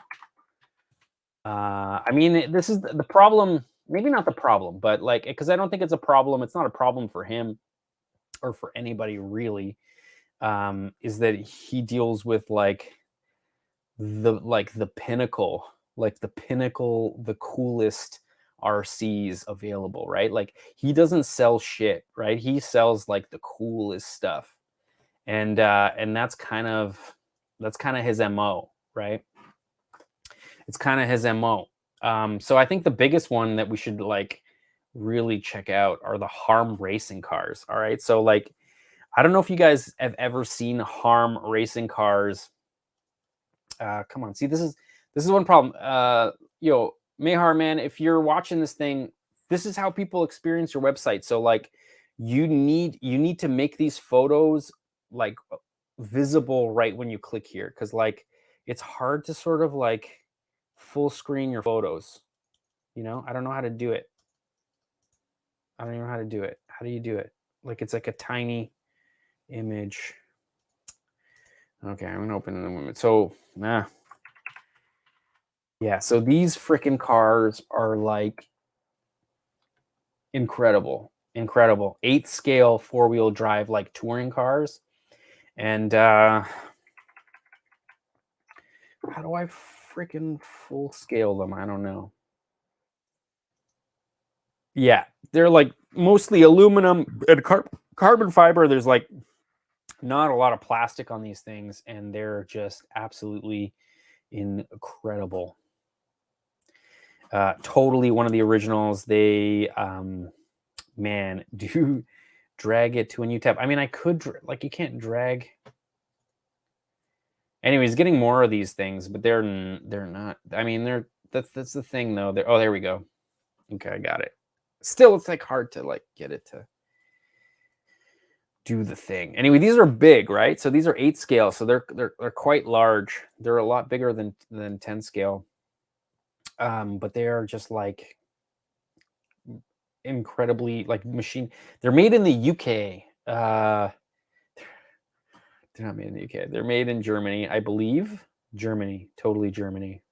I mean, this is the problem. Maybe not the problem, but like, because I don't think it's a problem. It's not a problem for him or for anybody really. Is that he deals with like the pinnacle, the coolest RCs available, right? Like he doesn't sell shit, right? He sells like the coolest stuff, and that's kind of his MO, right? It's kind of his MO. So I think the biggest one that we should like really check out are the Harm racing cars. All right, so like I don't know if you guys have ever seen Harm racing cars. Come on, see, this is one problem. Yo, Mayhar, man, if you're watching this thing, this is how people experience your website. So like, you need to make these photos like visible right when you click here, because like it's hard to sort of like full screen your photos. You know, I don't know how to do it. I don't even know how to do it. How do you do it? Like it's like a tiny image. Okay, I'm gonna open it in a moment. So, yeah, so these freaking cars are like incredible. 8th scale 4-wheel drive, like touring cars. And how do I freaking full scale them? I don't know. Yeah, they're like mostly aluminum and carbon fiber. There's like not a lot of plastic on these things, and they're just absolutely incredible. Totally one of the originals. They man, do drag it to a new tab. I mean, I could like, you can't drag. Anyways, getting more of these things, but they're not. I mean, that's the thing though. Oh, there we go. Okay, I got it. Still, it's like hard to like get it to do the thing. Anyway, these are big, right? So these are 8 scale, so they're quite large. They're a lot bigger than 10 scale. But they are just like incredibly like machine. They're made in the UK. They're not made in the UK. They're made in Germany, I believe. Germany, totally Germany.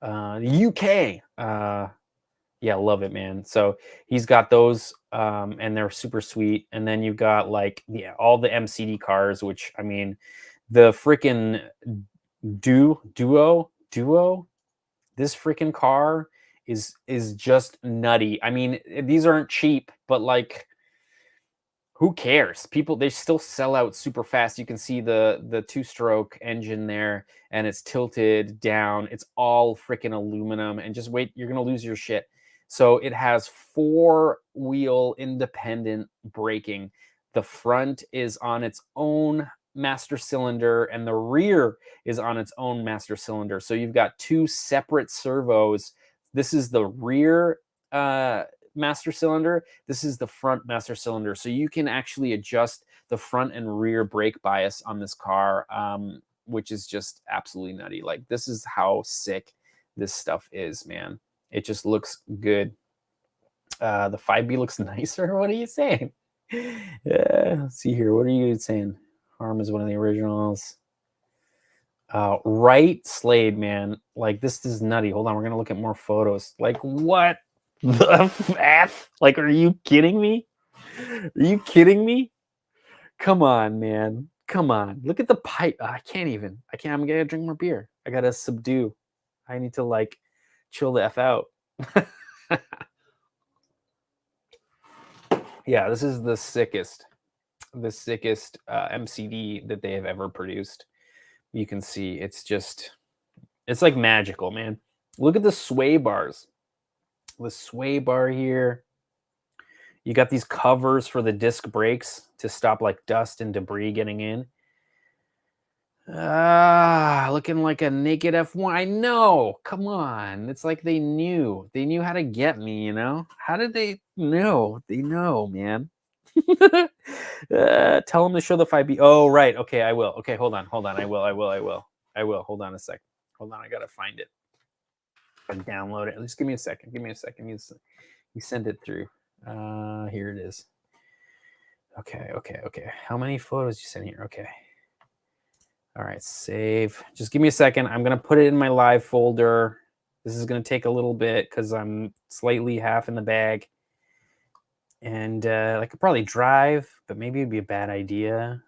The UK. Yeah, love it, man. So he's got those, and they're super sweet. And then you've got like all the MCD cars, which I mean, the freaking duo. This freaking car is just nutty. I mean, these aren't cheap, but like, who cares? People, they still sell out super fast. You can see the 2-stroke engine there, and it's tilted down. It's all freaking aluminum, and just wait, you're gonna lose your shit. So it has 4-wheel independent braking. The front is on its own master cylinder, and the rear is on its own master cylinder. So you've got 2 separate servos. This is the rear master cylinder. This is the front master cylinder. So you can actually adjust the front and rear brake bias on this car, which is just absolutely nutty. Like, this is how sick this stuff is, man. It just looks good. The 5B looks nicer. What are you saying? Let's see here. What are you saying? Harm is one of the originals. Right, Slade, man. Like, this is nutty. Hold on, we're gonna look at more photos. Like, what the F? Like, are you kidding me? Are you kidding me? Come on, man. Come on. Look at the pipe. I can't. I'm gonna drink more beer. I gotta subdue. I need to like chill the F out. Yeah, this is the sickest MCD that they have ever produced. you can see it's like magical, man. Look at the sway bars. The sway bar here. You got these covers for the disc brakes to stop like dust and debris getting in. Looking like a naked F1. I know. Come on. It's like they knew. They knew how to get me, you know? How did they know? They know, man. Tell them to show the 5B. Oh, right. Okay, I will. Okay, hold on. I will. Hold on a second. Hold on. I got to find it. And download it. Just give me a second. You send it through. Here it is. Okay. How many photos you sent here? Okay. All right, save. Just give me a second. I'm going to put it in my live folder. This is going to take a little bit because I'm slightly half in the bag. And I could probably drive, but maybe it'd be a bad idea.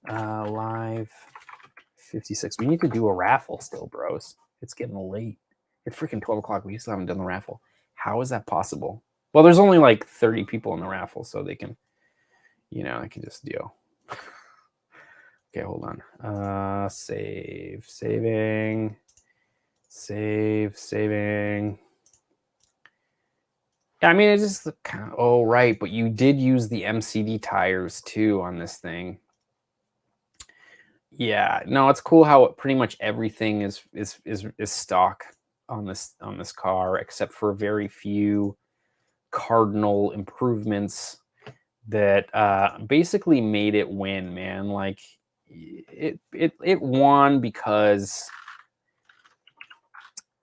Live 56. We need to do a raffle still, bros. It's getting late. It's freaking 12 o'clock. We still haven't done the raffle. How is that possible? Well, there's only like 30 people in the raffle, so they can, I can just deal. Okay, hold on. Saving. Yeah, I mean, it's just kind of, oh, right. But you did use the MCD tires too on this thing. Yeah, no, it's cool how pretty much everything is stock on this car, except for very few cardinal improvements that basically made it win, man. Like it won because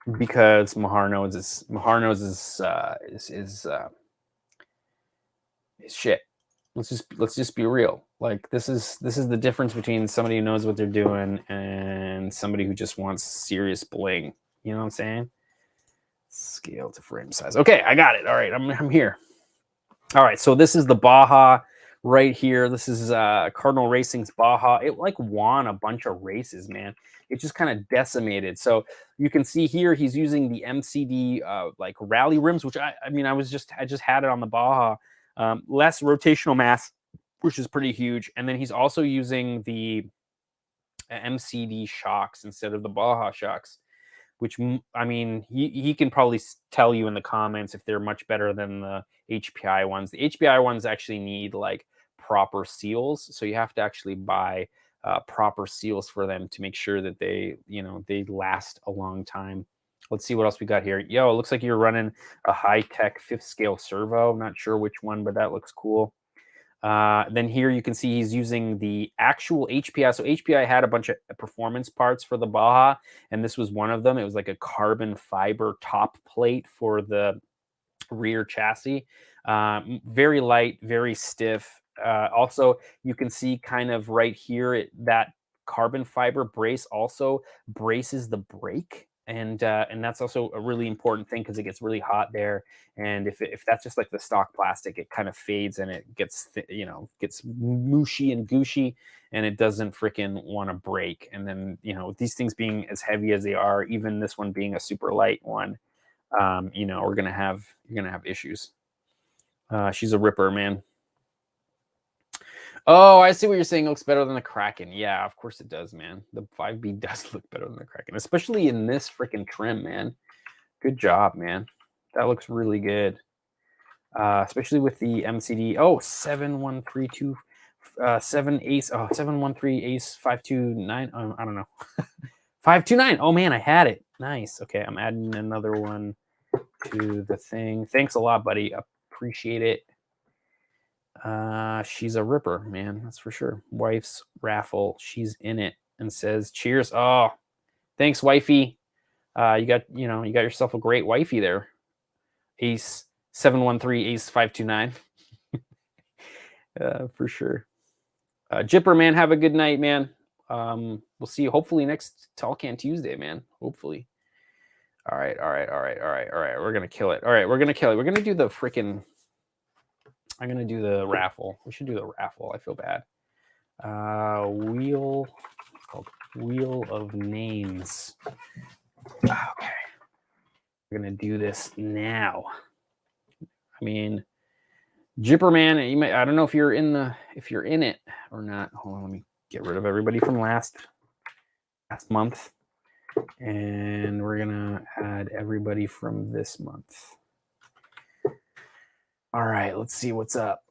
Maharno's is shit. Let's just be real. Like this is the difference between somebody who knows what they're doing and somebody who just wants serious bling. You know what I'm saying? Scale to frame size. Okay, I got it. All right, I'm here. All right, so this is the Baja right here. This is Cardinal Racing's Baja. It like won a bunch of races, man. It just kind of decimated. So you can see here he's using the MCD like rally rims, which I just had it on the Baja. Less rotational mass, which is pretty huge. And then he's also using the MCD shocks instead of the Baja shocks, which, I mean, he can probably tell you in the comments if they're much better than the HPI ones. The HPI ones actually need like proper seals. So you have to actually buy proper seals for them to make sure that they last a long time. Let's see what else we got here. Yo, it looks like you're running a high-tech 5th scale servo. I'm not sure which one, but that looks cool. Then here you can see he's using the actual HPI. So HPI had a bunch of performance parts for the Baja, and this was one of them. It was like a carbon fiber top plate for the rear chassis. Very light, very stiff. Also, you can see kind of right here, that carbon fiber brace also braces the brake. And that's also a really important thing because it gets really hot there. And if that's just like the stock plastic, it kind of fades and it gets gets mushy and gushy, and it doesn't freaking want to break. And then these things being as heavy as they are, even this one being a super light one, you're gonna have issues. She's a ripper, man. Oh, I see what you're saying. It looks better than the Kraken. Yeah, of course it does, man. The 5B does look better than the Kraken, especially in this freaking trim, man. Good job, man. That looks really good. Especially with the MCD. Oh, 7132 7 ace. Oh, 713 ace 529. I don't know. 529. Oh man, I had it. Nice. Okay, I'm adding another one to the thing. Thanks a lot, buddy. Appreciate it. She's a ripper, man. That's for sure. Wife's Raffle. She's in it and says, cheers. Oh, thanks, wifey. You got yourself a great wifey there. Ace 713, ace 529. For sure. Jipper, man, have a good night, man. We'll see you hopefully next Tall Can Tuesday, man. Hopefully. All right. We're gonna kill it. We're gonna do the freaking. I'm gonna do the raffle. We should do the raffle. I feel bad. Wheel called Wheel of Names. Okay. We're gonna do this now. I mean, Jipper, man, I don't know if you're in it or not. Hold on, let me get rid of everybody from last month. And we're gonna add everybody from this month. All right, let's see what's up.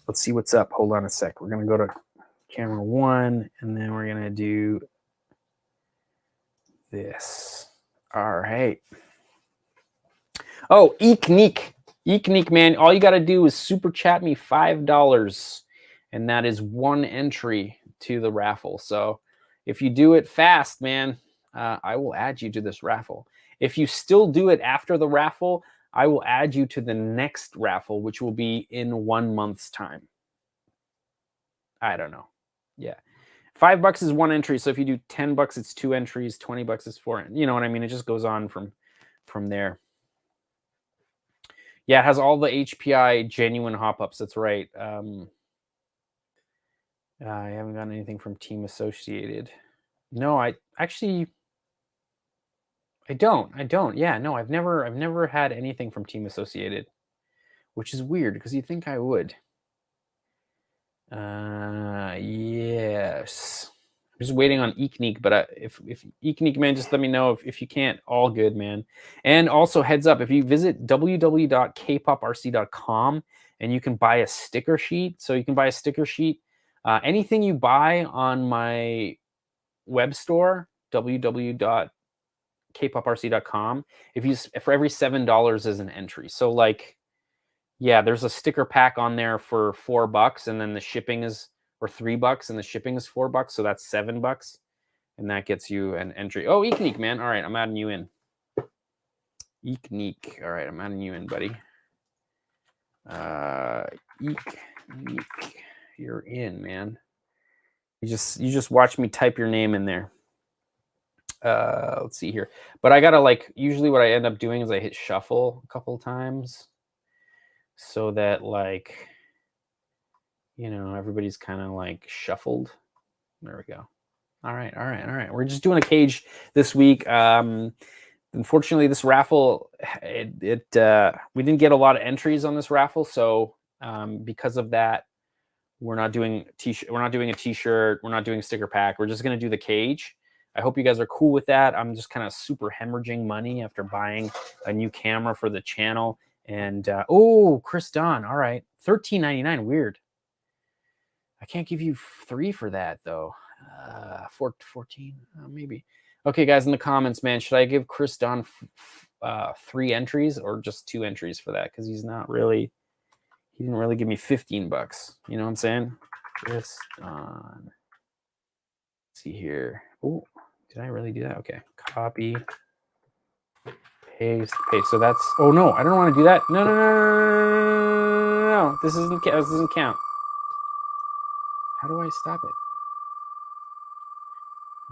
Let's see what's up. Hold on a sec. We're gonna go to camera 1, and then we're gonna do this. All right. Oh, Eekneek. Eekneek, man. All you got to do is super chat me $5. And that is 1 entry to the raffle. So if you do it fast, man, I will add you to this raffle. If you still do it after the raffle, I will add you to the next raffle, which will be in 1 month's time. I don't know. Yeah. $5 is 1 entry. So if you do $10, it's 2 entries. $20 is 4. You know what I mean? It just goes on from there. Yeah, it has all the HPI genuine hop-ups. That's right. I haven't gotten anything from Team Associated. No, I don't. Yeah, no, I've never had anything from Team Associated, which is weird because you'd think I would. Yes. I'm just waiting on Eekneek, but if Eekneek, man, just let me know if you can't. All good, man. And also, heads up, if you visit www.kpopRC.com and you can buy a sticker sheet. So you can buy a sticker sheet. Anything you buy on my web store, www.kpopRC.com, for every $7 is an entry. So like, yeah, there's a sticker pack on there for $4, and then the shipping is, or $3, and the shipping is $4. So that's $7, and that gets you an entry. Oh, Eekneek, man. All right, I'm adding you in. Eekneek. All right, I'm adding you in, buddy. Eekneek. You're in, man. You just watch me type your name in there. Let's see here. But I gotta, like, usually what I end up doing is I hit shuffle a couple times so that, like, you know, everybody's kind of like shuffled. There we go. All right. We're just doing a cage this week. Unfortunately, this raffle, we didn't get a lot of entries on this raffle, so because of that, we're not doing t-shirt. We're not doing a t-shirt. We're not doing a sticker pack. We're just gonna do the cage. I hope you guys are cool with that. I'm just kind of super hemorrhaging money after buying a new camera for the channel. And oh, Chris Don. All right, $13.99. Weird. I can't give you 3 for that though. 14, maybe. Okay, guys, in the comments, man, should I give Chris Don 3 entries or just 2 entries for that? Because he's not really. He didn't really give me $15. You know what I'm saying? Chris Don. Let's see here. Oh, did I really do that? Okay, copy, paste. So that's. Oh no, I don't want to do that. No. This doesn't count. How do I stop it?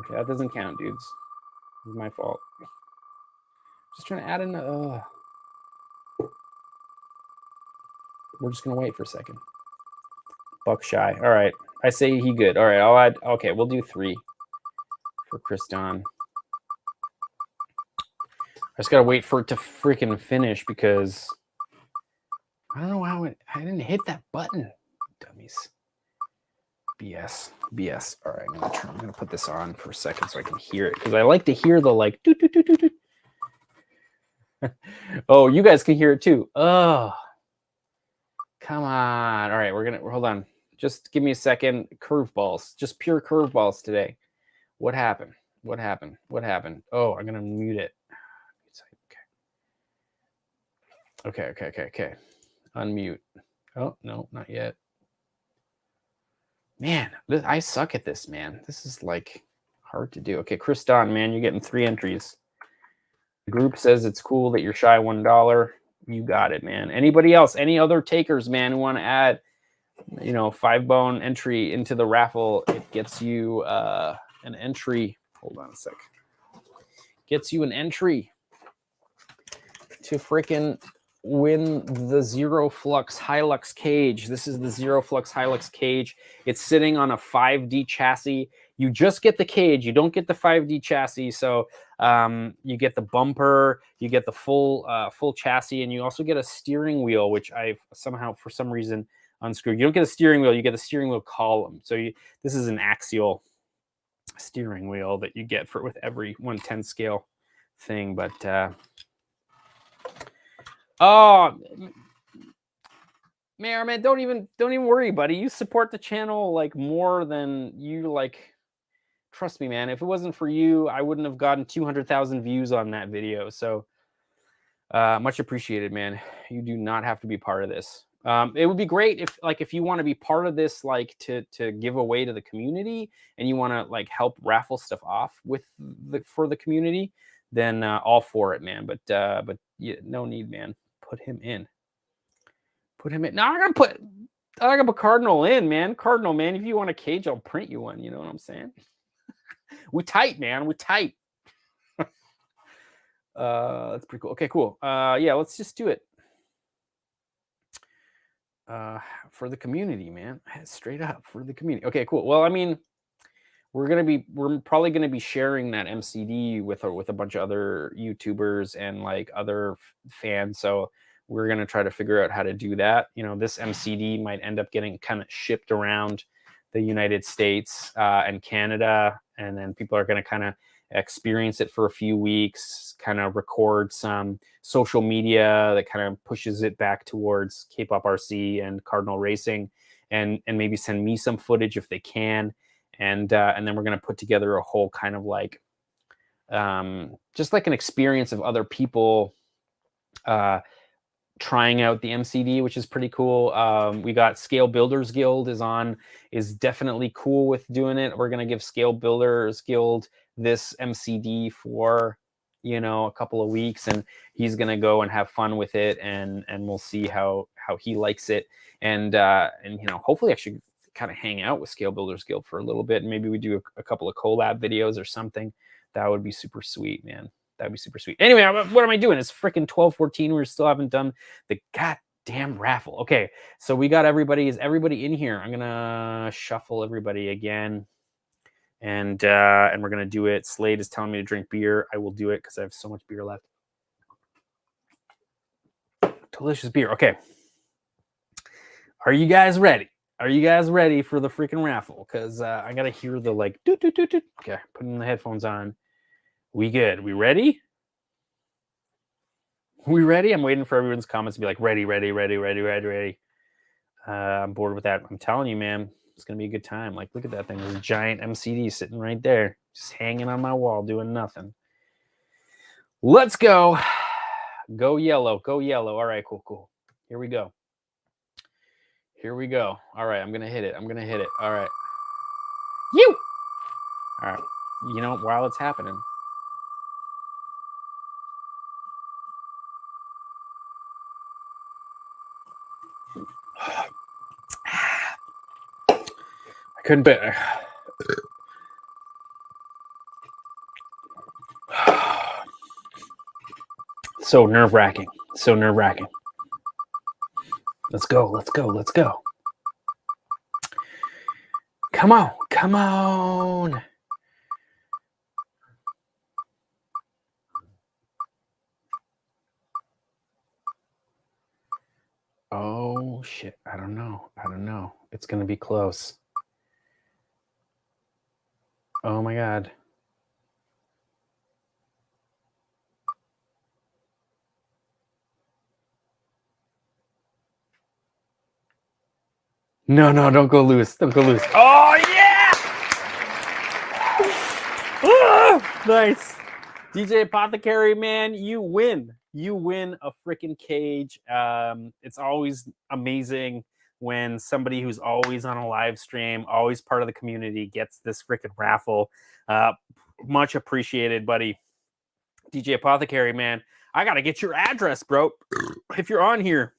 Okay, that doesn't count, dudes. It's my fault. Just trying to add in. We're just gonna wait for a second. Buck shy. All right. I say he good. All right. I'll add. Okay, we'll do 3 for Chris Don. I just gotta wait for it to freaking finish because I don't know how I didn't hit that button. Dummies. BS. All right, I'm gonna put this on for a second so I can hear it because I like to hear the like. Doot, doot, doot, doot, doot. Oh, you guys can hear it too. Oh, come on. All right, hold on. Just give me a second. Curveballs, just pure curveballs today. What happened? Oh, I'm gonna mute it. Okay. Unmute. Oh no, not yet. Man, I suck at this, man. This is like hard to do. Okay, Chris Don, man, you're getting 3 entries. The group says it's cool that you're shy $1. You got it, man. Anybody else? Any other takers, man, who want to add, 5-bone entry into the raffle? It gets you an entry. Hold on a sec. Gets you an entry to freaking win the Zero Flux Hilux cage. This is the Zero Flux Hilux cage. It's sitting on a 5D chassis. You just get the cage. You don't get the 5D chassis. So you get the bumper, you get the full chassis, and you also get a steering wheel, which I've somehow, for some reason, unscrewed. You don't get a steering wheel, you get a steering wheel column. So this is an axial steering wheel that you get with every 1/10 scale thing. But oh man, don't even worry, buddy. You support the channel like more than you like. Trust me, man. If it wasn't for you, I wouldn't have gotten 200,000 views on that video. So much appreciated, man. You do not have to be part of this. It would be great if you want to be part of this, like to give away to the community, and you want to like help raffle stuff off for the community, then all for it, man. But yeah, no need, man. Put him in. No, I'm gonna put Cardinal in, man. Cardinal, man. If you want a cage, I'll print you one. You know what I'm saying? We tight, man. We tight. That's pretty cool. Okay, cool. Yeah, let's just do it. For the community, man. Straight up for the community. Okay, cool. Well, I mean, we're probably gonna be sharing that MCD with a bunch of other YouTubers and like other fans. So we're gonna try to figure out how to do that. You know, this MCD might end up getting kind of shipped around the United States and Canada, and then people are gonna kind of experience it for a few weeks, kind of record some social media that kind of pushes it back towards kpopRC and Cardinal Racing, and maybe send me some footage if they can, and then we're going to put together a whole kind of like just like an experience of other people trying out the MCD, which is pretty cool. We got Scale Builders Guild is definitely cool with doing it. We're going to give Scale Builders Guild this MCD for, you know, a couple of weeks, and he's going to go and have fun with it, and we'll see how he likes it. And you know, hopefully I should kind of hang out with Scale Builders Guild for a little bit, and maybe we do a couple of collab videos or something. That would be super sweet, man. That'd be super sweet. Anyway, what am I doing? It's freaking 12:14. We still haven't done the goddamn raffle. Okay, so we got everybody. Is everybody in here? I'm gonna shuffle everybody again, and we're gonna do it. Slade is telling me to drink beer. I will do it because I have so much beer left. Delicious beer. Okay, are you guys ready? Are you guys ready for the freaking raffle? Because I gotta hear the like doot doot doot doot. Okay, putting the headphones on. We good? We ready? We ready? I'm waiting for everyone's comments to be like, ready, ready, ready, ready, ready, ready. I'm bored with that. I'm telling you, man, it's going to be a good time. Like, look at that thing. There's a giant MCD sitting right there, just hanging on my wall, doing nothing. Let's go. Go yellow. Go yellow. All right, cool, cool. Here we go. Here we go. All right, I'm going to hit it. I'm going to hit it. All right. You. All right. You know, while it's happening. I couldn't bet. So nerve-wracking. So nerve-wracking. Let's go. Let's go. Let's go. Come on. Come on. Oh, shit. I don't know. I don't know. It's going to be close. Oh, my God. No, no, don't go loose. Don't go loose. Oh, yeah! Oh, nice. DJ Apothecary, man, you win. You win a freaking cage. It's always amazing when somebody who's always on a live stream, always part of the community, gets this freaking raffle. Much appreciated, buddy. DJ Apothecary, man, I got to get your address, bro. If you're on here,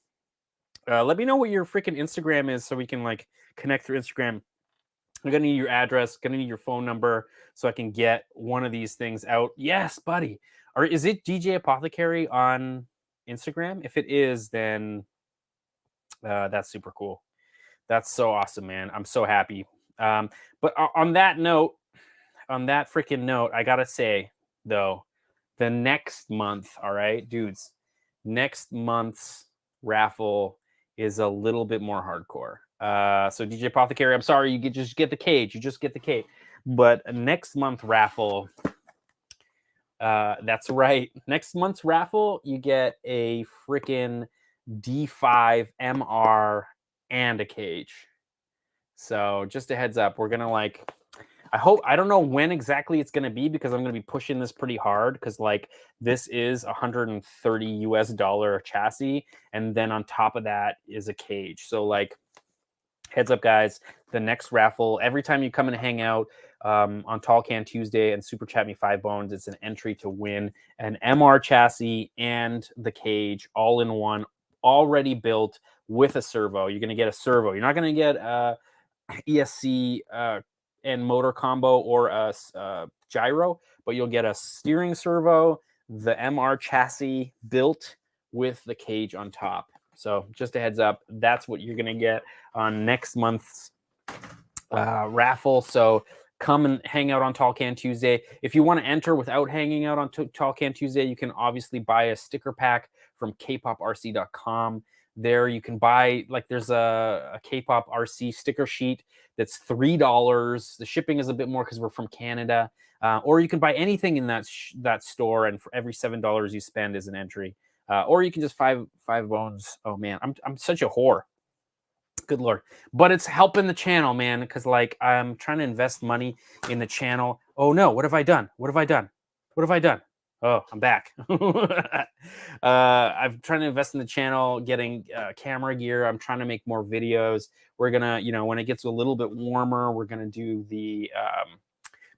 let me know what your freaking Instagram is so we can like connect through Instagram. I'm going to need your address, going to need your phone number so I can get one of these things out. Yes, buddy. Or is it DJ Apothecary on Instagram? If it is, then that's super cool. That's so awesome, man. I'm so happy. But on that note, on that freaking note, I got to say, though, the next month, all right, dudes, next month's raffle is a little bit more hardcore. So DJ Apothecary, I'm sorry, you just get the cage. You just get the cage. But next month raffle, that's right. Next month's raffle, you get a freaking D5 MR and a cage. So just a heads up, we're gonna like, I don't know when exactly it's gonna be because I'm gonna be pushing this pretty hard because like this is $130 chassis, and then on top of that is a cage. So like, heads up, guys. The next raffle, every time you come and hang out on Tall Can Tuesday and Super Chat Me 5 Bones, it's an entry to win an MR chassis and the cage all in one, already built with a servo. You're gonna get a servo. You're not gonna get ESC and motor combo or a gyro, but you'll get a steering servo, the MR chassis built with the cage on top. So just a heads up, that's what you're going to get on next month's raffle. So come and hang out on Tall Can Tuesday. If you want to enter without hanging out on Tall Can Tuesday, you can obviously buy a sticker pack from kpopRC.com. There you can buy, like there's a kpopRC sticker sheet that's $3. The shipping is a bit more because we're from Canada. Or you can buy anything in that store, and for every $7 you spend is an entry. Or you can just five bones. Oh man, I'm such a whore. Good Lord. But it's helping the channel, man, because like I'm trying to invest money in the channel. Oh no, what have I done? What have I done? What have I done? Oh, I'm back. I'm trying to invest in the channel, getting camera gear. I'm trying to make more videos. We're gonna, when it gets a little bit warmer, we're gonna do the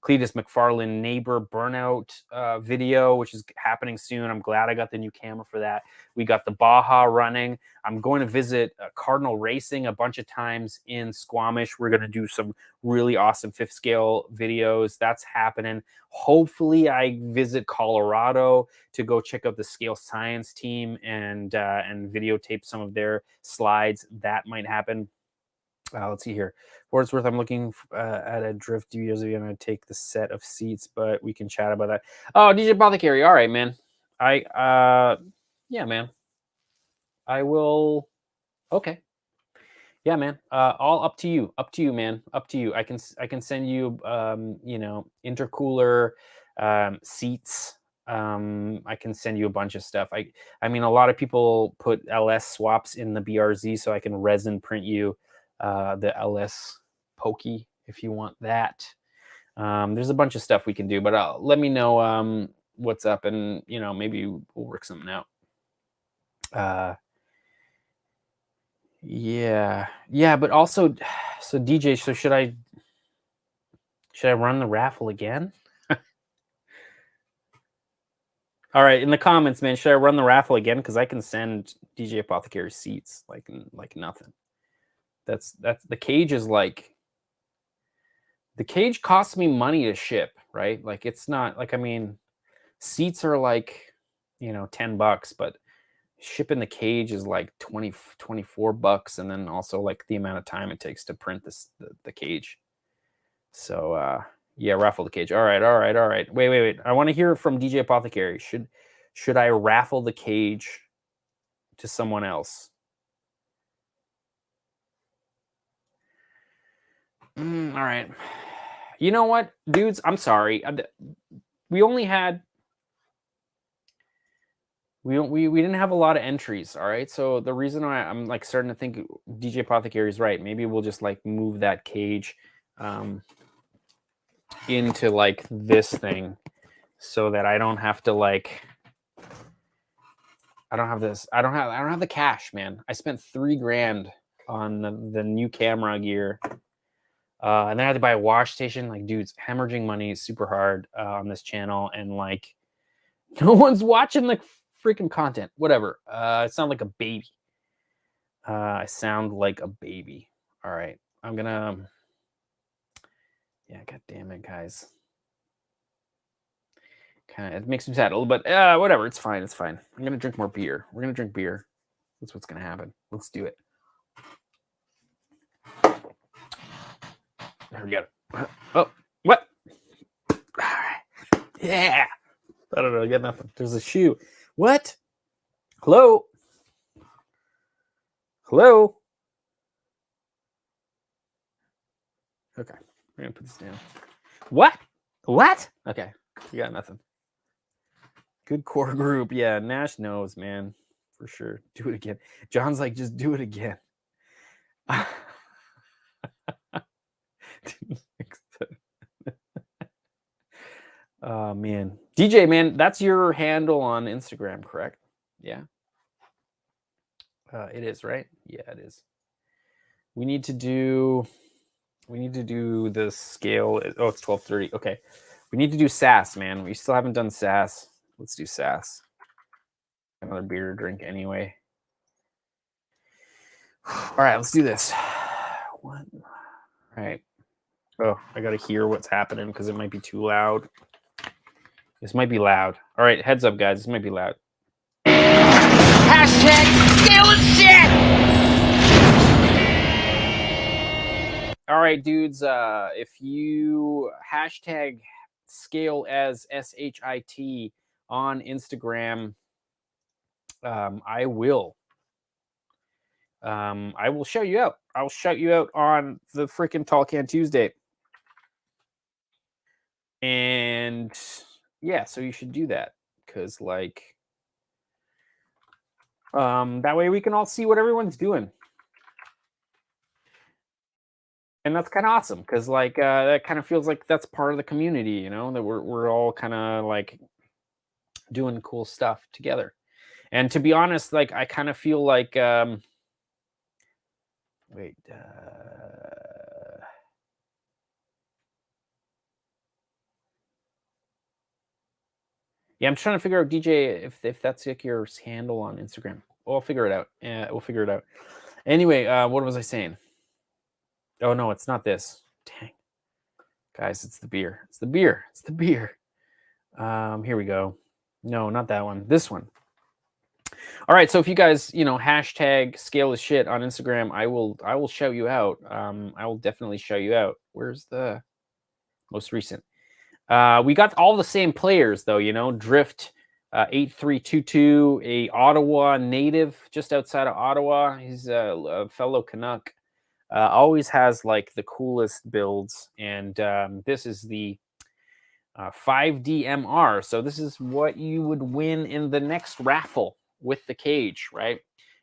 Cletus McFarlane neighbor burnout video, which is happening soon. I'm glad I got the new camera for that. We got the Baja running. I'm going to visit Cardinal Racing a bunch of times in Squamish. We're going to do some really awesome 5th scale videos. That's happening. Hopefully I visit Colorado to go check out the Scale Science team and videotape some of their slides. That might happen. Let's see here. For what it's worth, I'm looking at a drift videos. I'm going to take the set of seats, but we can chat about that. Oh, DJ Apothecary. All right, man. Yeah, man. I will. Okay. Yeah, man. All up to you. Up to you, man. Up to you. I can send you, intercooler, seats. I can send you a bunch of stuff. I mean, a lot of people put LS swaps in the BRZ, so I can resin print you the LS Pokey if you want that. There's a bunch of stuff we can do, but let me know what's up, and maybe we'll work something out. Yeah, but also, so DJ, so should I run the raffle again? All right, in the comments, man, should I run the raffle again? Because I can send DJ Apothecary seats like nothing. That's the cage is like, the cage costs me money to ship, right? Like it's not like, I mean, seats are like, $10, but shipping the cage is like $24, and then also like the amount of time it takes to print the cage. So yeah, raffle the cage. All right. Wait. I want to hear from DJ Apothecary. Should I raffle the cage to someone else? All right. You know what, dudes? I'm sorry. We only had. We didn't have a lot of entries. All right. So the reason why I'm like starting to think DJ Apothecary is right. Maybe we'll just like move that cage into like this thing, so that I don't have to like. I don't have this. I don't have the cash, man. I spent $3,000 on the new camera gear. And then I had to buy a wash station. Like, dudes, hemorrhaging money is super hard on this channel, and like, no one's watching the freaking content. Whatever. I sound like a baby. I sound like a baby. All right, I'm gonna. Yeah, god damn it, guys. Kind of, it makes me sad a little bit. Whatever. It's fine. I'm gonna drink more beer. We're gonna drink beer. That's what's gonna happen. Let's do it. There we go. Oh, what? All right. Yeah. I don't know. I got nothing. There's a shoe. What? Hello? Hello? Okay, we're gonna put this down. What? What? Okay, you got nothing. Good core group. Yeah, Nash knows, man, for sure. Do it again. John's like, just do it again. Oh, man. DJ, man, that's your handle on Instagram, correct? Yeah. It is, right? Yeah, it is. We need to do the scale. Oh, it's 12:30. Okay. We need to do SAS, man. We still haven't done SAS. Let's do SAS. Another beer to drink anyway. All right, let's do this. What? All right. Oh, I got to hear what's happening because it might be too loud. This might be loud. All right, heads up, guys. This might be loud. Hashtag scale and shit! All right, dudes. If you hashtag scale as SHIT on Instagram, I will shout you out. I'll shout you out on the freaking Tall Can Tuesday. And yeah, so you should do that because like that way we can all see what everyone's doing. And that's kind of awesome because like that kind of feels like that's part of the community, you know, that we're all kind of like doing cool stuff together. And to be honest, like I kind of feel like wait, yeah, I'm trying to figure out, DJ, if that's like your handle on Instagram. We'll figure it out. Yeah, we'll figure it out. Anyway, what was I saying? Oh no, it's not this. Dang, guys, it's the beer. It's the beer. It's the beer. Here we go. No, not that one. This one. All right, so if you guys, you know, hashtag scale is shit on Instagram, I will shout you out. I will definitely shout you out. Where's the most recent? We got all the same players though, you know, Drift 8322, a Ottawa native just outside of Ottawa. He's a fellow Canuck. Always has like the coolest builds, and this is the 5DMR. So this is what you would win in the next raffle with the cage, right?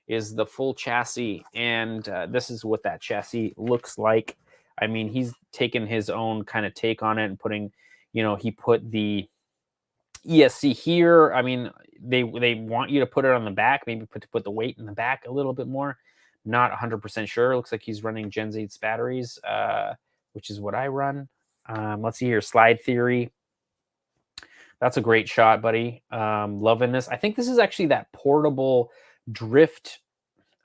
Is the full chassis, and this is what that chassis looks like. I mean, he's taken his own kind of take on it and putting, you know, he put the ESC here. I mean, they want you to put it on the back, maybe put the weight in the back a little bit more. Not 100% sure. Looks like he's running Gen Z batteries, which is what I run. Let's see here. Slide Theory. That's a great shot, buddy. Loving this. I think this is actually that portable drift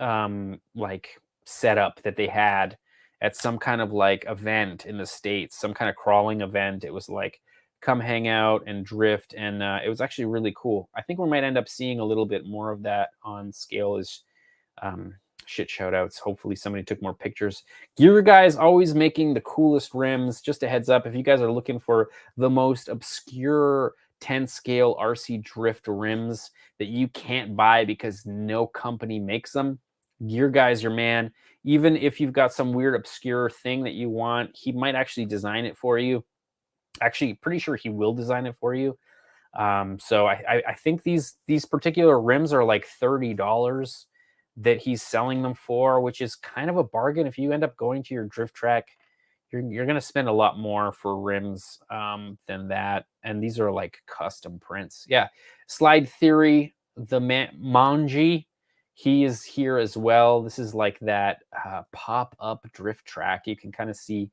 like setup that they had at some kind of like event in the States, some kind of crawling event. It was like, come hang out and drift. And it was actually really cool. I think we might end up seeing a little bit more of that on Scale is shit shout outs. Hopefully somebody took more pictures. Gear Guys always making the coolest rims. Just a heads up, if you guys are looking for the most obscure 10 scale RC drift rims that you can't buy because no company makes them, Gear Guy's your man. Even if you've got some weird obscure thing that you want, he might actually design it for you. Actually, pretty sure he will design it for you. So I think these particular rims are like $30 that he's selling them for, which is kind of a bargain. If you end up going to your drift track, you're going to spend a lot more for rims than that. And these are like custom prints. Yeah. Slide Theory, the Manji, he is here as well. This is like that pop-up drift track. You can kind of see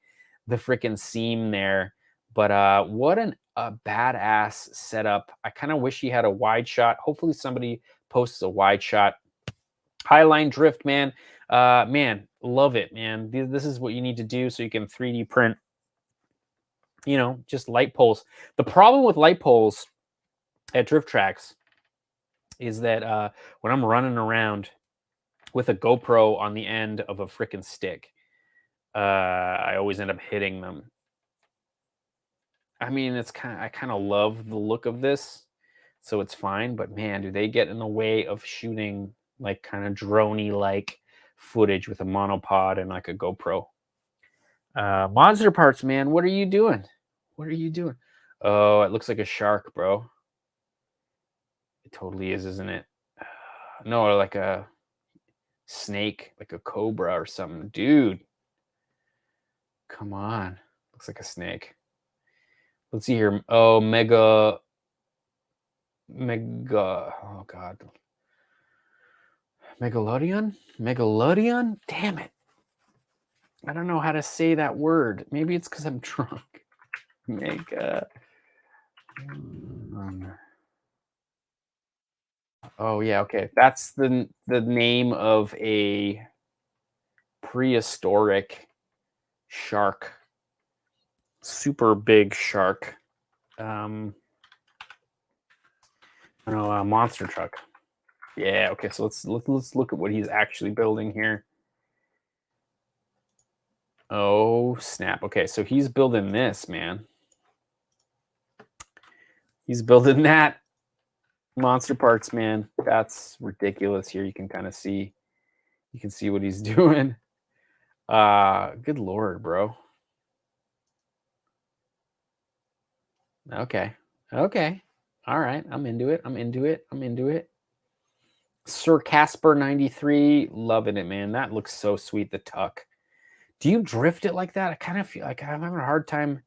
the freaking seam there. But what a badass setup. I kind of wish he had a wide shot. Hopefully somebody posts a wide shot. Highline drift, man. Man, love it, man. This is what you need to do so you can 3D print, you know, just light poles. The problem with light poles at drift tracks is that when I'm running around with a GoPro on the end of a freaking stick, I always end up hitting them. I mean, I kind of love the look of this, so it's fine. But man, do they get in the way of shooting like kind of droney like footage with a monopod and like a GoPro. Monster Parts, man, what are you doing? What are you doing? Oh, it looks like a shark, bro. It totally is, isn't it? No, like a snake, like a cobra or something. Dude, come on. Looks like a snake. Let's see here. Oh, mega. Oh, God. Megalodion? Damn it. I don't know how to say that word. Maybe it's because I'm drunk. Mega. Oh, yeah, okay. That's the name of a prehistoric shark. Super big shark. Monster truck. Yeah, okay, so let's look at what he's actually building here. Oh, snap. Okay, so he's building this, man. He's building that. Monster Parts, man. That's ridiculous. Here you can kind of see, you can see what he's doing. Good Lord, bro. Okay. All right, I'm into it. Sir Casper 93, loving it, man. That looks so sweet, the tuck. Do you drift it like that? I kind of feel like I'm having a hard time.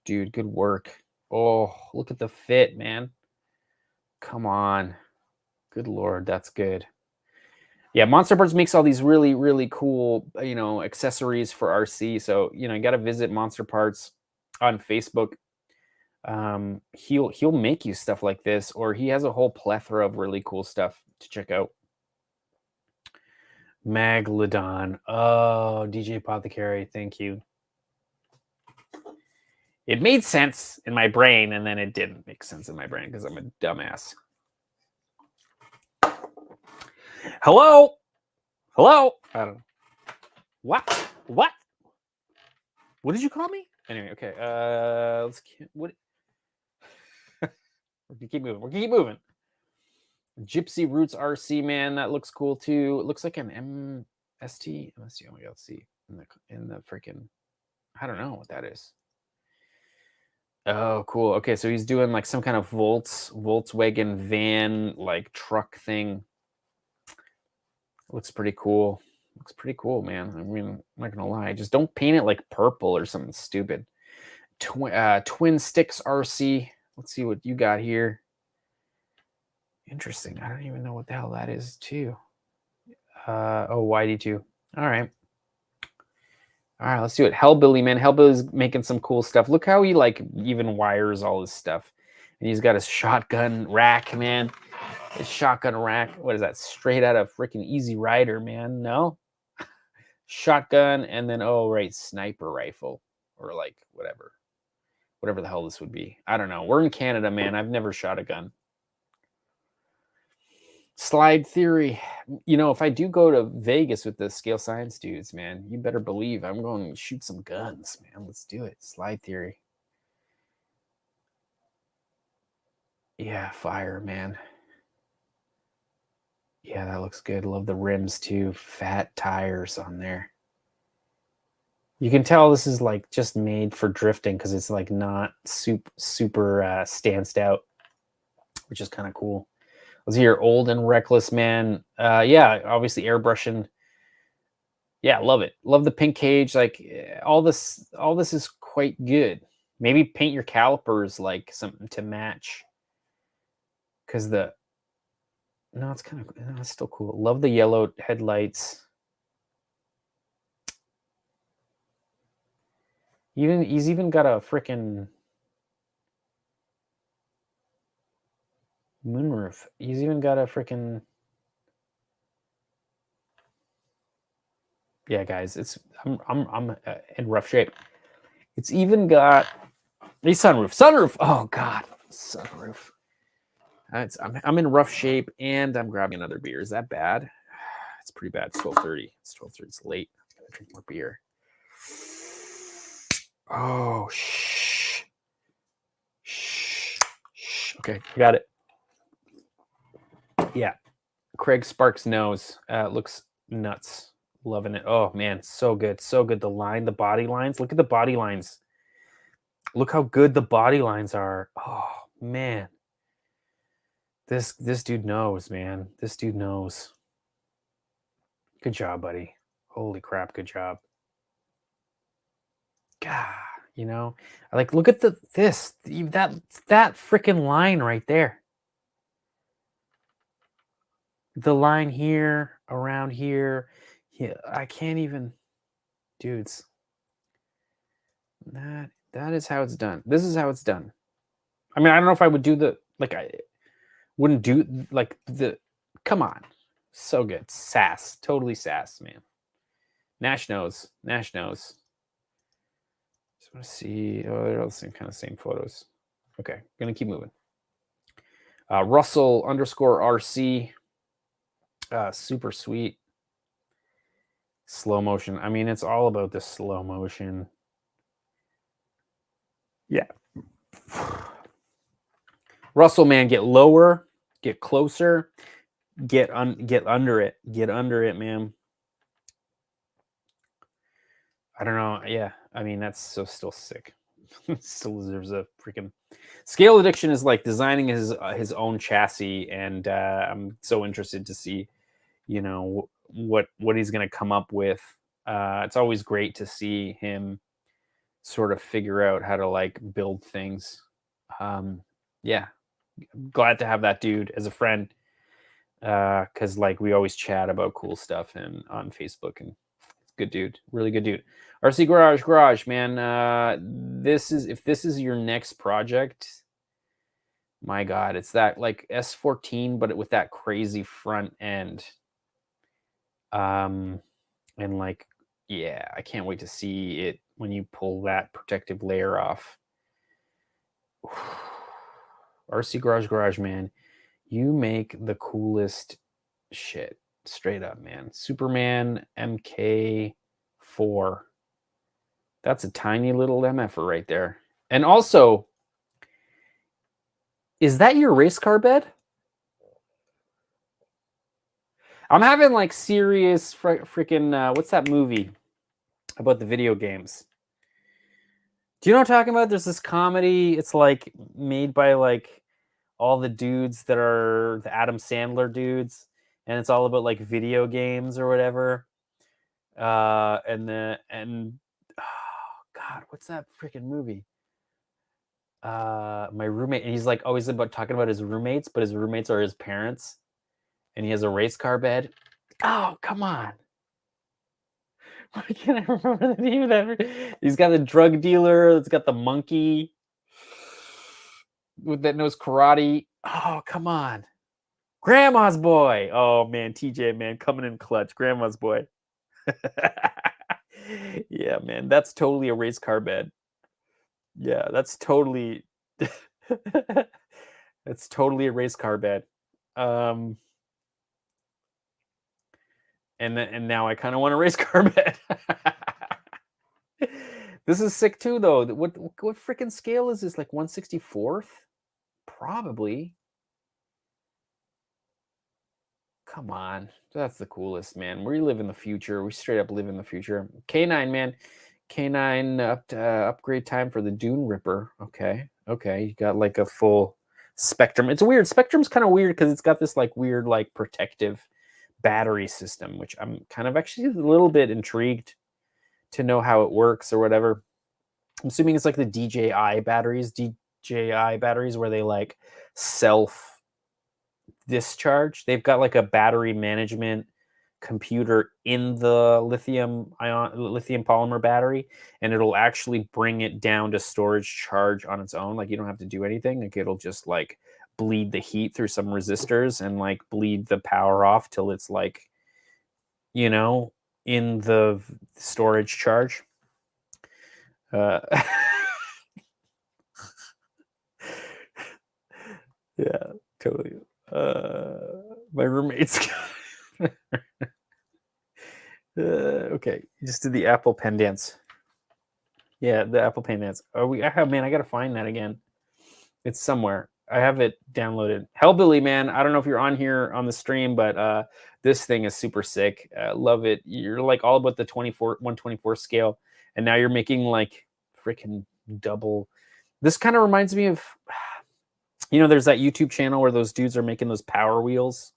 Dude, good work. Oh, look at the fit, man. Come on. Good Lord, that's good. Yeah, Monster Parts makes all these really, really cool, accessories for RC. So, you got to visit Monster Parts on Facebook. He'll make you stuff like this, or he has a whole plethora of really cool stuff to check out. Megalodon. Oh, DJ Apothecary, thank you. It made sense in my brain, and then it didn't make sense in my brain because I'm a dumbass. Hello? I don't know. What? What did you call me? Anyway, okay. Let's what? We're gonna keep moving. Gypsy Roots RC, man, that looks cool too. It looks like an MST. Oh my God, let's see in the freaking. I don't know what that is. Oh, cool. Okay, so he's doing like some kind of Volkswagen van like truck thing. Looks pretty cool. Looks pretty cool, man. I mean, I'm not gonna lie. Just don't paint it like purple or something stupid. Twin Sticks RC. Let's see what you got here. Interesting. I don't even know what the hell that is, too. YD2. All right, let's do it. Hellbilly, man. Hellbilly's making some cool stuff. Look how he like even wires all his stuff. And he's got his shotgun rack, man. His shotgun rack. What is that? Straight out of freaking Easy Rider, man. No? Shotgun and then, sniper rifle. Or like whatever. Whatever the hell this would be. I don't know. We're in Canada, man. I've never shot a gun. Slide theory. If I do go to Vegas with the Scale Science dudes, man, you better believe I'm going to shoot some guns, man. Let's do it. Slide theory. Yeah, fire, man. Yeah, that looks good. Love the rims too. Fat tires on there. You can tell this is like just made for drifting because it's like not super stanced out, which is kind of cool. Let's hear Old and Reckless, man. Yeah, obviously airbrushing. Yeah, love it. Love the pink cage. Like all this is quite good. Maybe paint your calipers like something to match. Because it's kind of it's still cool. Love the yellow headlights. He's even got a freaking moonroof. He's even got a freaking. Yeah, guys, I'm in rough shape. It's even got a sunroof. Oh God, sunroof. I'm in rough shape, and I'm grabbing another beer. Is that bad? It's pretty bad. It's 12:30. It's late. I'm gonna drink more beer. Oh, shh. Okay, got it. Yeah. Craig Sparks' nose looks nuts. Loving it. Oh man, so good, so good. The line, the body lines. Look at the body lines. Look how good the body lines are. Oh man, this dude knows, man. This dude knows. Good job, buddy. Holy crap, good job. God, you know, like look at that freaking line right there. The line here, around here. Yeah, I can't even, dudes. That is how it's done. This is how it's done. I mean, I don't know if I would do I wouldn't do come on. So good. Sass. Totally sass, man. Nash knows. Just want to see. Oh, they're all the same photos. Okay, gonna keep moving. Russell _RC. Super sweet. Slow motion. I mean, it's all about the slow motion. Yeah. Russell, man, get lower, get closer, get under it. Get under it, man. I don't know. Yeah. I mean, that's still sick. Still deserves a freaking scale addiction is like designing his own chassis, and I'm so interested to see, you know, what he's going to come up with. It's always great to see him sort of figure out how to like build things. Yeah, glad to have that dude as a friend, because like we always chat about cool stuff and on Facebook, and good dude, really good dude. RC Garage, man. If this is your next project, my God, it's that like S14, but with that crazy front end. And like, yeah, I can't wait to see it when you pull that protective layer off. RC Garage, man. You make the coolest shit. Straight up, man. Superman MK4. That's a tiny little MFer right there. And also, is that your race car bed? I'm having like serious freaking what's that movie about the video games? Do you know what I'm talking about? There's this comedy. It's like made by like all the dudes that are the Adam Sandler dudes, and it's all about like video games or whatever. And oh God, what's that freaking movie? My roommate, and he's like always about talking about his roommates, but his roommates are his parents, and he has a race car bed. Oh, come on. Why can't I remember the name of that? He's got a drug dealer that's got the monkey that knows karate. Oh, come on. Grandma's Boy. Oh, man. TJ, man, coming in clutch. Grandma's Boy. Yeah, man. That's totally a race car bed. Yeah, that's totally... That's totally a race car bed. And now I kind of want a race car bed. This is sick too, though. What freaking scale is this? Like 1/64th? Probably. Come on, that's the coolest, man. We live in the future. We straight up live in the future. K9, man. K9 upgrade time for the Dune Ripper. Okay. You got like a full Spectrum. It's weird. Spectrum's kind of weird because it's got this like weird like protective battery system, which I'm kind of actually a little bit intrigued to know how it works or whatever. I'm assuming it's like the DJI batteries where they like self discharge. They've got like a battery management computer in the lithium polymer battery, and it'll actually bring it down to storage charge on its own. Like you don't have to do anything. Like it'll just like bleed the heat through some resistors and like bleed the power off till it's like, you know, in the storage charge. Yeah, totally. My roommate's okay, you just did the Apple Pen Dance. Yeah, the Apple Pen Dance. Man, I gotta find that again. It's somewhere. I have it downloaded. Hellbilly, man. I don't know if you're on here on the stream, but this thing is super sick. Love it. You're like all about the 124 scale, and now you're making like freaking double. This kind of reminds me of, you know, there's that YouTube channel where those dudes are making those power wheels.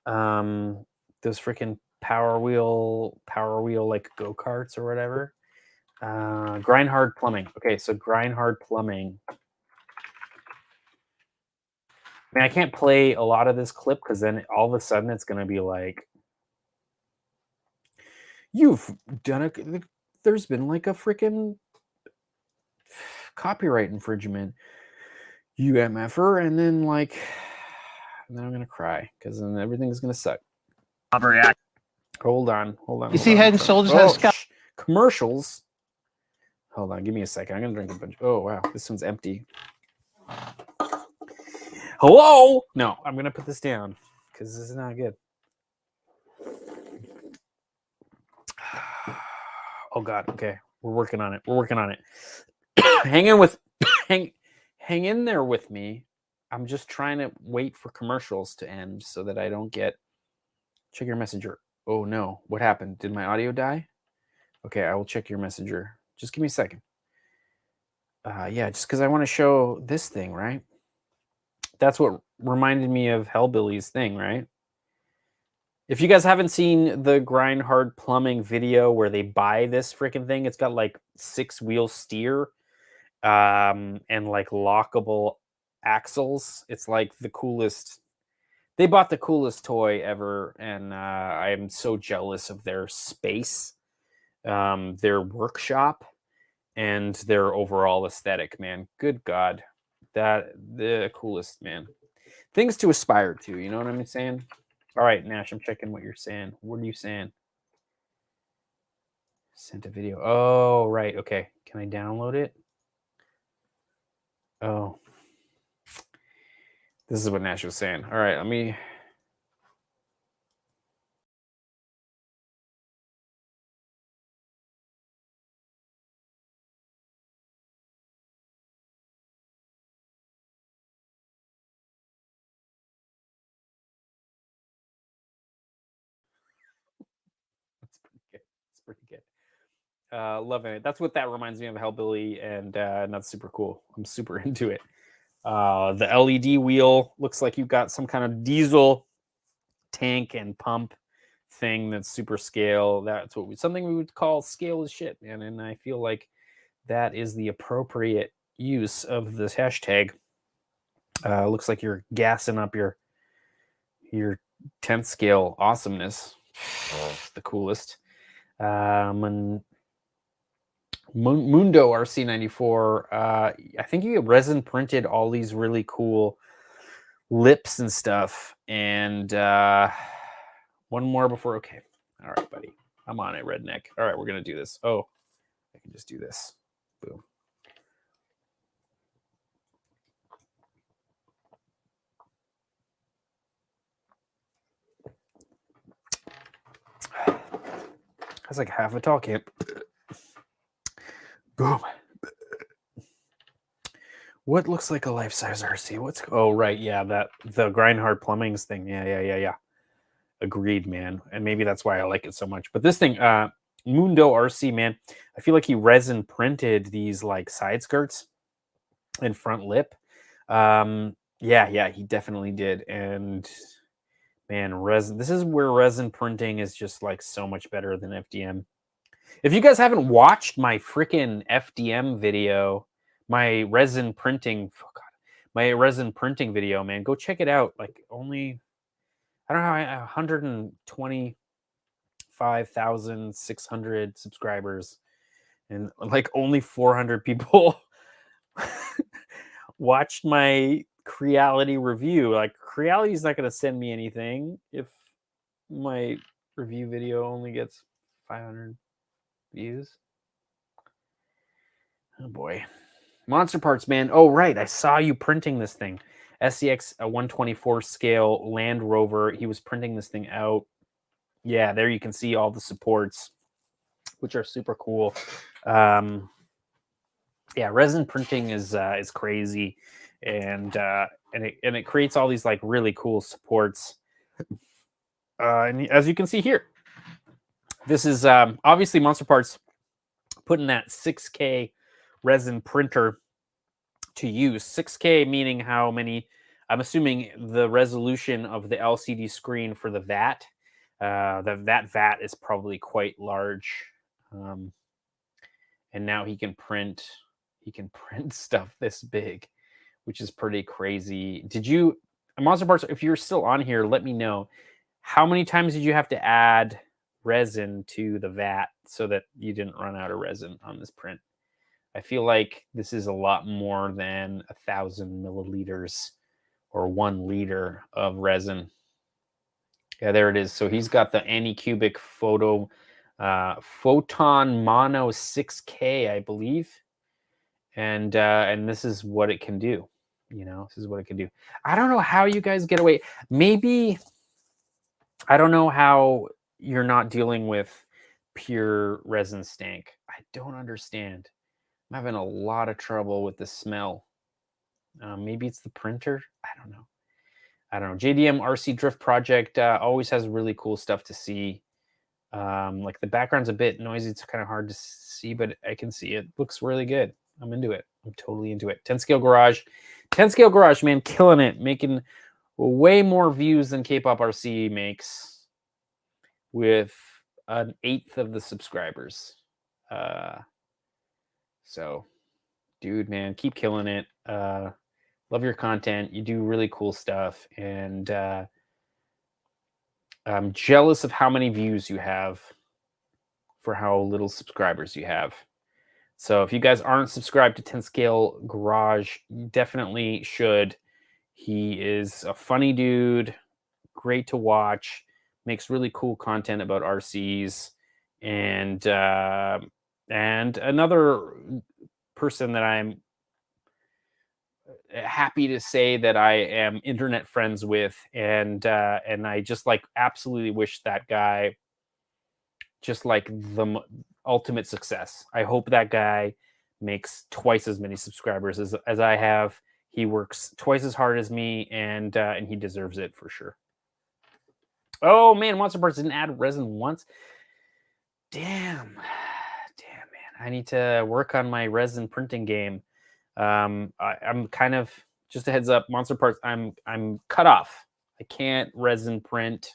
Those freaking power wheel like go-karts or whatever. Grind Hard Plumbing. Okay, so Grind Hard Plumbing. I mean, I can't play a lot of this clip because then all of a sudden it's going to be like, you've done a, there's been like a freaking copyright infringement, you MFer, and then like, and then I'm going to cry because then everything's going to suck. Hold on. You see, Head and Shoulders has commercials. Hold on, give me a second. I'm going to drink a bunch. Oh, wow, this one's empty. Hello? No, I'm going to put this down because this is not good. Oh, God. Okay. We're working on it. We're working on it. Hang in there with me. I'm just trying to wait for commercials to end so that I don't get... Check your messenger. Oh, no. What happened? Did my audio die? Okay, I will check your messenger. Just give me a second. Yeah, just because I want to show this thing, right? That's what reminded me of Hellbilly's thing, right? If you guys haven't seen the Grind Hard Plumbing video where they buy this freaking thing, it's got like 6-wheel steer and like lockable axles. It's like the coolest. They bought the coolest toy ever, and I am so jealous of their space, their workshop, and their overall aesthetic, man. Good God. The coolest, man. Things to aspire to, you know what I'm saying? All right, Nash, I'm checking what you're saying. What are you saying? Sent a video. Oh, right. Okay. Can I download it? Oh. This is what Nash was saying. All right, let me... That's pretty good. It's pretty good. Loving it. That's what that reminds me of, Hellbilly, and that's super cool. I'm super into it. The LED wheel looks like you've got some kind of diesel tank and pump thing that's super scale. That's what something we would call scale as shit, man. And I feel like that is the appropriate use of this hashtag. Looks like you're gassing up your 10th scale awesomeness. The coolest. Mundo RC94. I think you resin printed all these really cool lips and stuff. And one more before. Okay. All right, buddy. I'm on it, redneck. All right, we're going to do this. Oh, I can just do this. Boom. That's like half a tall camp. Boom. What looks like a life-size RC? What's... Oh, right. Yeah, the Grind Hard Plumbing's thing. Yeah. Agreed, man. And maybe that's why I like it so much. But this thing, Mundo RC, man, I feel like he resin printed these like side skirts and front lip. Yeah, he definitely did. And man, this is where resin printing is just like so much better than FDM. If you guys haven't watched my freaking FDM video, my resin printing video, man, go check it out. Like only, I don't know, 125,600 subscribers, and like only 400 people watched my Creality review. Like Creality's not going to send me anything if my review video only gets 500 views. Oh boy. Monster Parts, man. Oh, right. I saw you printing this thing. SCX 124 scale Land Rover. He was printing this thing out. Yeah, there you can see all the supports, which are super cool. Yeah, resin printing is crazy. and it creates all these like really cool supports. And as you can see here, this is obviously Monster Parts putting that 6K resin printer to use. 6K meaning how many? I'm assuming the resolution of the LCD screen for the VAT. That VAT is probably quite large, and now he can print stuff this big, which is pretty crazy. Did you, Monster Parts, if you're still on here, let me know. How many times did you have to add resin to the vat so that you didn't run out of resin on this print? I feel like this is a lot more than 1,000 milliliters or 1 liter of resin. Yeah, there it is. So he's got the Anycubic Photon Mono 6K, I believe. And this is what it can do. This is what it can do. I don't know how you guys get away. Maybe, I don't know how you're not dealing with pure resin stank. I don't understand. I'm having a lot of trouble with the smell. Maybe it's the printer. I don't know. JDM RC Drift Project always has really cool stuff to see. Like the background's a bit noisy. It's kind of hard to see, but I can see it. Looks really good. I'm into it. I'm totally into it. 10 Scale Garage. 10 Scale Garage, man, killing it. Making way more views than kpopRC makes with 1/8 of the subscribers. So, dude, man, keep killing it. Love your content. You do really cool stuff. And I'm jealous of how many views you have for how little subscribers you have. So if you guys aren't subscribed to 10 Scale Garage, you definitely should. He is a funny dude, great to watch, makes really cool content about RCs, and another person that I'm happy to say that I am internet friends with, and I just like absolutely wish that guy just like the ultimate success. I hope that guy makes twice as many subscribers as I have. He works twice as hard as me, and he deserves it for sure. Oh man, Monster Parts didn't add resin once. Damn, man. I need to work on my resin printing game. I'm kind of, just a heads up, Monster Parts, I'm cut off. I can't resin print.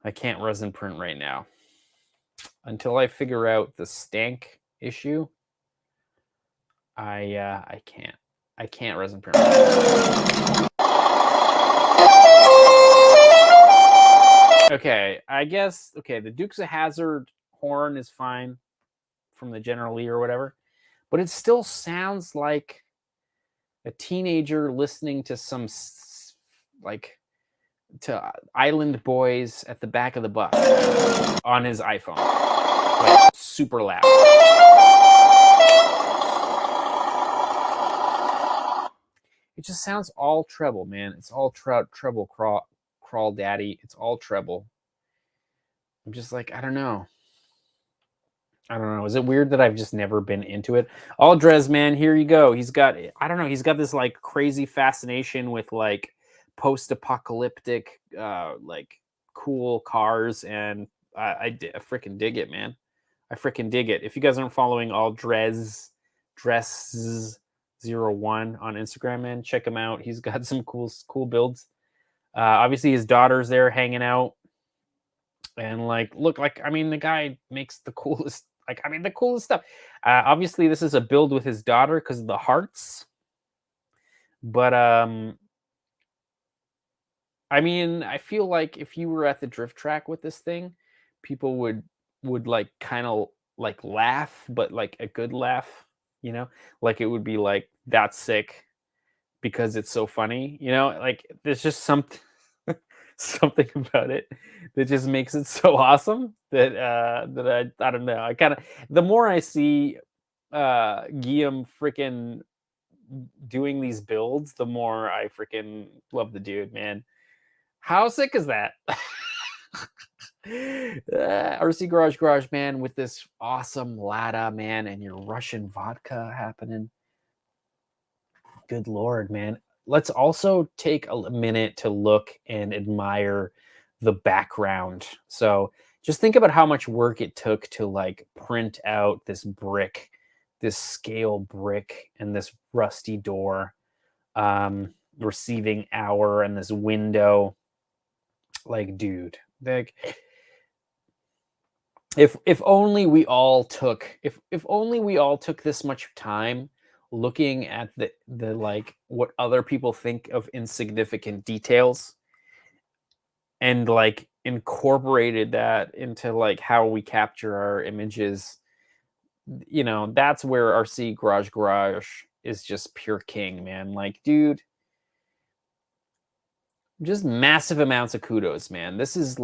I can't resin print right now until I figure out the stank issue. I can't resin print. Okay, I guess, okay, the Dukes of Hazzard horn is fine from the General Lee or whatever, but it still sounds like a teenager listening to some, like, to Island Boys at the back of the bus on his iPhone, like super loud. It just sounds all treble, man. It's all treble crawl daddy. It's all treble. I'm just like, I don't know. Is it weird that I've just never been into it? Aldrez, man, here you go. He's got, I don't know, he's got this like crazy fascination with like post-apocalyptic, like cool cars, and I freaking dig it, man. I freaking dig it. If you guys aren't following Aldrez Dress 01 on Instagram, man, check him out. He's got some cool builds. Obviously, his daughter's there hanging out, and like, look, like, I mean, the guy makes the coolest, like, I mean, the coolest stuff. Obviously, this is a build with his daughter because of the hearts, but I mean, I feel like if you were at the drift track with this thing, people would like kind of like laugh, but like a good laugh, you know, like it would be like, that's sick because it's so funny, you know, like there's just something about it that just makes it so awesome that I don't know. I kind of, the more I see Guillaume freaking doing these builds, the more I freaking love the dude, man. How sick is that? RC Garage, man, with this awesome Lada, man, and your Russian vodka happening. good Lord, man. Let's also take a minute to look and admire the background. So just think about how much work it took to like print out this brick, this scale brick, and this rusty door, receiving hour, and this window. Like, dude, like, if only we all took if only we all took this much time looking at the like what other people think of insignificant details and like incorporated that into like how we capture our images, you know, that's where RC Garage is just pure king, man. Like, dude, just massive amounts of kudos, man. This is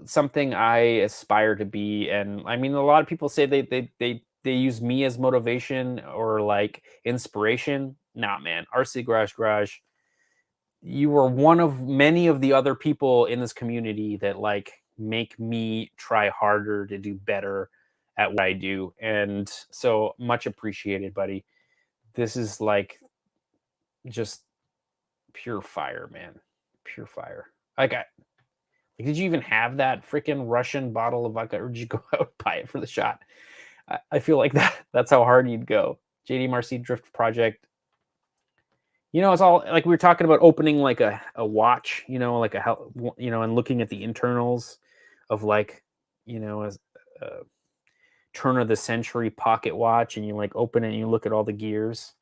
something I aspire to be. And I mean, a lot of people say they use me as motivation or like inspiration. Nah, man, RC Garage, you were one of many of the other people in this community that like make me try harder to do better at what I do. And so much appreciated, buddy. This is like just pure fire, man. Pure fire. Like, did you even have that freaking Russian bottle of vodka, or did you go out and buy it for the shot? I feel like that's how hard you'd go. JD Marcy Drift Project. You know, it's all like we were talking about opening like a watch, you know, like and looking at the internals of like, you know, as a turn of the century pocket watch, and you like open it and you look at all the gears.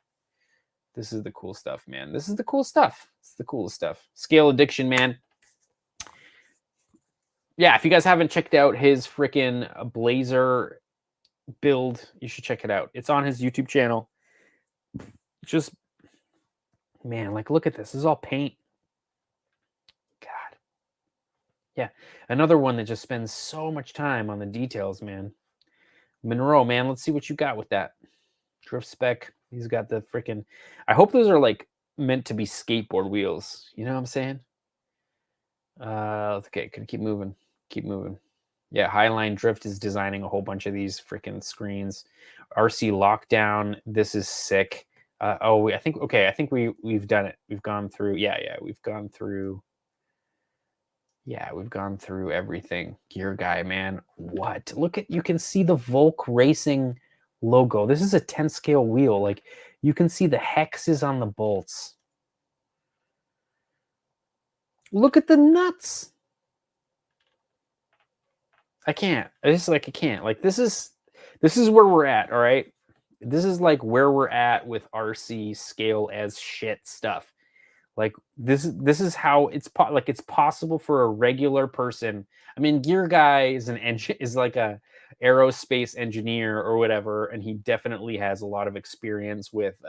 This is the cool stuff, man. This is the cool stuff. It's the coolest stuff. Scale Addiction, man. Yeah, if you guys haven't checked out his freaking Blazer build, you should check it out. It's on his YouTube channel. Just, man, like, look at this. This is all paint. God. Yeah, another one that just spends so much time on the details, man. Monroe, man, let's see what you got with that. Drift Spec. He's got the freaking... I hope those are, like, meant to be skateboard wheels. You know what I'm saying? Okay, can keep moving. Keep moving. Yeah, Highline Drift is designing a whole bunch of these freaking screens. RC Lockdown. This is sick. I think we've done it. We've gone through. We've gone through. Yeah, we've gone through everything. Gear Guy, man. What? Look at, you can see the Volk Racing logo. This is a 10 scale wheel. Like, you can see the hexes on the bolts. Look at the nuts. I can't. I can't. Like, this is where we're at, all right? This is like where we're at with RC scale as shit stuff. Like, this is how it's possible for a regular person. I mean, Gear Guy is like a aerospace engineer or whatever, and he definitely has a lot of experience with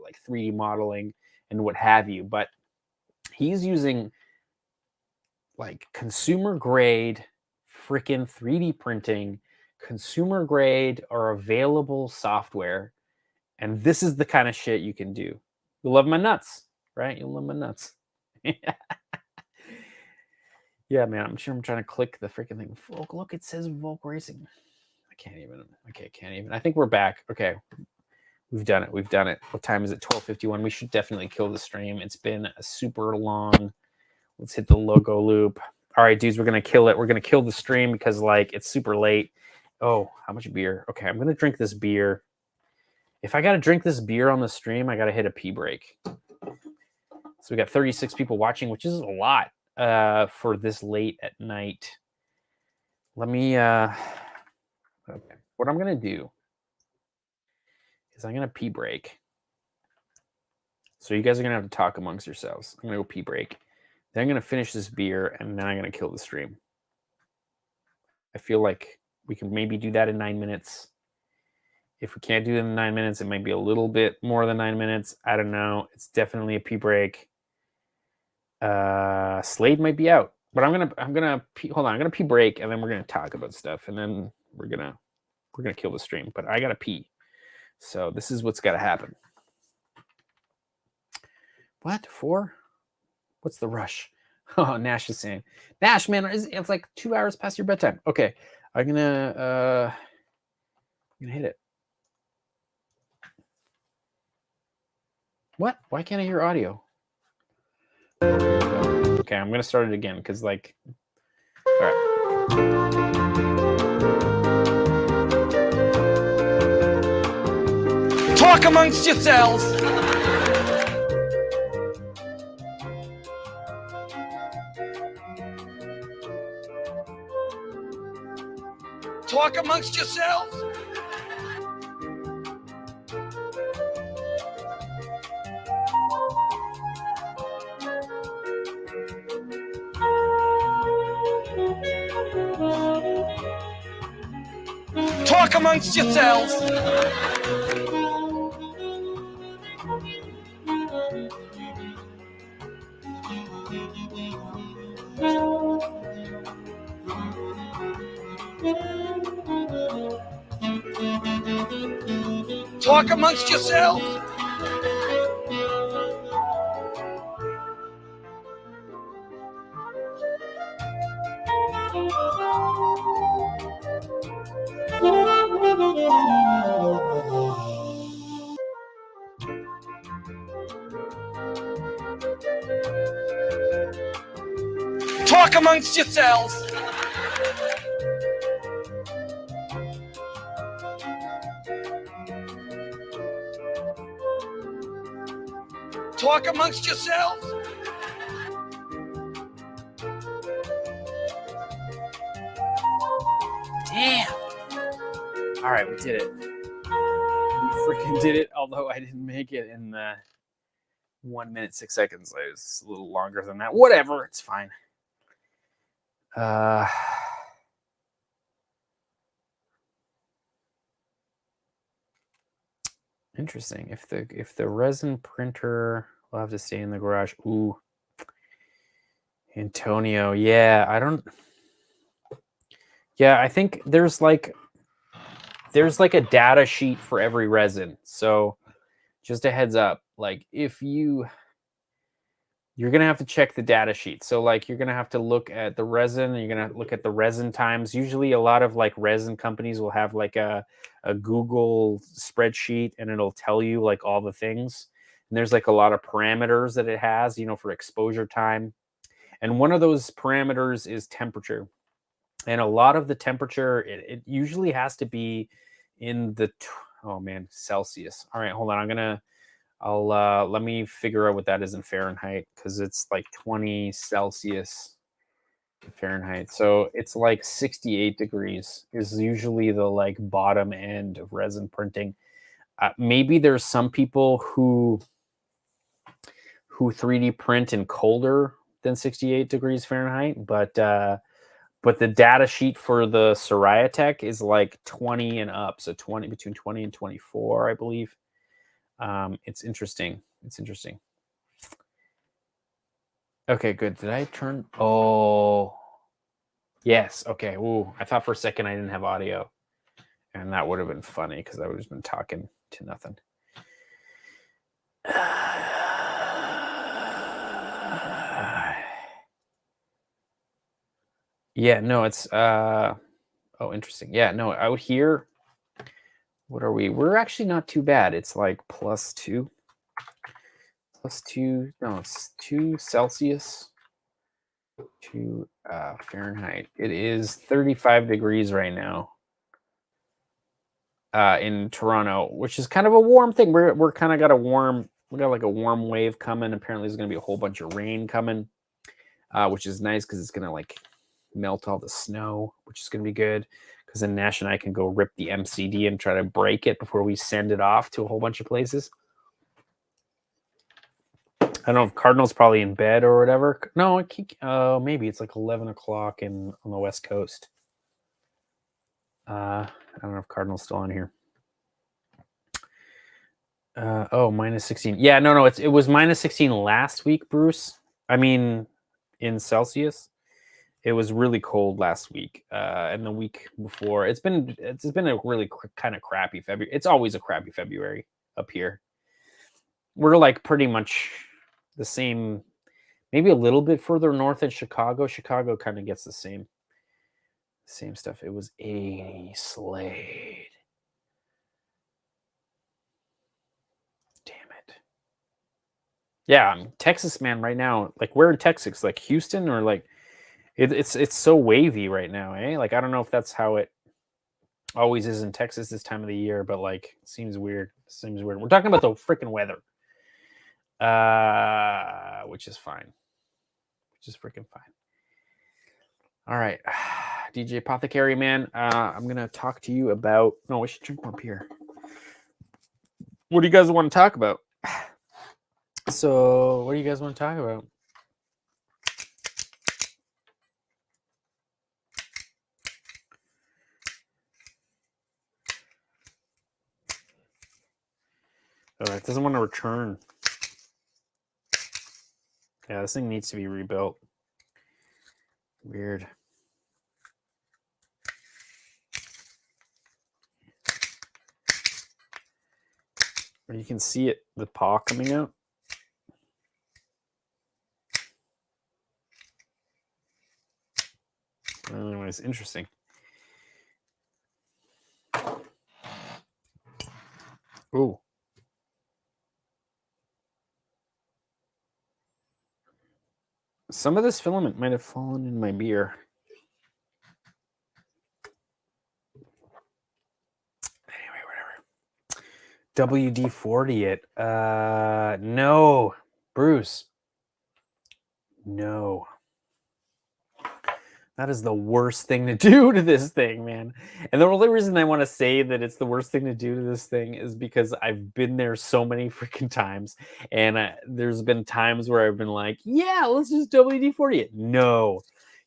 like 3D modeling and what have you. But he's using like consumer grade freaking 3D printing, consumer grade or available software, and this is the kind of shit you can do. You love my nuts, right? You love my nuts. Yeah, man. I'm trying to click the freaking thing. Volk, look, it says Volk Racing. I can't even. I think we're back. Okay. We've done it. What time is it? 12:51. We should definitely kill the stream. It's been a super long. Let's hit the logo loop. All right, dudes, we're going to kill it. We're going to kill the stream because, like, it's super late. Oh, how much beer? Okay, I'm going to drink this beer. If I got to drink this beer on the stream, I got to hit a pee break. So we got 36 people watching, which is a lot for this late at night. Let me... okay. What I'm going to do is I'm going to pee break. So you guys are going to have to talk amongst yourselves. I'm going to go pee break. Then I'm going to finish this beer, and then I'm going to kill the stream. I feel like we can maybe do that in 9 minutes. If we can't do it in 9 minutes, it might be a little bit more than 9 minutes. I don't know. It's definitely a pee break. Slade might be out, but I'm gonna pee break, and then we're gonna talk about stuff, and then we're gonna kill the stream. But I gotta pee, so this is what's gotta happen. What for? What's the rush? Oh, Nash is saying, Nash, man, it's like 2 hours past your bedtime. Okay, I'm gonna hit it. What? Why can't I hear audio? Okay, I'm gonna start it again because, like, all right. Talk amongst yourselves. Talk amongst yourselves. Talk amongst yourselves. Talk amongst yourselves. Talk amongst yourselves. Talk amongst yourselves. Damn. All right, we did it. We freaking did it. Although I didn't make it in the 1 minute 6 seconds. It was a little longer than that. Whatever, it's fine. Interesting. If the resin printer will have to stay in the garage. Ooh. Antonio. Yeah, I don't. Yeah, I think there's like a data sheet for every resin. So just a heads up, like if you're gonna have to check the data sheet. So like you're gonna have to look at the resin, you're gonna look at the resin times. Usually a lot of like resin companies will have like a Google spreadsheet and it'll tell you like all the things. And there's like a lot of parameters that it has, you know, for exposure time. And one of those parameters is temperature. And a lot of the temperature, it usually has to be in the, oh man, Celsius. All right, hold on. Let me figure out what that is in Fahrenheit because it's like 20 Celsius Fahrenheit. So it's like 68 degrees is usually the like bottom end of resin printing. Maybe there's some people who 3D print in colder than 68 degrees Fahrenheit, but the data sheet for the Soraya is like 20 and up, so between 20 and 24, I believe. It's interesting. It's interesting. Okay, good. Did I turn? Oh, yes. Okay. Ooh, I thought for a second I didn't have audio, and that would have been funny because I would have just been talking to nothing. Yeah, no, it's oh, interesting. Yeah, no, out here, what are we? We're actually not too bad. It's like +2. +2. No, it's 2 Celsius to Fahrenheit. It is 35 degrees right now in Toronto, which is kind of a warm thing. We're kind of got we got like a warm wave coming. Apparently, there's going to be a whole bunch of rain coming, which is nice because it's going to like melt all the snow, which is going to be good. Because then Nash and I can go rip the MCD and try to break it before we send it off to a whole bunch of places. I don't know if Cardinal's probably in bed or whatever. No, maybe it's like 11 o'clock on the West Coast. I don't know if Cardinal's still on here. Oh, -16. Yeah, no, it was -16 last week, Bruce. I mean, in Celsius. It was really cold last week, and the week before. It's been a really kind of crappy February. It's always a crappy February up here. We're like pretty much the same, maybe a little bit further north in Chicago. Chicago kind of gets the same stuff. It was 80 Slade. Damn it. Yeah, I'm Texas, man, right now. Like, where in Texas? Like Houston, or like it's so wavy right now, eh? Like, I don't know if that's how it always is in Texas this time of the year, but like, it seems weird. Seems weird. We're talking about the freaking weather, which is fine. Which is freaking fine. All right, DJ Apothecary, man. I'm gonna talk to you about. No, we should drink more beer. What do you guys want to talk about? So, what do you guys want to talk about? Oh, it doesn't want to return. Yeah, this thing needs to be rebuilt. Weird. You can see it, the paw coming out. Anyways, interesting. Ooh. Some of this filament might have fallen in my beer. Anyway, whatever. WD-40 it. No. Bruce. No. That is the worst thing to do to this thing, man. And the only reason I want to say that it's the worst thing to do to this thing is because I've been there so many freaking times. And there's been times where I've been like, yeah, let's just WD-40 it. No.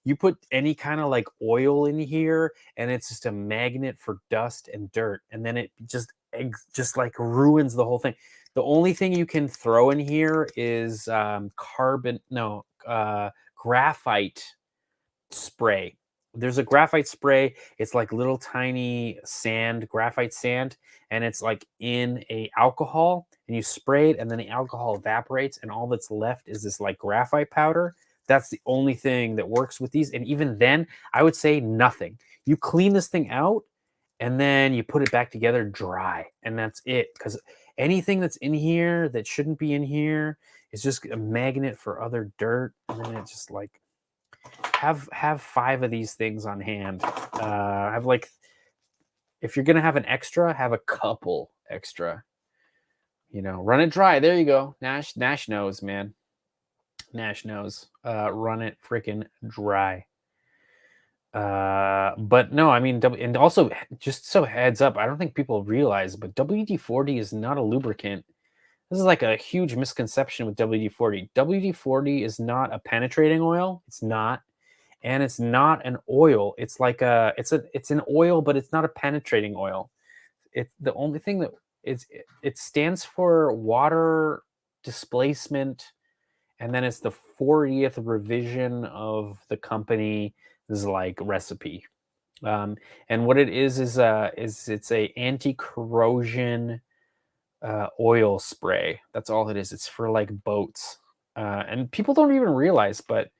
You put any kind of like oil in here and it's just a magnet for dust and dirt. And then it just like ruins the whole thing. The only thing you can throw in here is graphite spray. There's a graphite spray. It's like little tiny graphite sand, and it's like in a alcohol, and you spray it, and then the alcohol evaporates, and all that's left is this like graphite powder. That's the only thing that works with these. And even then, I would say nothing. You clean this thing out, and then you put it back together dry, and that's it. Because anything that's in here that shouldn't be in here is just a magnet for other dirt, and then it's just like have 5 of these things on hand. Have like, if you're gonna have an extra, have a couple extra. You know, run it dry. There you go. Nash knows, man. Nash knows. Run it freaking dry. But no, I mean, and also just so heads up, I don't think people realize, but WD-40 is not a lubricant. This is like a huge misconception with WD-40. WD-40 is not a penetrating oil. It's not. And it's not an oil. It's like it's an oil, but it's not a penetrating oil. It's the only thing that it stands for water displacement, and then it's the 40th revision of the company. This is like recipe, and what it is it's a anti-corrosion oil spray. That's all it is. It's for like boats, and people don't even realize, but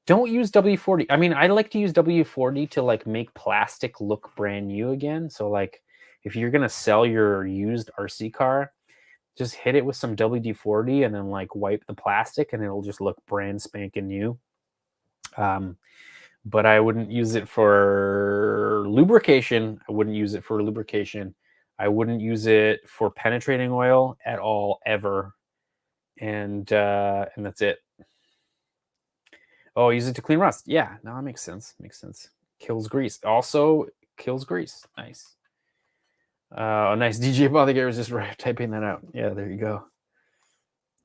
don't use WD-40. I mean, I like to use WD-40 to like make plastic look brand new again. So like, if you're gonna sell your used RC car, just hit it with some WD-40 and then like wipe the plastic, and it'll just look brand spanking new. But I wouldn't use it for lubrication. I wouldn't use it for lubrication. I wouldn't use it for penetrating oil at all, ever. And that's it. Oh, use it to clean rust. Yeah, no, that makes sense. Makes sense. Kills grease. Also kills grease. Nice. Nice. DJ Apothecary was just typing that out. Yeah, there you go.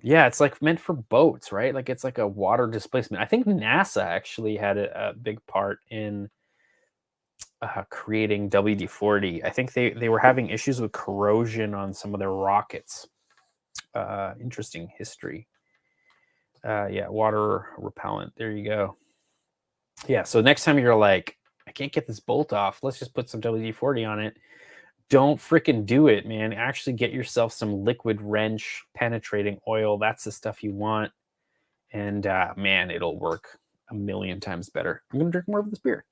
Yeah, it's like meant for boats, right? Like it's like a water displacement. I think NASA actually had a big part in creating WD-40. I think they were having issues with corrosion on some of their rockets. Interesting history. Yeah, water repellent. There you go. Yeah, so next time you're like, I can't get this bolt off, let's just put some WD-40 on it. Don't freaking do it, man. Actually get yourself some liquid wrench penetrating oil. That's the stuff you want. And man, it'll work a million times better. I'm gonna drink more of this beer.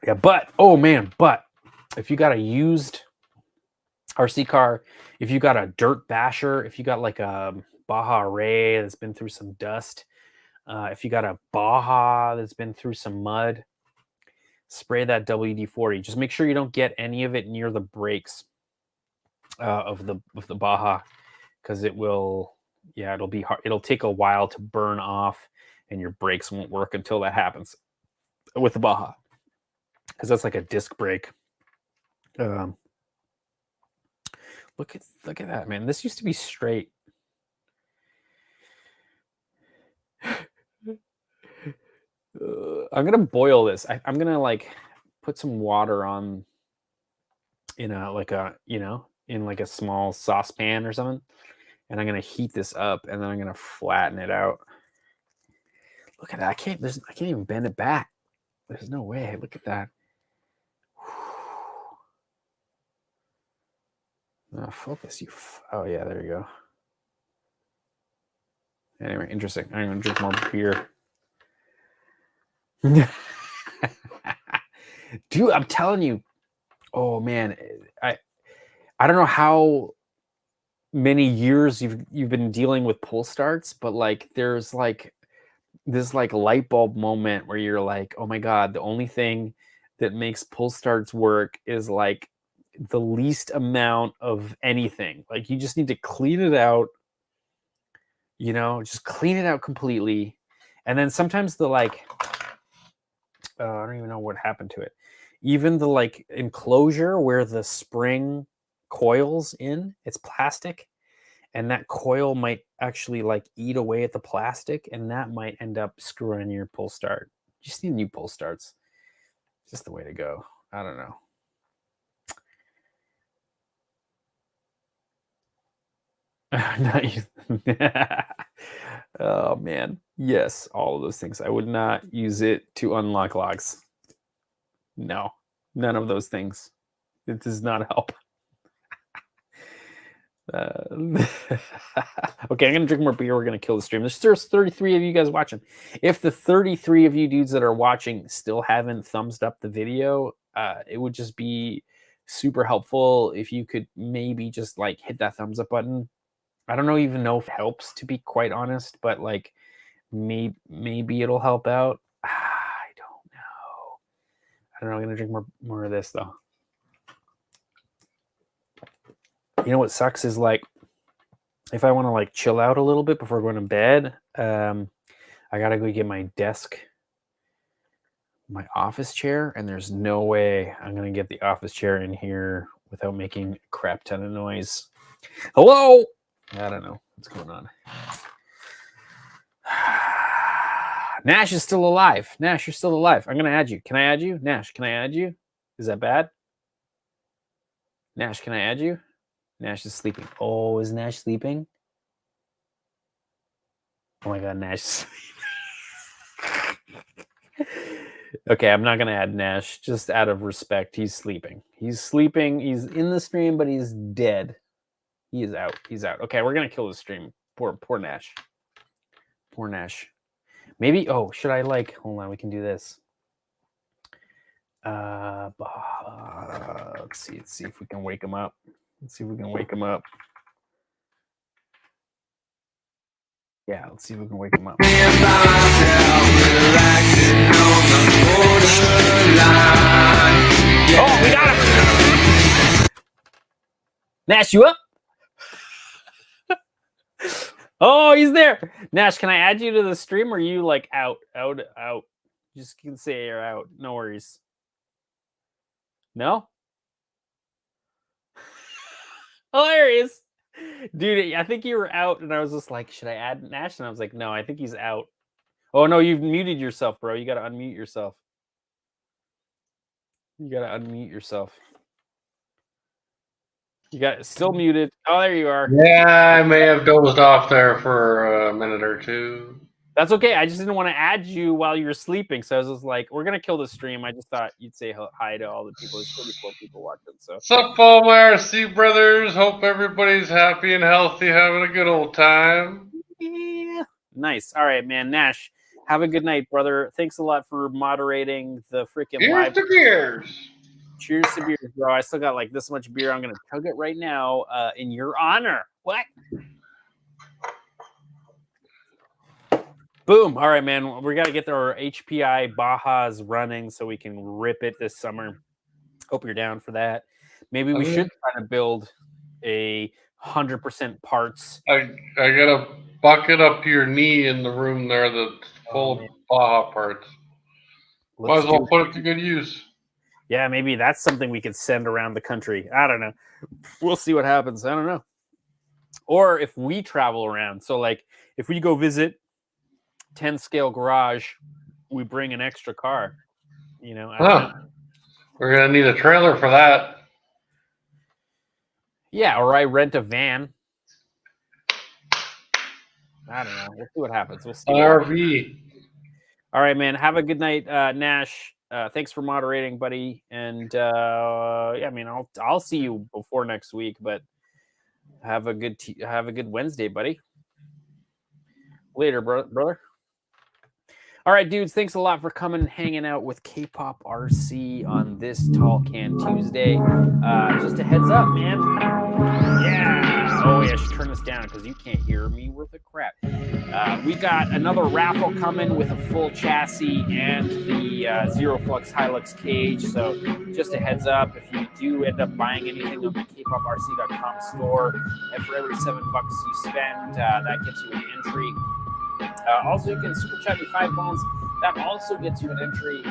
Yeah, but oh man, but if you got a used RC car. If you got a dirt basher, if you got like a Baja Hpi that's been through some dust, if you got a Baja that's been through some mud, spray that WD-40. Just make sure you don't get any of it near the brakes of the Baja, because it will, yeah, it'll be hard. It'll take a while to burn off, and your brakes won't work until that happens with the Baja, because that's like a disc brake. Look at that, man. This used to be straight. I'm gonna boil this. I'm gonna like put some water on in a like a in like a small saucepan or something, and I'm gonna heat this up, and then I'm gonna flatten it out. Look at that. I can't even bend it back. There's no way. Look at that. Focus, you. Oh yeah, there you go. Anyway, interesting. I'm gonna drink more beer. Dude, I'm telling you. Oh man, I don't know how many years you've been dealing with pull starts, but like there's like this like light bulb moment where you're like, oh my god, the only thing that makes pull starts work is like the least amount of anything. Like you just need to clean it out, just clean it out completely. And then sometimes the like I don't even know what happened to it. Even the like enclosure where the spring coils in, it's plastic, and that coil might actually like eat away at the plastic, and that might end up screwing your pull start. You just need new pull starts. It's just the way to go. I don't know. Oh man, yes, all of those things. I would not use it to unlock locks. No, none of those things. It does not help. Okay, I'm gonna drink more beer. We're gonna kill the stream. There's 33 of you guys watching. If the 33 of you dudes that are watching still haven't thumbsed up the video, it would just be super helpful if you could maybe just like hit that thumbs up button. I don't even know if it helps, to be quite honest, but like maybe it'll help out. I don't know. I'm gonna drink more of this though. You know what sucks is like if I want to like chill out a little bit before going to bed, I gotta go get my desk, my office chair, and there's no way I'm gonna get the office chair in here without making a crap ton of noise. Hello? I don't know what's going on. Nash is still alive. Nash, you're still alive. I'm gonna add you. Can I add you? Nash, can I add you? Is that bad? Nash, can I add you? Nash is sleeping. Oh, is Nash sleeping? Oh my god, Nash is sleeping. Okay, I'm not gonna add Nash just out of respect. He's sleeping. He's sleeping. He's in the stream, but he's dead. He is out. He's out. Okay, we're gonna kill the stream. Poor Nash. Poor Nash. Maybe. Oh, should I like? Hold on. We can do this. Let's see. Let's see if we can wake him up. Let's see if we can wake him up. Yeah, let's see if we can wake him up. Oh, we got him! Nash, you up? Oh, he's there. Nash, can I add you to the stream, or are you like out? Just can say you're out. No worries. No? Oh, there he is. Dude, I think you were out, and I was just like, should I add Nash? And I was like, no, I think he's out. Oh, no, you've muted yourself, bro. You got to unmute yourself. You got to unmute yourself. You got still muted. Oh, there you are. Yeah, I may have dozed off there for a minute or two. That's okay. I just didn't want to add you while you were sleeping. So I was just like, we're going to kill the stream. I just thought you'd say hi to all the people. There's 34 people watching. So What's up, all my RC brothers? Hope everybody's happy and healthy, having a good old time. Yeah. Nice. All right, man. Nash, have a good night, brother. Thanks a lot for moderating the freaking live. Here's the gears. Cheers to beers, bro. I still got like this much beer. I'm gonna chug it right now in your honor. What? Boom. All right, man. We got to get our HPI Bajas running so we can rip it this summer. Hope you're down for that. Maybe we should try to build a 100% parts. I got a bucket up to your knee in the room there that's full of Baja parts. Might as well put it to good use. Yeah, maybe that's something we could send around the country. I don't know. We'll see what happens. I don't know. Or if we travel around. So, like, if we go visit 10 scale garage, we bring an extra car. You know, I don't know. We're gonna need a trailer for that. Yeah, or I rent a van. I don't know. We'll see what happens. We'll see. RV. All right, man. Have a good night, Nash. Thanks for moderating, buddy. And yeah, I mean, I'll see you before next week, but have a good Wednesday, buddy. Later, brother. All right, dudes. Thanks a lot for coming and hanging out with kpopRC on this Tall Can Tuesday. Just a heads up, man. Yeah. Oh, yeah. I should turn this down because you can't hear me worth a crap. We got another raffle coming with a full chassis and the Zero Flux Hilux cage. So just a heads up, if you do end up buying anything on the kpopRC.com store, and for every $7 you spend, that gets you an entry. Also, you can super chat me 5 bones. That also gets you an entry.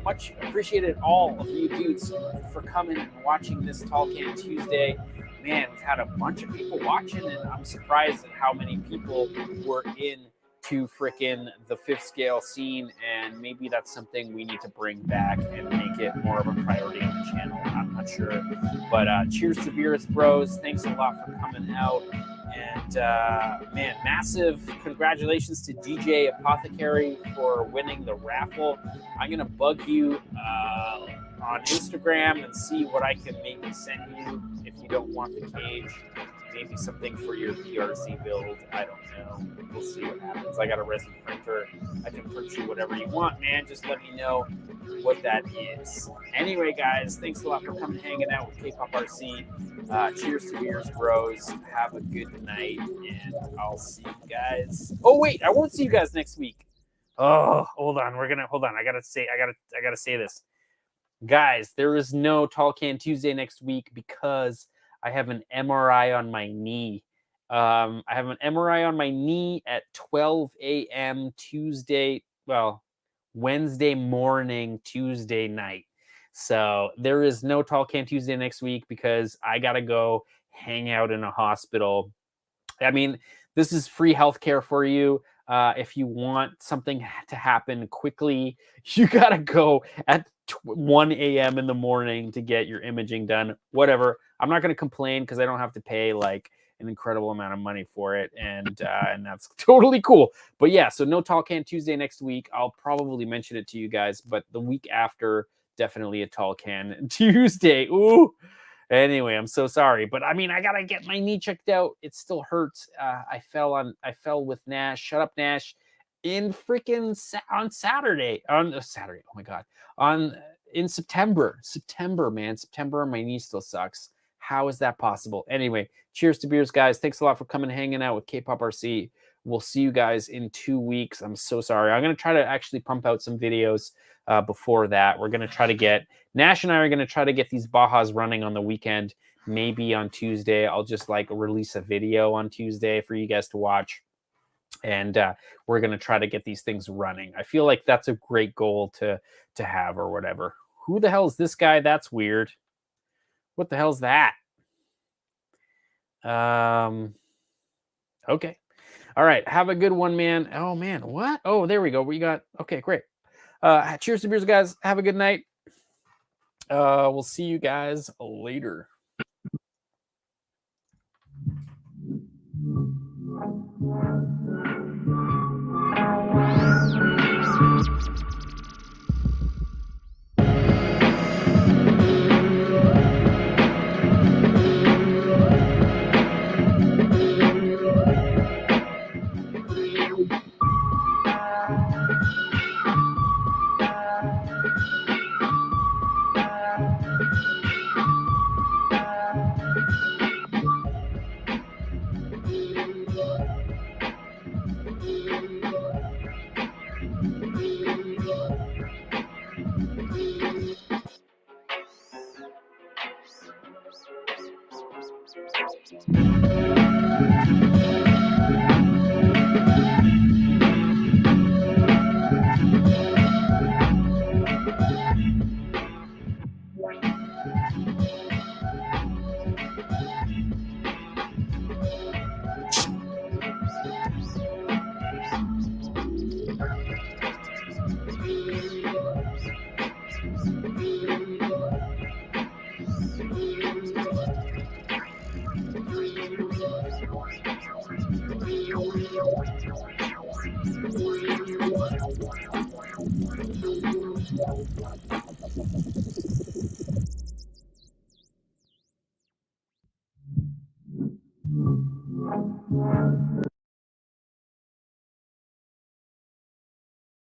Much appreciated, all of you dudes, for coming and watching this Tall Can Tuesday. Man, we've had a bunch of people watching, and I'm surprised at how many people were into frickin' the 5th scale scene, and maybe that's something we need to bring back and make it more of a priority on the channel. I'm not sure. But cheers to beers, bros. Thanks a lot for coming out. And man, massive congratulations to DJ Apothecary for winning the raffle. I'm gonna bug you on Instagram and see what I can maybe send you if you don't want the cage. Maybe something for your PRC build. I don't know. We'll see what happens. I got a resin printer. I can print you whatever you want, man. Just let me know what that is. Anyway, guys, thanks a lot for coming hanging out with kpopRC. Cheers to beers, bros. Have a good night, and I'll see you guys. Oh wait, I won't see you guys next week. Oh, hold on. Hold on. I gotta say this, guys. There is no Tall Can Tuesday next week because I have an MRI on my knee. I have an MRI on my knee at 12 a.m. Wednesday morning, Tuesday night. So there is no Tall Can Tuesday next week because I got to go hang out in a hospital. I mean, this is free healthcare for you. If you want something to happen quickly, you got to go at 1 a.m. in the morning to get your imaging done. Whatever. I'm not going to complain because I don't have to pay like an incredible amount of money for it, and that's totally cool. But yeah, so no Tall Can Tuesday next week. I'll probably mention it to you guys, but the week after, definitely a Tall Can Tuesday. Ooh. Anyway, I'm so sorry, but I mean, I gotta get my knee checked out. It still hurts. I fell with Nash. Shut up, Nash. In freaking on Saturday. Oh my god. In September, man. September, my knee still sucks. How is that possible? Anyway, cheers to beers, guys. Thanks a lot for coming and hanging out with kpopRC. We'll see you guys in 2 weeks. I'm so sorry. I'm going to try to actually pump out some videos before that. We're going to try to get, Nash and I are going to try to get these Bajas running on the weekend. Maybe on Tuesday. I'll just like release a video on Tuesday for you guys to watch. And we're going to try to get these things running. I feel like that's a great goal to have or whatever. Who the hell is this guy? That's weird. What the hell's that? Okay. All right. Have a good one, man. Oh, man. What? Oh, there we go. We got... Okay, great. Cheers to beers, guys. Have a good night. We'll see you guys later.